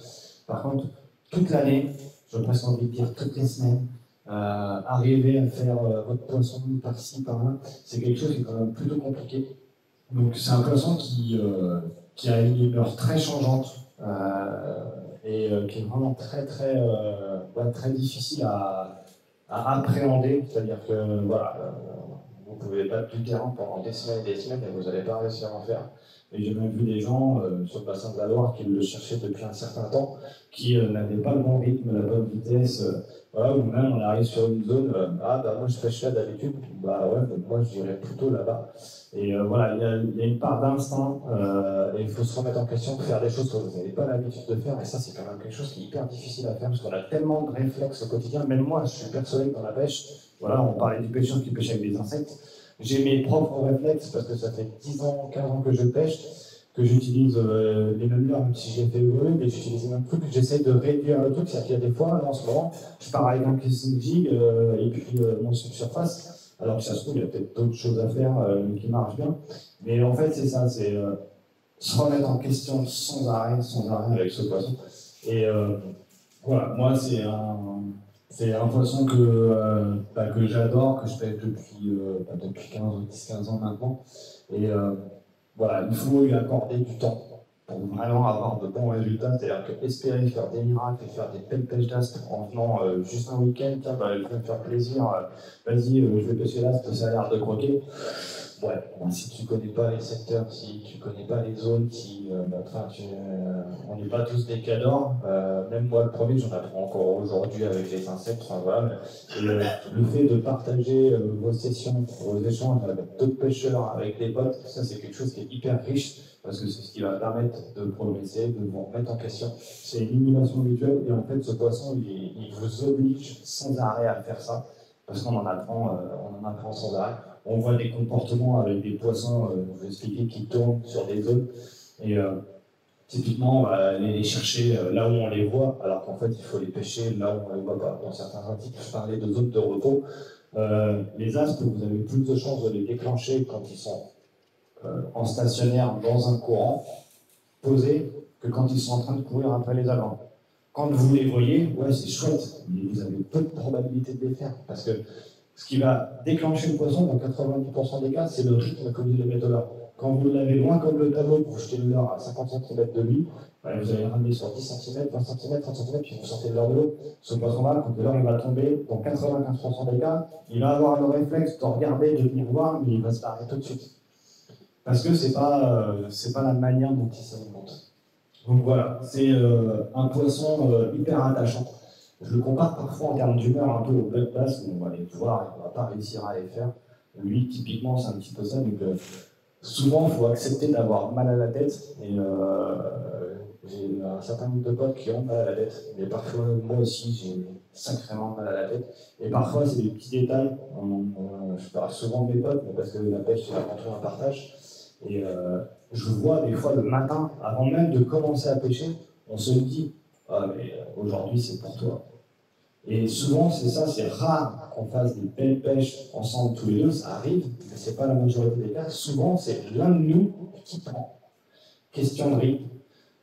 Par contre, toute l'année, j'ai presque envie de dire toutes les semaines, arriver à faire votre poisson par-ci, par-là, c'est quelque chose qui est quand même plutôt compliqué. Donc c'est un poisson qui a une humeur très changeante et qui est vraiment très difficile à appréhender. C'est-à-dire que voilà, vous ne pouvez pas tout terrain pendant des semaines et des semaines et vous n'allez pas réussir à en faire. Et j'ai même vu des gens sur le bassin de la Loire qui le cherchaient depuis un certain temps, qui n'avaient pas le bon rythme, la bonne vitesse, voilà, ou même on arrive sur une zone, ah bah moi je pêche là d'habitude, bah ouais, donc moi je dirais plutôt là-bas. Et voilà, il y a une part d'instinct, et il faut se remettre en question, faire des choses que vous n'avez pas l'habitude de faire, et ça c'est quand même quelque chose qui est hyper difficile à faire, parce qu'on a tellement de réflexes au quotidien, même moi je suis persuadé que dans la pêche, voilà, on parlait du pêcheur qui pêche avec des insectes. J'ai mes propres réflexes parce que ça fait 10 ans, 15 ans que je pêche, que j'utilise les mêmes leurres, même si j'ai fait évoluer, mais j'utilise les mêmes trucs, j'essaie de réduire le truc. C'est-à-dire qu'il y a des fois, là, en ce moment, je pars avec un casting jig et puis mon subsurface, alors que ça se trouve, il y a peut-être d'autres choses à faire qui marchent bien. Mais en fait, c'est ça, c'est se remettre en question sans arrêt avec ce poisson. Et voilà, moi, c'est un poisson que j'adore, que je pêche depuis 15 ou 10-15 ans maintenant. Et voilà, il faut lui accorder du temps pour vraiment avoir de bons résultats. C'est-à-dire qu'espérer faire des miracles et faire des belles pêches d'aspe en venant juste un week-end, tiens, je vais me faire plaisir, vas-y, je vais pêcher l'aspe, ça a l'air de croquer. Ouais, si tu connais pas les secteurs, si tu connais pas les zones, on n'est pas tous des cadors. Même moi, le premier, j'en apprends encore aujourd'hui avec les insectes. Enfin, voilà. Le fait de partager vos sessions, vos échanges avec d'autres pêcheurs, avec des potes, ça c'est quelque chose qui est hyper riche parce que c'est ce qui va permettre de progresser, de vous remettre en question. C'est une innovation mutuelle et en fait, ce poisson, il vous oblige sans arrêt à faire ça parce qu'on en apprend sans arrêt. On voit des comportements avec des poissons, je vous expliquer, qui tournent sur des zones. Et typiquement, on va aller les chercher là où on les voit, alors qu'en fait, il faut les pêcher là où on ne les voit pas. Dans certains articles, je parlais de zones de repos. Les aspes, vous avez plus de chances de les déclencher quand ils sont en stationnaire dans un courant, posés, que quand ils sont en train de courir après les alevins. Quand vous les voyez, ouais, c'est chouette, mais vous avez peu de probabilité de les faire. Parce que ce qui va déclencher le poisson, dans 90% des cas, c'est le rythme que vous allez mettre au leurre. Quand vous l'avez loin comme le tableau, que vous jetez le leurre à 50 cm de lui, vous allez le ramener sur 10 cm, 20 cm, 30 cm, puis vous sortez le leurre de l'eau. Ce poisson-là, quand le leurre va tomber, dans 95% des cas, il va avoir le réflexe de regarder, de venir voir, mais il va se barrer tout de suite. Parce que c'est pas la manière dont il s'alimente. Donc voilà, c'est un poisson hyper attachant. Je le compare parfois en termes d'humeur un peu au blood bass, où on va les voir et on ne va pas réussir à les faire. Lui, typiquement, c'est un petit peu ça. Donc, souvent, il faut accepter d'avoir mal à la tête. Et j'ai un certain nombre de potes qui ont mal à la tête. Mais parfois, moi aussi, j'ai sacrément mal à la tête. Et parfois, c'est des petits détails. Je parle souvent de mes potes, mais parce que la pêche, c'est avant tout un partage. Et je vois des fois le matin, avant même de commencer à pêcher, on se dit « Ah, mais aujourd'hui, c'est pour toi ». Et souvent, c'est ça, c'est rare qu'on fasse des belles pêches ensemble tous les deux, ça arrive, mais ce n'est pas la majorité des cas. Souvent, c'est l'un de nous qui prend. Question de rythme,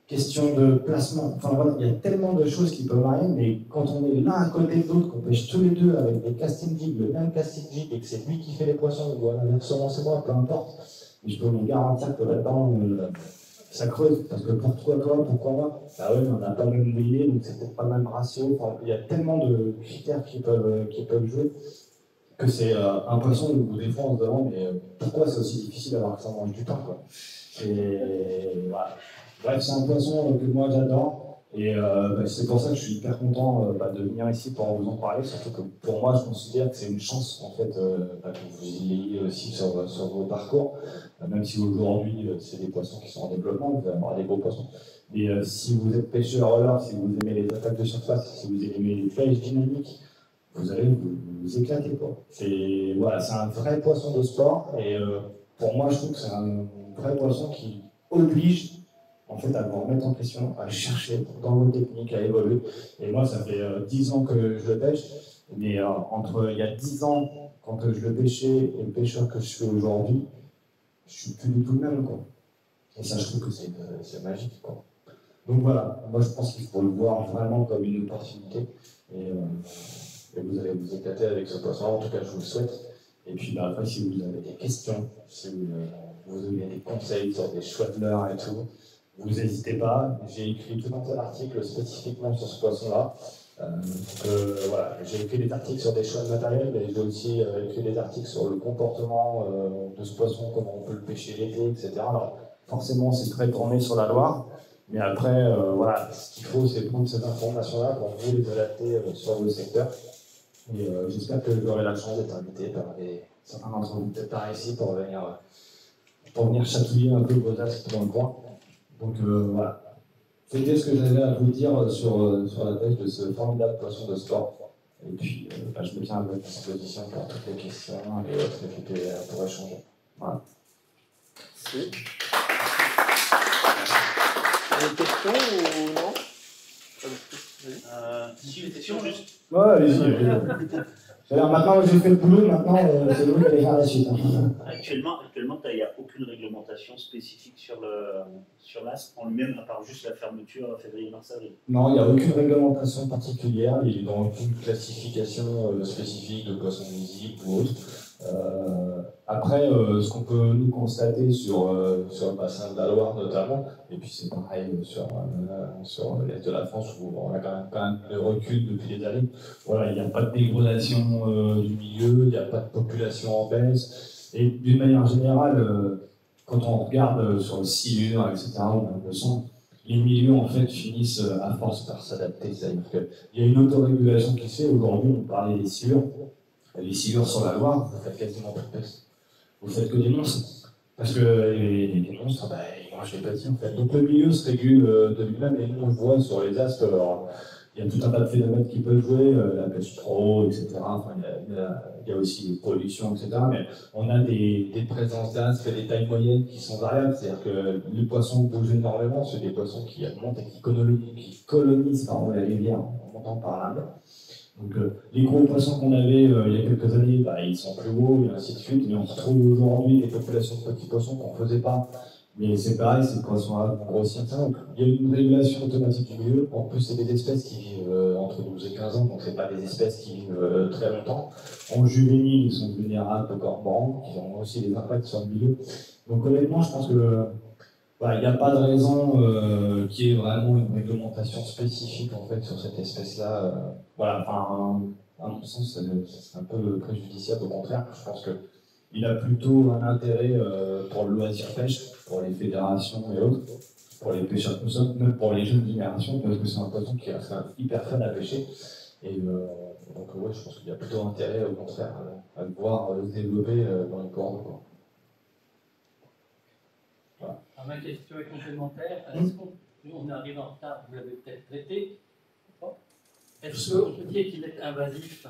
question de placement. Enfin voilà, il y a tellement de choses qui peuvent arriver, mais quand on est l'un à côté de l'autre, qu'on pêche tous les deux avec des casting jigs, le même casting jig, et que c'est lui qui fait les poissons, ou inversement c'est moi, peu importe, mais je peux vous garantir que là-dedans, ça creuse, parce que pourquoi toi, pourquoi moi? Bah oui, on n'a pas le même mouillé, donc c'est peut-être pas le même ratio. Enfin, il y a tellement de critères qui peuvent jouer que c'est un poisson où des fois on se demande mais pourquoi c'est aussi difficile alors que ça mange du temps, quoi. Et voilà. Bref, c'est un poisson que moi j'adore. Et c'est pour ça que je suis hyper content de venir ici pour vous en parler, surtout que pour moi je considère que c'est une chance en fait que vous y ayez aussi sur vos parcours, même si aujourd'hui c'est des poissons qui sont en développement, vous allez avoir des gros poissons. Mais si vous êtes pêcheur alors, si vous aimez les attaques de surface, si vous aimez les pêches dynamiques, vous allez vous éclater, quoi. C'est un vrai poisson de sport et pour moi je trouve que c'est un vrai poisson qui oblige en fait, à vous remettre en question, à chercher dans vos techniques, à évoluer. Et moi, ça fait 10 ans que je le pêche, mais entre il y a 10 ans, quand je le pêchais, et le pêcheur que je fais aujourd'hui, je suis plus du tout le même, quoi. Et ça, je trouve que c'est magique, quoi. Donc voilà, moi je pense qu'il faut le voir vraiment comme une opportunité, et vous allez vous éclater avec ce poisson, en tout cas je vous le souhaite. Et puis après, si vous avez des questions, si vous avez des conseils sur des choix de leurre et tout, vous n'hésitez pas, j'ai écrit tout un tas d'articles spécifiquement sur ce poisson-là. Voilà, j'ai écrit des articles sur des choix de matériel, mais j'ai aussi écrit des articles sur le comportement de ce poisson, comment on peut le pêcher l'été, etc. Alors, forcément, c'est très tourné sur la Loire, mais après, voilà, ce qu'il faut, c'est prendre cette information-là pour vous les adapter sur vos secteurs. Et j'espère que j'aurai la chance d'être invité par certains d'entre vous, peut-être par ici, pour venir chatouiller un peu vos aspects dans le coin. Donc voilà, c'était ce que j'avais à vous dire sur la pêche de ce formidable poisson de sport. Et puis je me tiens à votre disposition pour toutes les questions et autres pour échanger. Voilà. Merci. Des questions ou non? Si une question juste. Ouais, allez-y. Maintenant que j'ai fait le boulot, maintenant c'est vous qui allez faire la suite. Actuellement, il n'y a aucune réglementation spécifique sur l'aspe en lui-même, à part juste la fermeture février-mars-avril. Non, il n'y a aucune réglementation particulière, il est dans aucune classification spécifique de poisson visible ou autre. Après, ce qu'on peut nous constater sur le bassin de la Loire notamment, et puis c'est pareil sur l'est de la France où on a quand même le recul depuis des années. Voilà, il n'y a pas de dégradation du milieu, il n'y a pas de population en baisse. Et d'une manière générale, quand on regarde sur le silure, etc., on a le son, les milieux en fait finissent à force par s'adapter. C'est-à-dire qu'il y a une autorégulation qui se fait. Aujourd'hui, on parlait des silures. Les silures sur la Loire, vous faites quasiment pas de peste. Vous faites que des monstres. Parce que les monstres, bah, ils mangent les petits en fait. Donc le milieu se régule de lui-même et nous on le voit sur les astres. Alors, il y a tout un tas de phénomènes qui peuvent jouer, la pêche pro, etc. Enfin, il y a aussi des pollutions, etc. Mais on a des présences d'astres et des tailles moyennes qui sont variables. C'est-à-dire que les poissons bougent énormément, c'est des poissons qui montent et qui colonisent les rivières en montant par là. Donc les gros poissons qu'on avait il y a quelques années, bah, ils sont plus gros et ainsi de suite. Mais on retrouve aujourd'hui des populations de petits poissons qu'on ne faisait pas. Mais c'est pareil, ces poissons-là vont grossir. Donc, il y a une régulation automatique du milieu. En plus, c'est des espèces qui vivent entre 12 et 15 ans, donc c'est pas des espèces qui vivent très longtemps. En juvénile, ils sont vulnérables aux cormorans, qui ont aussi des impacts sur le milieu. Donc honnêtement, je pense que il n'y a pas de raison qu'il y ait vraiment une réglementation spécifique en fait sur cette espèce-là. Voilà, enfin, à mon sens, c'est un peu préjudiciable. Au contraire, je pense qu'il a plutôt un intérêt pour le loisir pêche, pour les fédérations et autres, pour les pêcheurs comme ça, même pour les jeunes générations, parce que c'est un poisson qui est hyper fun à pêcher. Et donc, ouais, je pense qu'il y a plutôt intérêt, au contraire, à le voir se développer dans les corps. Voilà. Alors, ma question est complémentaire. Est-ce qu'on arrive en retard, vous l'avez peut-être traité? Est-ce qu'on peut dire qu'il est invasif?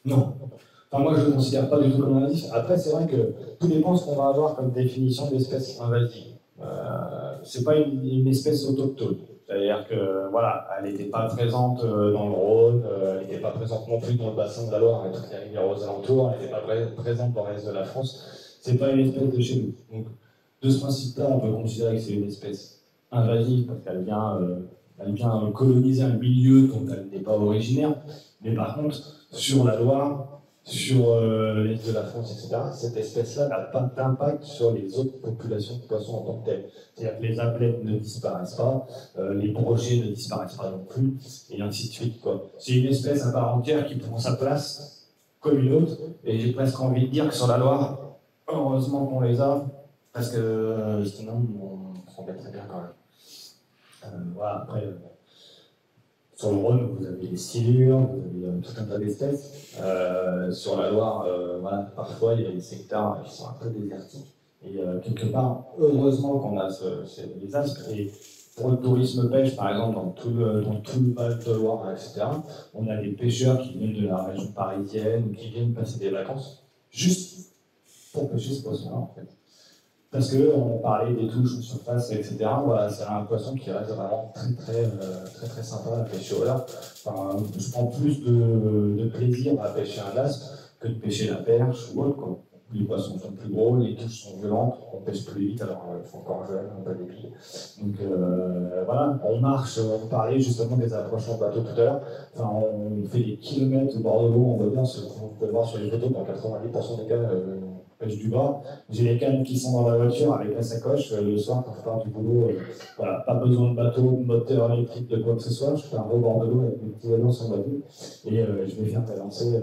Non. Enfin, moi, je ne le considère pas du tout comme invasif. Après, c'est vrai que tout dépend de ce qu'on va avoir comme définition d'espèce invasive. C'est pas une espèce autochtone. C'est-à-dire que, voilà, elle n'était pas présente dans le Rhône, elle n'était pas présente non plus dans le bassin de la Loire et toutes les rivières aux alentours, elle n'était pas présente dans le reste de la France. C'est pas une espèce de chez nous. Donc, de ce principe-là, on peut considérer que c'est une espèce invasive parce qu'elle vient coloniser un milieu dont elle n'est pas originaire. Mais par contre, sur la Loire, sur l'est de la France, etc., cette espèce-là n'a pas d'impact sur les autres populations de poissons en tant que telles. C'est-à-dire que les appelettes ne disparaissent pas, les brochets ne disparaissent pas non plus, et ainsi de suite. C'est une espèce à part entière qui prend sa place comme une autre, et j'ai presque envie de dire que sur la Loire, heureusement qu'on les a, parce que sinon on s'en très bien quand même. Voilà, après, sur le Rhône, vous avez les silures, vous avez tout un tas d'espèces. Sur la Loire, voilà, parfois il y a des secteurs qui sont un peu désertiques. Et quelque part, heureusement qu'on a les astres. Et pour le tourisme pêche, par exemple, dans tout le Val de Loire, etc., on a des pêcheurs qui viennent de la région parisienne ou qui viennent passer des vacances juste pour pêcher ce poisson-là, en fait. Parce qu'on parlait des touches en surface, etc. Voilà, c'est un poisson qui reste vraiment très sympa à pêcher au large. Enfin, je prends plus de plaisir à pêcher un astre que de pêcher la perche ou autre, quoi. Les poissons sont plus gros, les touches sont violentes, on pêche plus vite, alors ils sont encore jeunes, on n'a pas débile. Donc voilà, on marche, on parlait justement des approches en bateau tout à l'heure. Enfin, on fait des kilomètres au bord de l'eau, on va bien, vous pouvez voir sur les photos, dans 90% des cas, pêche du bord. J'ai les cannes qui sont dans la voiture avec la sacoche. Le soir, quand je pars du boulot, voilà, pas besoin de bateau, de moteur électrique, de quoi que ce soit. Je fais un rebord de l'eau avec mes petits avions sur le bateau et je vais faire balancer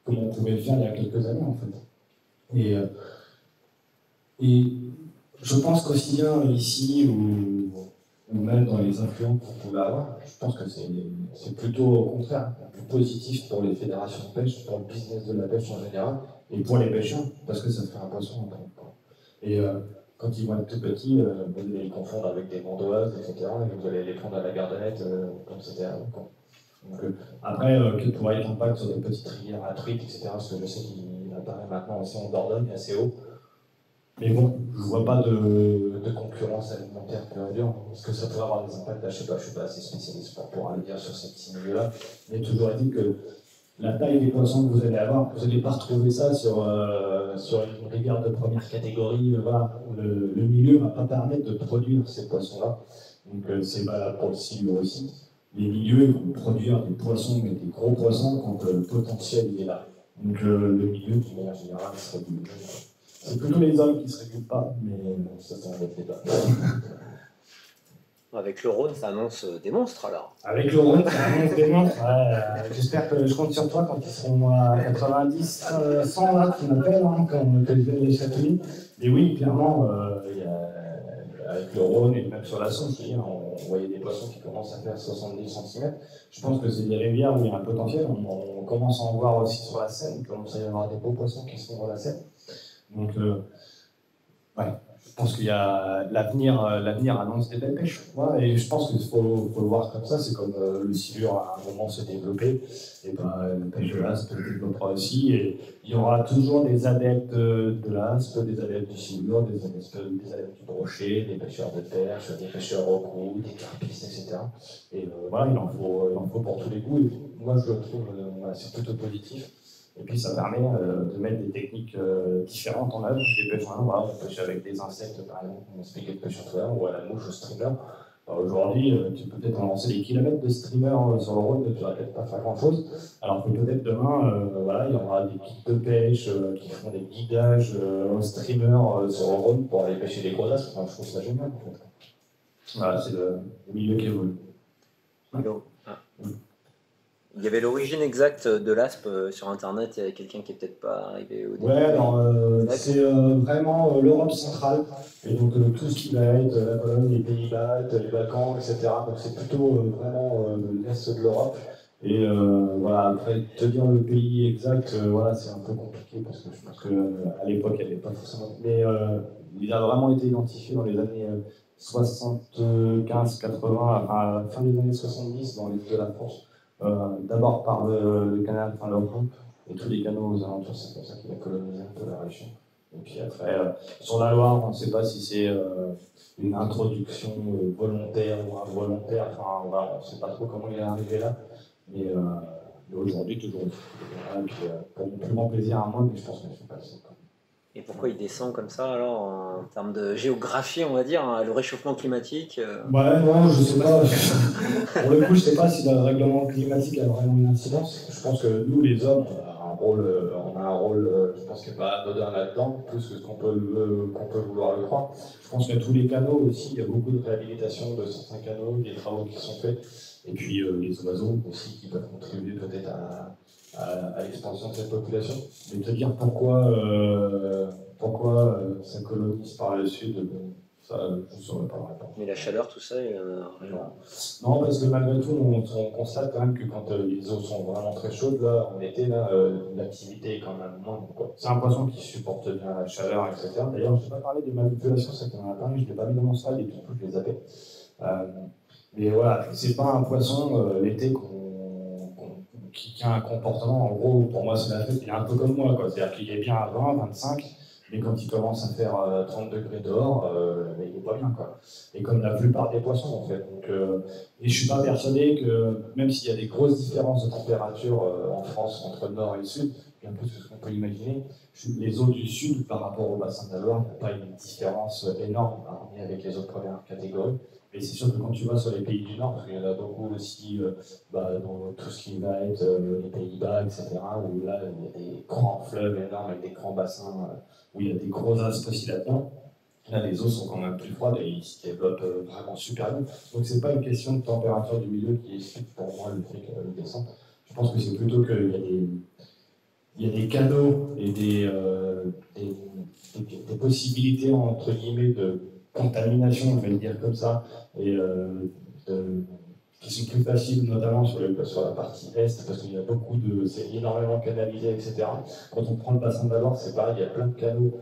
comme on pouvait le faire il y a quelques années en fait. Et je pense qu'aussi bien ici ou même dans les influences qu'on pouvait avoir, je pense que c'est plutôt au contraire plus positif pour les fédérations de pêche, pour le business de la pêche en général, et pour les pêcheurs, parce que ça fait un poisson en tant que. Et quand ils vont être tout petits, vous allez les confondre avec des mandoises, etc., et vous allez les prendre à la gardonnette, comme c'était avant. Donc, après, quel pourrait être l'impact sur des petites rivières à truites, etc., parce que je sais qu'il apparaît maintenant aussi en Dordogne, assez haut. Mais bon, je ne vois pas de concurrence alimentaire pure et dure. Est-ce que ça pourrait avoir des impacts? Là, je ne suis pas assez spécialiste pour aller dire sur ces petits milieux-là. Mais toujours est-il que la taille des poissons que vous allez avoir, vous n'allez pas retrouver ça sur une rivière de première catégorie. Voilà. Le milieu ne va pas permettre de produire ces poissons-là. Donc c'est valable pour le silure aussi. Les milieux vont produire des poissons, mais des gros poissons, quand le potentiel est là. Donc le milieu, d'une manière générale, se régule. C'est plutôt les hommes qui ne se régulent pas, mais ça, c'est un autre débat. Avec le Rhône, ça annonce des monstres alors. Avec le Rhône, ça annonce des monstres. J'espère que je compte sur toi quand ils seront à 90, 100 là, qui m'appellent, hein, quand ils viennent les chatouilles. Et oui, clairement, avec le Rhône et même sur la Saône, on voyait des poissons qui commencent à faire 70 cm. Je pense que c'est des rivières où il y a un potentiel. On commence à en voir aussi sur la Seine. Il commence à y avoir des beaux poissons qui sont dans la Seine. Donc, ouais. Je pense qu'il y a l'avenir annonce des belles pêches. Ouais, et je pense qu'il faut le voir comme ça. C'est comme le silure à un moment s'est développé. Et ben, la pêche de l'aspe se développera aussi. Et il y aura toujours des adeptes de l'aspe, des adeptes du silure, des adeptes du brochet, des pêcheurs de perche, des pêcheurs au cou, des carpistes, etc. Et voilà, il en faut pour tous les goûts. Et moi, je le trouve c'est plutôt positif. Et puis ça permet de mettre des techniques différentes en œuvre. Des pêches, voilà, on pêche avec des insectes, par exemple, on expliquait de pêche au travers, ou à la mouche au streamer. Aujourd'hui, tu peux peut-être lancer des kilomètres de streamer sur le Rhône, tu ne vas peut-être pas faire grand-chose. Alors que peut-être demain, voilà, il y aura des guides de pêche qui font des guidages au streamer sur le Rhône pour aller pêcher des gros astres. Enfin, je trouve ça génial, en fait. Voilà, c'est le milieu qui évolue. Il y avait l'origine exacte de l'aspe sur Internet, il y avait quelqu'un qui n'est peut-être pas arrivé au début. Ouais, alors c'est vraiment l'Europe centrale, et donc tout ce qui va être la Pologne, les Pays-Bas, les Balkans, etc. Donc c'est plutôt vraiment l'Est de l'Europe. Et voilà, après, te dire le pays exact, voilà, c'est un peu compliqué, parce que je pense qu'à l'époque, il n'y avait pas forcément... Mais il a vraiment été identifié dans les années 75, 80, enfin fin des années 70 dans l'est de la France. D'abord par le canal, enfin le Rhône, et tous les canaux aux alentours, c'est comme ça qu'il a colonisé un peu la région. Et puis après, sur la Loire, on ne sait pas si c'est une introduction volontaire ou involontaire, enfin voilà, on ne sait pas trop comment il est arrivé là, mais aujourd'hui, toujours. Et puis, pour mon plus grand plaisir à moi, mais je pense que je ne suis pas le seul. Et pourquoi il descend comme ça alors en termes de géographie, on va dire, hein, le réchauffement climatique Ouais, non, je sais pas. Pour le coup, je sais pas si le règlement climatique a vraiment une incidence. Je pense que nous, les hommes, on a un rôle, je pense qu'il n'est pas anodin là-dedans, plus que ce qu'on peut vouloir le croire. Je pense que tous les canaux aussi, il y a beaucoup de réhabilitation de certains canaux, des travaux qui sont faits, et puis les oiseaux aussi qui peuvent contribuer peut-être à l'expansion de cette population. Mais te dire pourquoi ça colonise par le sud, ça, je ne saurais pas répondre. Mais la chaleur, tout ça, non, parce que malgré tout, on constate quand même que quand les eaux sont vraiment très chaudes, là, en été, l'activité est quand même moindre. C'est un poisson qui supporte bien la chaleur, etc. D'ailleurs, je n'ai pas parlé des manipulations, ça qu'on en a parlé, je ne l'ai pas mis dans mon slide et tout, je les avais. Mais voilà, c'est pas un poisson l'été qui a un comportement, en gros, pour moi, c'est la fête, il est un peu comme moi, quoi. C'est-à-dire qu'il est bien à 20, 25, mais quand il commence à faire 30 degrés dehors, il n'est pas bien, quoi. Et comme la plupart des poissons, en fait. Donc, et je suis pas persuadé que, même s'il y a des grosses différences de température en France entre le nord et le sud, un peu ce qu'on peut imaginer, les eaux du sud par rapport au bassin de la Loire, il n'y a pas une différence énorme avec les autres premières catégories. Et c'est sûr que quand tu vas sur les pays du Nord, parce qu'il y en a beaucoup aussi dans tout ce qui va être les Pays-Bas, etc., où là, il y a des grands fleuves énormes avec des grands bassins, où il y a des gros aspects aussi là-dedans. Là, les eaux sont quand même plus froides et ils se développent vraiment super bien. Donc, c'est pas une question de température du milieu qui explique pour moi le fait qu'elle descend. Je pense que c'est plutôt qu'il y a des canaux et des possibilités, entre guillemets, de contamination, on va le dire comme ça, et qui sont plus faciles, notamment sur la partie est, parce qu'il y a c'est énormément canalisé, etc. Quand on prend le bassin de la Loire, c'est pareil, il y a plein de canaux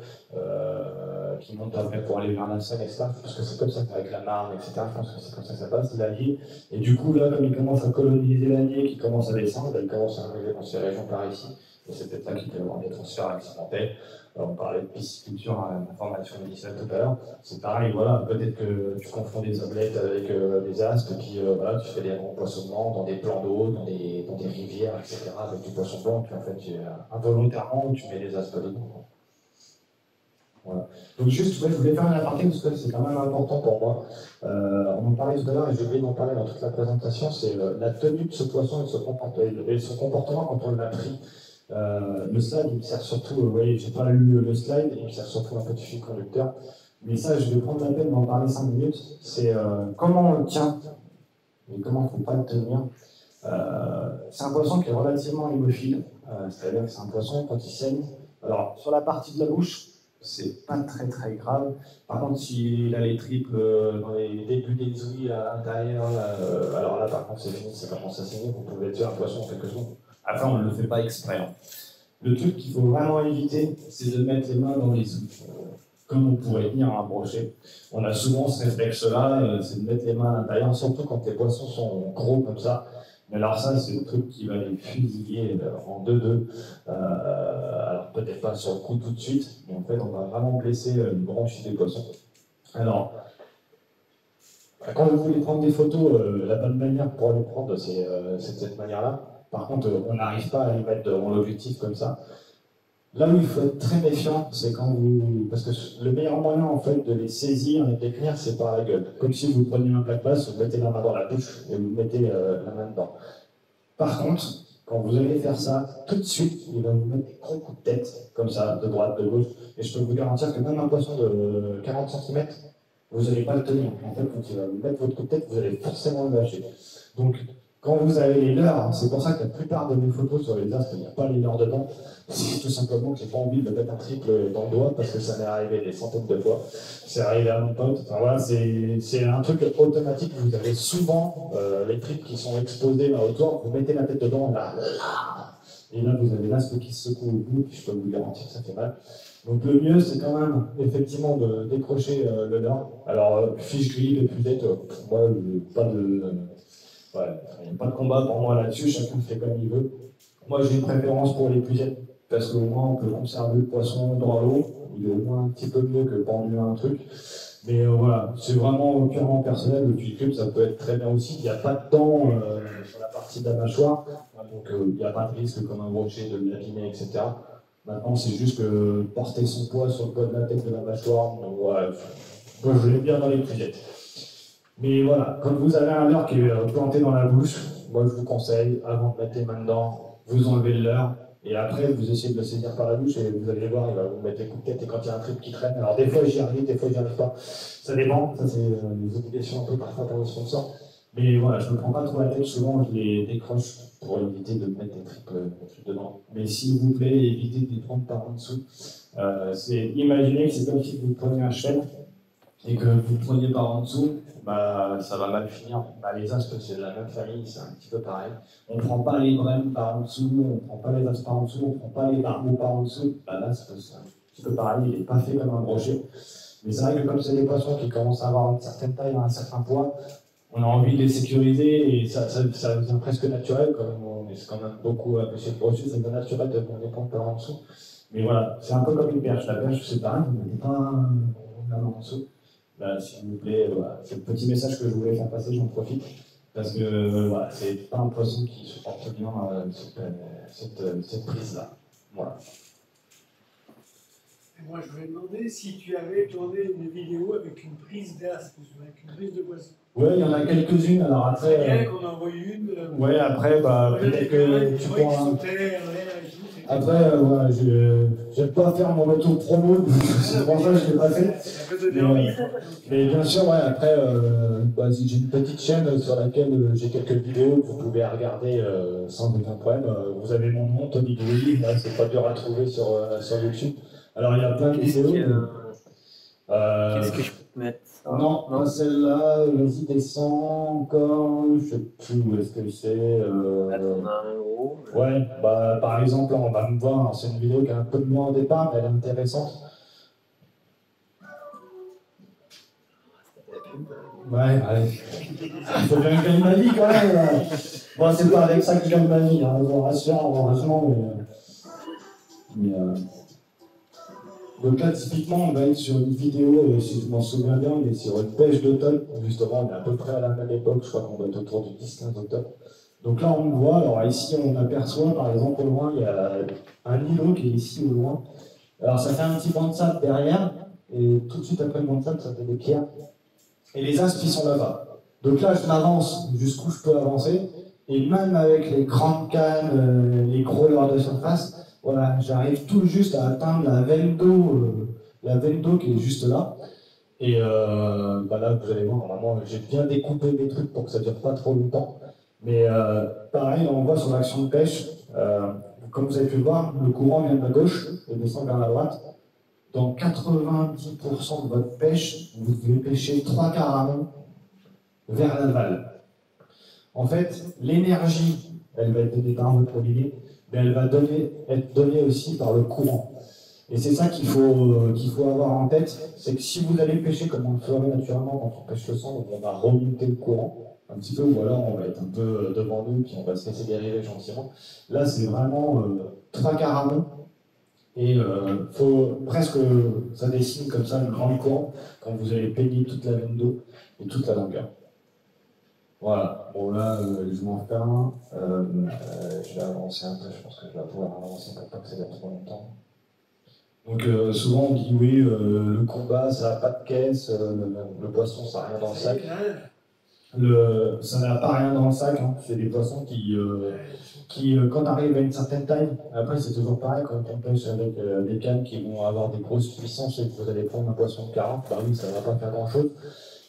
qui montent après pour aller vers la Seine, etc. Parce que c'est comme ça qu'avec la Marne, etc. Je pense que c'est comme ça que ça passe, l'Allier. Et du coup, là, comme ils commencent à coloniser l'Allier, qui commence à descendre, ils commencent à arriver dans ces régions par ici. Et c'est peut-être là qu'il peut y avoir des transferts accidentels. On parlait de pisciculture à l'information médicale tout à l'heure. C'est pareil, voilà, peut-être que tu confonds des oblettes avec des aspes, et puis voilà, tu fais des empoisonnements dans des plans d'eau, dans des rivières, etc., avec du poisson blanc, puis en fait, involontairement, tu mets des aspes dedans. Voilà. Donc juste, je voulais faire un aparté parce que c'est quand même important pour moi. On en parlait tout à l'heure et j'ai oublié d'en parler dans toute la présentation, c'est la tenue de ce poisson et son comportement quand on l'a pris. Le slide, il me sert surtout, vous voyez, j'ai pas lu le slide, il me sert surtout un peu de fil conducteur. mais ça, je vais prendre la peine d'en parler 5 minutes. C'est comment on le tient et comment il ne faut pas le tenir. C'est un poisson qui est relativement hémophile, c'est-à-dire que c'est un poisson quand il saigne. Alors, sur la partie de la bouche, c'est pas très très grave. Par contre, s'il a les tripes dans les débuts des ouïes à l'intérieur, alors là par contre c'est fini, ça commence à saigner, vous pouvez tuer un poisson en quelques secondes. Après, on ne le fait pas exprès. Hein. Le truc qu'il faut vraiment éviter, c'est de mettre les mains dans les ouïes. Comme on pourrait tenir un brochet. On a souvent ce réflexe-là, c'est de mettre les mains à l'intérieur, surtout quand les poissons sont gros comme ça. Mais alors ça, c'est le truc qui va les fusiller en 2-2. Alors peut-être pas sur le coup tout de suite, mais en fait, on va vraiment blesser une branchie des poissons. Alors, quand vous voulez prendre des photos, la bonne manière pour les prendre, c'est de cette manière-là. Par contre, on n'arrive pas à les mettre devant l'objectif comme ça. Là où il faut être très méfiant, c'est quand vous... Parce que le meilleur moyen, en fait, de les saisir et de les tenir, c'est par la gueule. Comme si vous preniez un plat de basse, vous mettez la main dans la bouche et vous mettez la main dedans. Par contre, quand vous allez faire ça, tout de suite, il va vous mettre des gros coups de tête, comme ça, de droite, de gauche. Et je peux vous garantir que même un poisson de 40 cm, vous n'allez pas le tenir. En fait, quand il va vous mettre votre coup de tête, vous allez forcément le lâcher. Donc, quand vous avez les leurres, c'est pour ça que la plupart de mes photos sur les astres, il n'y a pas les leurres dedans. C'est tout simplement que j'ai pas envie de mettre un triple dans le doigt parce que ça m'est arrivé des centaines de fois. C'est arrivé à mon pote. Enfin, voilà, c'est un truc automatique. Vous avez souvent les triples qui sont exposés là autour. Vous mettez la tête dedans, là, et là vous avez l'astre qui se secoue au bout. Puis je peux vous garantir que ça fait mal. Donc le mieux, c'est quand même effectivement de décrocher le leurre. Alors fiche grille, épuisette, moi, pas de. Ouais, il n'y a pas de combat pour moi là-dessus, chacun fait comme il veut. Moi j'ai une préférence pour l'épuisette, parce qu'au moins on peut conserver le poisson dans l'eau, il est au moins un petit peu mieux que pendu à un truc. Mais voilà, c'est vraiment purement personnel, le tuile-cube ça peut être très bien aussi, il n'y a pas de dents sur la partie de la mâchoire, donc il n'y a pas de risque comme un brochet de l'abîmer, etc. Maintenant c'est juste que porter son poids sur le poids de la tête de la mâchoire, donc voilà, moi je l'aime bien dans l'épuisette. Mais voilà, quand vous avez un leurre qui est planté dans la bouche, moi je vous conseille, avant de mettre les mains dedans, vous enlevez le leurre, et après vous essayez de le saisir par la bouche, et vous allez voir, il va vous mettre des coups de tête, et quand il y a un trip qui traîne, alors des fois j'y arrive, des fois j'y arrive pas, ça dépend, ça c'est des obligations un peu parfois pour le sponsor, mais voilà, je ne me prends pas trop la tête, souvent je les décroche pour éviter de mettre des trips dedans. Mais s'il vous plaît, évitez de les prendre par en dessous. Imaginez que c'est comme si vous preniez un chêne, et que vous le preniez par en dessous, bah, ça va mal finir. Bah, les astres, c'est de la même famille, c'est un petit peu pareil. On ne prend pas les brèmes par en dessous, on ne prend pas les astres par en dessous, on ne prend pas les barbeaux par en dessous. Bah, là, c'est un petit peu pareil, il n'est pas fait comme un brochet. Mais c'est vrai que comme c'est des poissons qui commencent à avoir une certaine taille, un certain poids, on a envie de les sécuriser et ça devient presque naturel. Comme on est quand même beaucoup à pêcher de brochet, ça devient naturel de prendre les points par en dessous. Mais voilà, c'est un peu comme une perche. La perche, c'est pareil, vous ne mettez pas un en dessous. Là, s'il vous plaît, voilà. C'est le petit message que je voulais faire passer, j'en profite. Parce que voilà, c'est pas un poisson qui supporte bien cette prise-là. Voilà. Et moi, je voulais demander si tu avais tourné une vidéo avec une prise d'astre, avec une prise de poisson. Ouais, il y en a quelques-unes. Alors après. C'est bien qu'on en envoie une. Ouais, après, bah, peut-être que tu pourras. Après, voilà, je n'aime pas faire mon auto-promo, c'est pour ça que je ne l'ai pas fait. Mais bien sûr, ouais, après, j'ai une petite chaîne sur laquelle j'ai quelques vidéos que vous pouvez regarder sans aucun problème. Vous avez mon nom, Tony Douilly, c'est pas dur à trouver sur YouTube. Alors, il y a plein de vidéos. Qu'est-ce que je peux te mettre? Non, pas celle-là, vas-y, descends encore, je sais plus où est-ce que c'est. On a un gros. Ouais, bah par exemple, là, on va me voir, c'est une vidéo qui est un peu de moins au départ, mais elle est intéressante. Ouais, allez. Il faut bien que je gagne ma vie quand même. Là. Bon, c'est pas avec ça que je gagne ma vie, hein, je vous rassure, heureusement, mais donc là, typiquement, on va être sur une vidéo, si je m'en souviens bien, on est sur une pêche d'automne. Justement, on est à peu près à la même époque, je crois qu'on va être autour du 10-15 octobre. Donc là, on me voit, alors ici, on aperçoit, par exemple, au loin, il y a un îlot qui est ici au loin. Alors ça fait un petit banc de sable derrière, et tout de suite après le banc de sable, ça fait des pierres. Et les astres, ils sont là-bas. Donc là, je m'avance jusqu'où je peux avancer, et même avec les grandes cannes, les gros leurres de surface, voilà, j'arrive tout juste à atteindre la veine d'eau qui est juste là. Et là, vous allez voir, normalement, j'ai bien découpé mes trucs pour que ça ne dure pas trop longtemps. Mais pareil, on voit sur l'action de pêche, comme vous avez pu le voir, le courant vient de la gauche et descend vers la droite. Dans 90% de votre pêche, vous devez pêcher 3 quarts amont vers l'aval. En fait, l'énergie, elle va être donnée par votre mobilier, mais elle va être donnée aussi par le courant. Et c'est ça qu'il faut avoir en tête, c'est que si vous allez pêcher comme on le ferait naturellement quand on pêche le sang, donc on va remonter le courant un petit peu, ou alors on va être un peu devant nous, puis on va se laisser dériver gentiment. Là, c'est vraiment 3 quarts amont. Et faut presque, ça dessine comme ça une grande courbe quand vous allez peigner toute la veine d'eau et toute la longueur. Voilà, bon là, je m'en fais un. Je vais avancer un peu, je pense que je vais pouvoir avancer pour pas que ça dure trop longtemps. Donc souvent on dit oui, le combat ça n'a pas de caisse, le poisson ça n'a rien dans le sac. Ça n'a pas rien dans le sac, hein. C'est des poissons qui quand arrivent à une certaine taille, après c'est toujours pareil, quand on pêche avec des cannes qui vont avoir des grosses puissances et que vous allez prendre un poisson de 40, bah oui, ça ne va pas faire grand chose.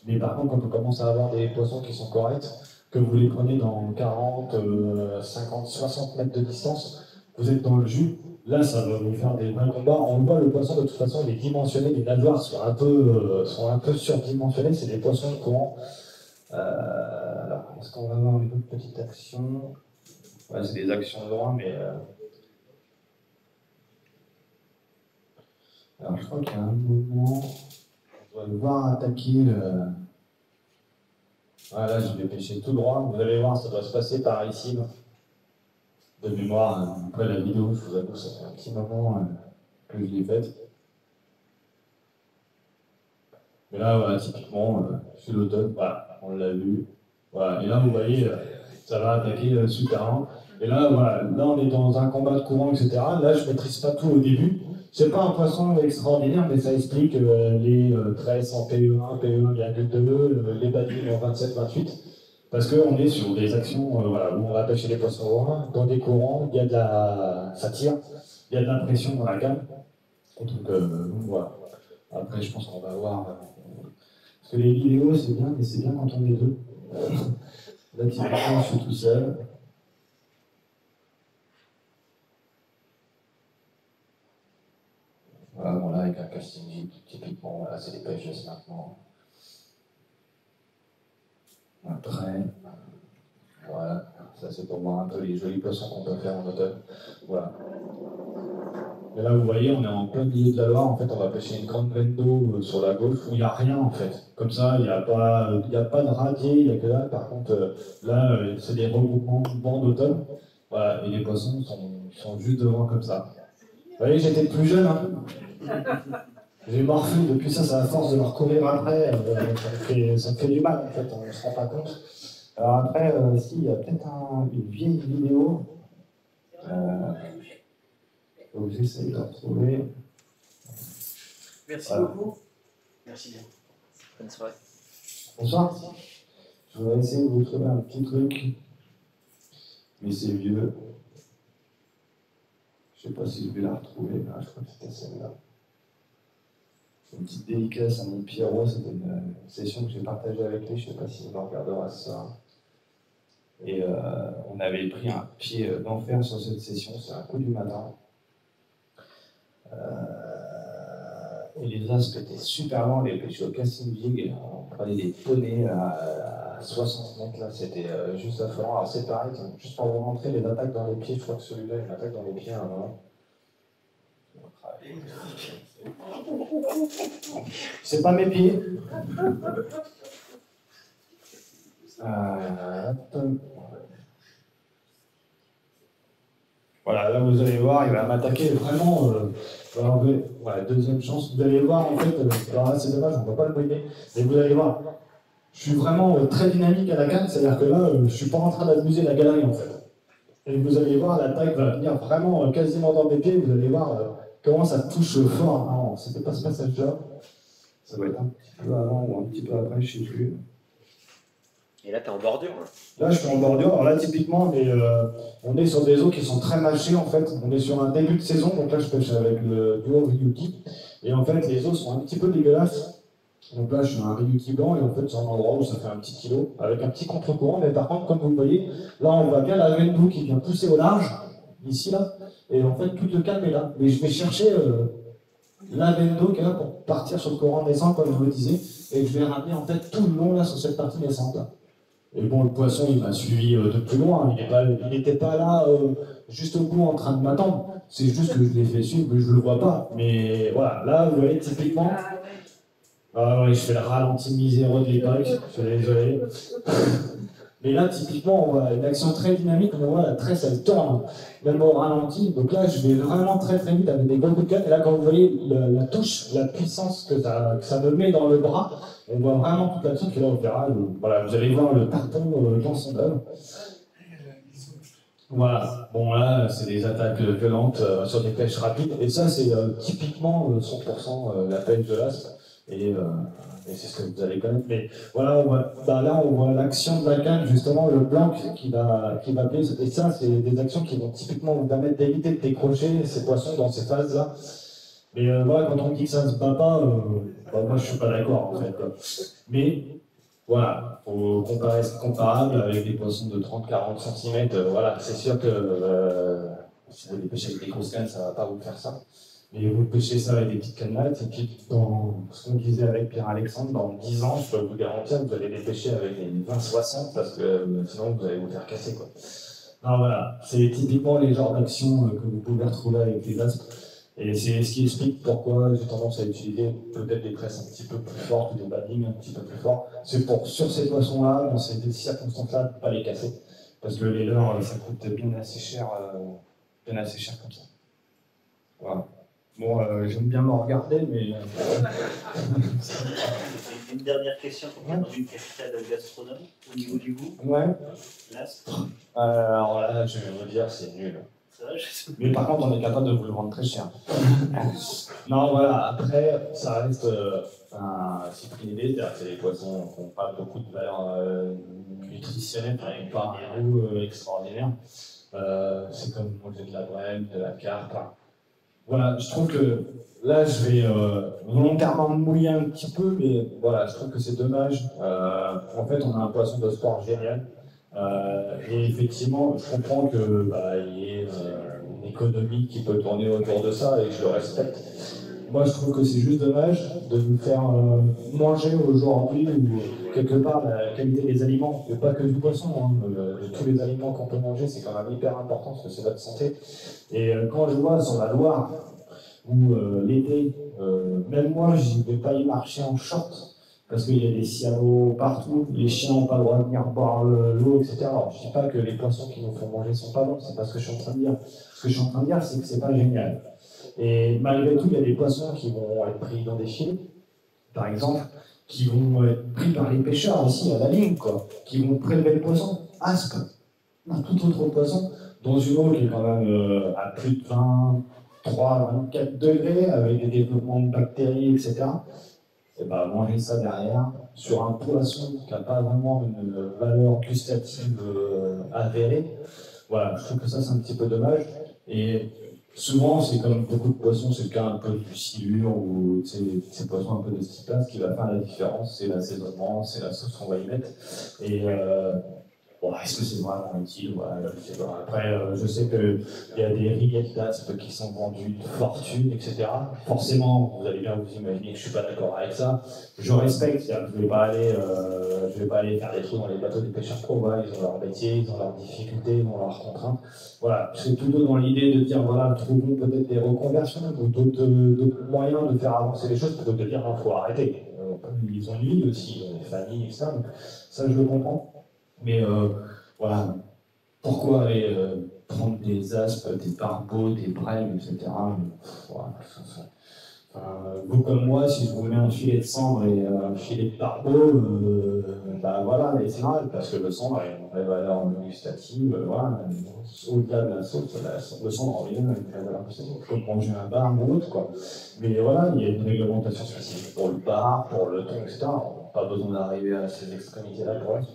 Mais par contre, quand on commence à avoir des poissons qui sont corrects, que vous les prenez dans 40, 50, 60 mètres de distance, vous êtes dans le jus, là ça va vous faire des vrais combats. On voit le poisson de toute façon, il est dimensionné, les nageoires sont un peu surdimensionnées, c'est des poissons de courant. Alors, est-ce qu'on va avoir une autre petite action? Ouais, c'est des actions de loin, mais... Alors, je crois qu'il y a un moment, on doit le voir attaquer le... Voilà, je vais pêcher tout droit. Vous allez voir, ça doit se passer par ici. De mémoire, après la vidéo, je vous avoue, ça fait un petit moment que je l'ai faite. Mais là, voilà, typiquement, c'est l'automne, voilà, on l'a vu. Voilà, et là, vous voyez, ça va attaquer le souterrain. Et là, voilà, là, on est dans un combat de courant, etc. Là, je ne maîtrise pas tout au début. C'est pas un poisson extraordinaire, mais ça explique les tresses en PE1, PE1,2, les badines en 27-28. Parce qu'on est sur des actions voilà, où on va pêcher les poissons loin, dans des courants, il y a de la... ça tire, il y a de la pression dans la canne. Et donc, voilà. Après, je pense qu'on va voir. Parce que les vidéos, c'est bien, mais c'est bien quand on est deux. Là, typiquement, je suis tout seul. Voilà, bon, là, avec un casting, typiquement, voilà, c'est des pêches juste maintenant. Après, voilà, ça c'est pour voir un peu les jolis poissons qu'on peut faire en automne. Voilà. Et là, vous voyez, on est en plein milieu de la Loire. En fait, on va pêcher une grande veine d'eau sur la gauche où il n'y a rien en fait. Comme ça, il n'y a pas de radier, il n'y a que là. Par contre, là, c'est des regroupements d'automne. Voilà, et les poissons sont juste devant comme ça. Vous voyez, j'étais plus jeune. Hein. J'ai morflé depuis ça, à force de leur courir après, ça me fait du mal en fait, on ne se rend pas compte. Alors après, si, il y a peut-être une vieille vidéo. Donc j'essaie de la retrouver. Merci voilà. beaucoup. Merci bien. Bonne soirée. Bonsoir. Je vais essayer de vous trouver un petit truc. Mais c'est vieux. Je ne sais pas si je vais la retrouver. Ah, je crois que c'était celle-là. Une petite dédicace à mon Pierrot, c'était une session que j'ai partagée avec lui, je ne sais pas s'il me regardera ça. Et on avait pris un pied d'enfer sur cette session, c'est un coup du matin. Et les aspects étaient super longs, les pêches au casting jig, on prenait des poneys à 60 mètres, là, c'était juste affolant. Alors c'est pareil, juste pour vous montrer les attaques dans les pieds, je crois que celui-là, il m'attaque dans les pieds à un moment. C'est pas mes pieds. Voilà, là vous allez voir, il va m'attaquer vraiment. Voilà, deuxième chance. Vous allez voir en fait, alors là c'est dommage, on ne va pas le briller, mais vous allez voir, je suis vraiment très dynamique à la canne, c'est-à-dire que là, je ne suis pas en train d'abuser la galerie en fait. Et vous allez voir, l'attaque va venir vraiment quasiment dans mes pieds, vous allez voir comment ça touche fort. Non, c'était pas ce passage-là. Ça doit être un petit peu avant ou un petit peu après, je ne sais plus. Et là, tu es en bordure. Hein. Là, je suis en bordure. Alors là, typiquement, on est sur des eaux qui sont très mâchées, en fait. On est sur un début de saison, donc là, je pêche avec le duo Ryuki. Et en fait, les eaux sont un petit peu dégueulasses. Donc là, je suis un Ryuki blanc et en fait, c'est un endroit où ça fait un petit kilo avec un petit contre-courant. Mais par contre, comme vous voyez, là, on voit bien la Vendo qui vient pousser au large, ici, là. Et en fait, tout le calme est là. Mais je vais chercher la Vendo qui est là pour partir sur le courant naissant, comme je vous le disais. Et je vais ramener en fait tout le long là sur cette partie naissante là. Et bon, le poisson, il m'a suivi de plus loin. Il n'était pas là juste au bout en train de m'attendre. C'est juste que je l'ai fait suivre, mais je ne le vois pas. Mais voilà, là, vous voyez, typiquement. Ah oui, je fais le ralenti miséreux de l'époque, je suis désolé. Mais là, typiquement, on voit une action très dynamique, on voit la tresse, elle tourne, même au ralenti. Donc là, je vais vraiment très très vite avec des gros coups de canne. Et là, quand vous voyez la touche, la puissance que ça me met dans le bras, on voit vraiment toute l'action qui est là au verra. Voilà, vous allez voir le tarpon dans son œuvre. Voilà, bon là, c'est des attaques violentes sur des pêches rapides. Et ça, c'est typiquement 100% la pêche de l'aspe. Et c'est ce que vous allez connaître. Mais voilà, là on voit l'action de la canne, justement, le blanc qui va baisser. Et ça, c'est des actions qui vont typiquement vous permettre d'éviter de décrocher ces poissons dans ces phases-là. Mais voilà, quand on dit que ça ne se bat pas, moi je suis pas d'accord en fait. Mais voilà, faut comparer ce comparable avec des poissons de 30-40 cm. Voilà, c'est sûr que si vous les pêchez avec des grosses cannes, ça ne va pas vous faire ça. Et vous pêchez ça avec des petites cannettes, et puis dans ce qu'on disait avec Pierre-Alexandre, dans 10 ans, je peux vous garantir que vous allez les pêcher avec des 20-60 parce que sinon vous allez vous faire casser quoi. Alors voilà, c'est typiquement les genres d'actions que vous pouvez retrouver avec les aspes. Et c'est ce qui explique pourquoi j'ai tendance à utiliser peut-être des presses un petit peu plus fortes ou des baddings un petit peu plus forts. C'est pour, sur ces poissons-là, dans ces circonstances-là, ne pas les casser. Parce que les leurres, ça coûte bien assez cher comme ça. Voilà. Bon, j'aime bien me regarder, mais... Une dernière question pour dans une capitale gastronome au niveau du goût. Ouais. L'aspe. Alors là, je vais vous dire, c'est nul. Ça va, je sais. Mais par contre, on est capable de vous le vendre très cher. Non, voilà, après, ça reste un cyprinidé, c'est-à-dire que c'est des poissons qui n'ont pas beaucoup de valeur nutritionnelle, qui n'ont pas un goût extraordinaire. C'est comme manger de la brème, de la carpe. Voilà, je trouve que là, je vais volontairement me mouiller un petit peu, mais voilà, je trouve que c'est dommage. En fait, on a un poisson de sport génial. Et effectivement, je comprends qu'il y ait une économie qui peut tourner autour de ça, et je le respecte. Moi, je trouve que c'est juste dommage de nous faire manger aujourd'hui, ou quelque part, la qualité des aliments, et pas que du poisson, hein, tous les aliments qu'on peut manger, c'est quand même hyper important, parce que c'est notre santé. Et quand je vois sur la Loire, où l'été, même moi, je ne vais pas y marcher en short, parce qu'il y a des sialos partout, les chiens n'ont pas le droit de venir boire l'eau, etc. Alors, je ne dis pas que les poissons qui nous font manger ne sont pas bons, c'est pas ce que je suis en train de dire. Ce que je suis en train de dire, c'est que c'est pas génial. Et malgré tout, il y a des poissons qui vont être pris dans des filets, par exemple, qui vont être pris par les pêcheurs aussi à la ligne, quoi, qui vont prélever le poisson, aspe, ou tout autre poisson, dans une eau qui est quand même à plus de 23-24 degrés, avec des développements de bactéries, etc. Et ben, manger ça derrière, sur un poisson qui n'a pas vraiment une valeur gustative avérée, voilà, je trouve que ça c'est un petit peu dommage. Et souvent, c'est comme beaucoup de poissons, c'est le cas un peu du silure ou ces poissons un peu de ce type-là, ce qui va faire la différence, c'est l'assaisonnement, c'est la sauce qu'on va y mettre. Et bon, est-ce que c'est vraiment utile? Voilà, je sais pas. Après, je sais qu'il y a des rillettes d'aspe qui sont vendues de fortune, etc. Forcément, vous allez bien vous imaginer que je suis pas d'accord avec ça. Je respecte, je vais pas aller faire des trous dans les bateaux des pêcheurs pro. Voilà, ils ont leur métier, ils ont leurs difficultés, ils ont leurs contraintes. Voilà, je suis plutôt dans l'idée de dire, voilà, trouvons peut-être des reconversions ou d'autres moyens de faire avancer les choses plutôt que de dire, non, il faut arrêter. Ils ont une vie aussi, ils ont des familles, etc. Donc, ça, je le comprends. Mais voilà, pourquoi aller prendre des aspes, des barbeaux, des brèmes, etc. Voilà, vous comme moi, si je vous mets un filet de cendre et un filet de barbeau, bah voilà, mais c'est normal, parce que le cendre a une vraie valeur gustative, voilà, au-delà de la sauce, le cendre en lui-même a une vraie valeur gustative. Il faut manger un bar ou autre, quoi. Mais voilà, il y a une réglementation spécifique pour le bar, pour le thon, etc. On n'a pas besoin d'arriver à ces extrémités-là pour être.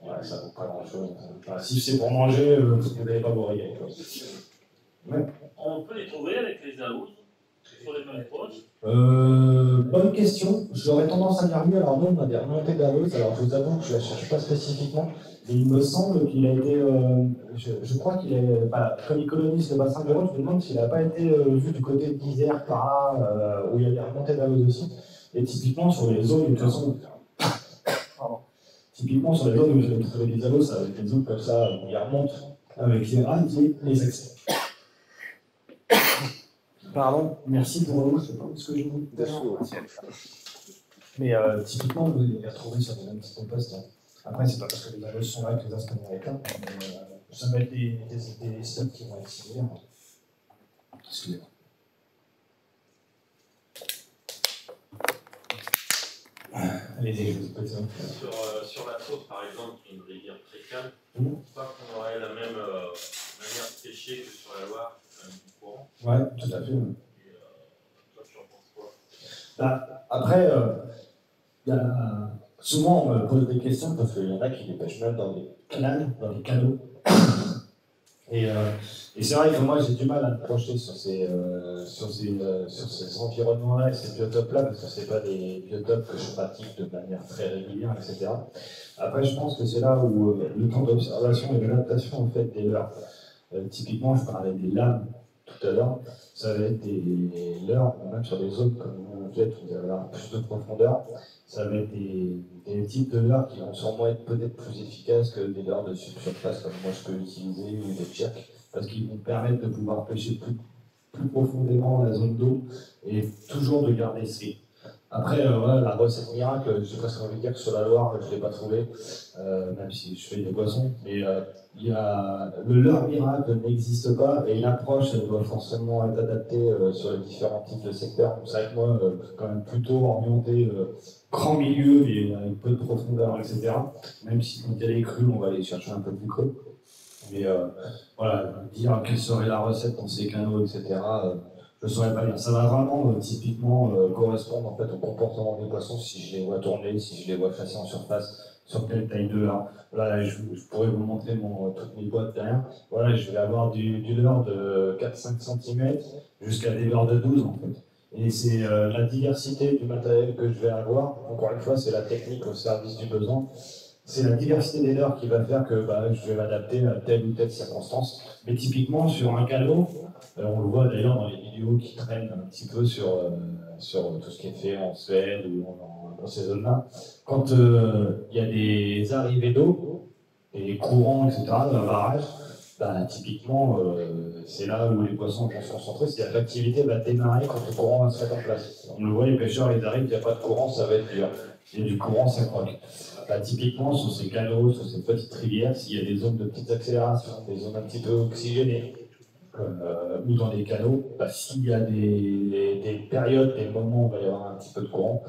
Ouais, ça vaut pas grand-chose. Enfin, si c'est pour manger, vous n'allez pas vous régaler. Ouais. On peut les trouver avec les aouzes. Sur les mêmes postes? Bonne question. J'aurais tendance à dire oui. Alors, nous, on a des remontées d'Alos. Alors, je vous avoue que je ne la cherche pas spécifiquement. Mais il me semble qu'il a été. Je crois qu'il est. Bah, comme il colonise le bassin de l'Alos, je me demande s'il n'a pas été vu du côté d'Isère, par là, où il y a des remontées d'Alos aussi. Et typiquement, sur les zones, de toute façon. Pardon. Typiquement, sur les zones où j'avais trouvé des Alos, avec des zones comme ça, où il remonte avec les rails et les accès. Pardon, merci pour l'eau, je sais pas ce que j'ai dit. Dessous. Mais typiquement, vous les retrouvez sur des mêmes types de postes. Hein. Après, c'est pas parce que les Alos sont là que les astres américains, mais ça va être des steps qui vont être similaires. Excusez-moi. Allez-y, je vous écoute. Sur la Saône, par exemple, qui est une rivière très calme, je ne pense pas qu'on aurait la même manière de pêcher que sur la Loire, du courant. Ouais, tout à fait. Et, toi, tu en penses quoi? Bah, après, souvent on me pose des questions parce qu'il y en a qui les pêchent même dans des canals, dans des canaux. Et c'est vrai que moi j'ai du mal à me projeter sur ces environnements-là et ces biotopes-là parce que ce pas des biotopes que je pratique de manière très régulière, etc. Après, je pense que c'est là où le temps d'observation et l'adaptation en fait, des leurres. Typiquement, je parlais des lames tout à l'heure, ça va être des leurres, même sur des zones comme vous êtes, vous allez avoir plus de profondeur. Ça va être des types de leurres qui vont sûrement être peut-être plus efficaces que des leurres de surface comme moi je peux utiliser ou des jerks, parce qu'ils vont permettre de pouvoir pêcher plus profondément la zone d'eau et toujours de garder ce. Après, voilà, la recette miracle, j'ai presque envie de dire que sur la Loire, je ne l'ai pas trouvée, même si je fais des poissons, mais le leurre miracle n'existe pas et l'approche, elle doit forcément être adaptée sur les différents types de secteurs. C'est vrai que moi, quand même plutôt orienté grand milieu et avec peu de profondeur, etc. Même si quand il y a les crues, on va aller chercher un peu plus creux. Mais voilà, dire quelle serait la recette dans ces canaux, etc. Je ne saurais pas dire. Ça va vraiment typiquement correspondre en fait, au comportement des poissons si je les vois tourner, si je les vois chasser en surface, sur quelle taille de leurre. Là, je pourrais vous montrer toutes mes boîtes derrière. Voilà, je vais avoir du leurre de 4-5 cm jusqu'à des leurres de 12 en fait. Et c'est la diversité du matériel que je vais avoir. Encore une fois, c'est la technique au service du besoin. C'est la diversité des leurres qui va faire que je vais m'adapter à telle ou telle circonstance. Mais typiquement, sur un canot, on le voit d'ailleurs dans les vidéos qui traînent un petit peu sur tout ce qui est fait en Suède ou dans ces zones-là. Quand il y a des arrivées d'eau, des courants, etc., d'un barrage, typiquement, c'est là où les poissons vont se concentrer, c'est-à-dire que l'activité va démarrer quand le courant va se mettre en place. On le voit, les pêcheurs, ils arrivent, il n'y a pas de courant, ça va être dur. Il y a du courant, ça croque. Typiquement, sur ces canaux, sur ces petites rivières, s'il y a des zones de petites accélérations, des zones un petit peu oxygénées, ou dans des canaux, s'il y a des périodes, des moments où il va y avoir un petit peu de courant,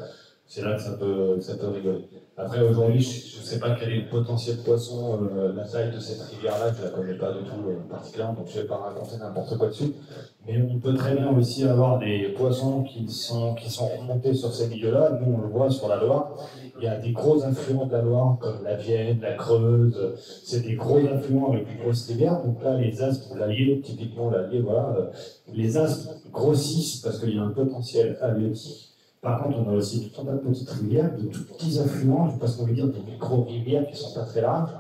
c'est là que ça peut rigoler. Après, aujourd'hui, je ne sais pas quel est le potentiel de poisson, la taille de cette rivière-là, je ne la connais pas du tout particulièrement, donc je ne vais pas raconter n'importe quoi dessus. Mais on peut très bien aussi avoir des poissons qui sont remontés sur ces milieux-là. Nous, on le voit sur la Loire. Il y a des gros influents de la Loire, comme la Vienne, la Creuse. C'est des gros influents avec des grosses rivières. Donc là, les aspres, l'Allier, typiquement l'Allier, voilà. Les aspres grossissent parce qu'il y a un potentiel halieutique. Par contre, on a aussi tout un tas de petites rivières, de tout petits affluents, je ne sais pas ce qu'on veut dire, des micro-rivières qui ne sont pas très larges.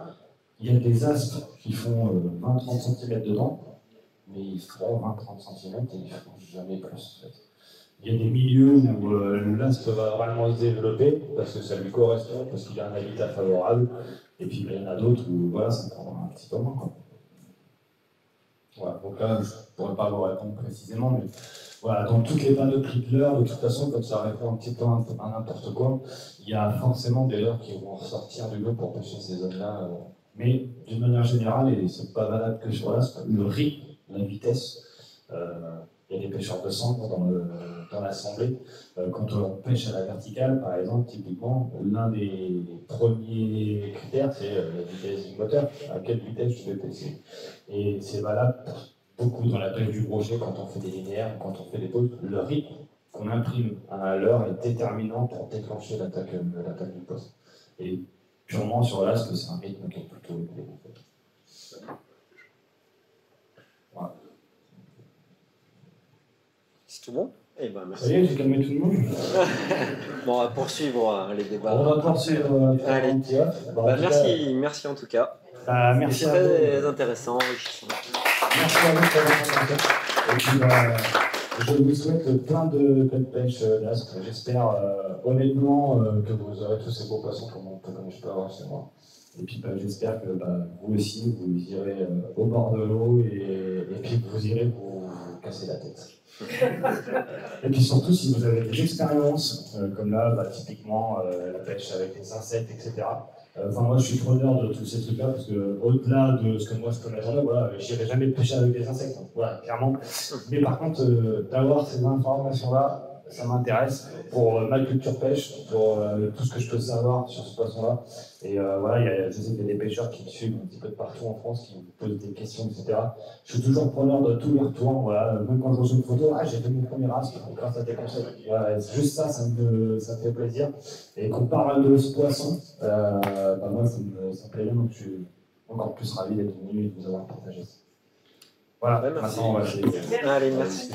Il y a des aspres qui font 20-30 cm dedans, mais ils feront 20-30 cm et ils ne feront jamais plus. En fait. Il y a des milieux où l'aspe va vraiment se développer parce que ça lui correspond, parce qu'il a un habitat favorable, et puis il y en a d'autres où voilà, ça prendra un petit peu moins. Quoi. Voilà, donc là, je ne pourrais pas vous répondre précisément, mais voilà, dans toutes les panoplies de leurres, de toute façon, comme ça répond un petit peu à n'importe quoi, il y a forcément des leurres qui vont ressortir du lot pour pêcher ces zones-là. Mais d'une manière générale, et c'est pas valable que sur l'aspe, le rythme, la vitesse, il y a des pêcheurs de cendres dans l'assemblée. Quand on pêche à la verticale, par exemple, typiquement, l'un des premiers critères, c'est la vitesse du moteur. À quelle vitesse je vais pêcher. Et c'est valable beaucoup dans la pêche du brochet, quand on fait des linéaires, quand on fait des pauses. Le rythme qu'on imprime à l'heure est déterminant pour déclencher l'attaque du poisson. Et purement sur l'aspe, c'est un rythme qui est plutôt élevé. Voilà. C'est tout bon? Eh ben, merci. Ça y est, j'ai calmé tout le monde. Bon, on va poursuivre les débats. On va poursuivre. Allez. Bah, Merci en tout cas. Merci à vous. Très intéressant, enrichissant. Merci à vous pour votre attention. Et puis, je vous souhaite plein de pêche là. J'espère honnêtement que vous aurez tous ces beaux poissons comme je peux avoir chez moi. Et puis j'espère que vous aussi, vous irez au bord de l'eau et puis vous irez vous casser la tête. Et puis surtout, si vous avez des expériences, comme là, typiquement la pêche avec les insectes, etc. Enfin, moi, je suis preneur de tous ces trucs-là, parce que au-delà de ce que moi je peux mettre en œuvre, voilà, j'irai jamais pêcher avec des insectes, hein, voilà, clairement. Mais par contre, d'avoir ces informations-là, ça m'intéresse pour ma culture pêche, pour tout ce que je peux savoir sur ce poisson-là. Et voilà, je sais qu'il y a des pêcheurs qui me suivent un petit peu de partout en France, qui me posent des questions, etc. Je suis toujours preneur de tous les retours. Voilà. Même quand je reçois une photo, j'ai fait mon premier rasp grâce à tes conseils. Voilà, juste ça, ça me fait plaisir. Et qu'on parle de ce poisson, moi, ça me plaît bien, donc je suis encore plus ravi d'être venu et de vous avoir partagé ça. Voilà, merci. maintenant, on va Allez, merci.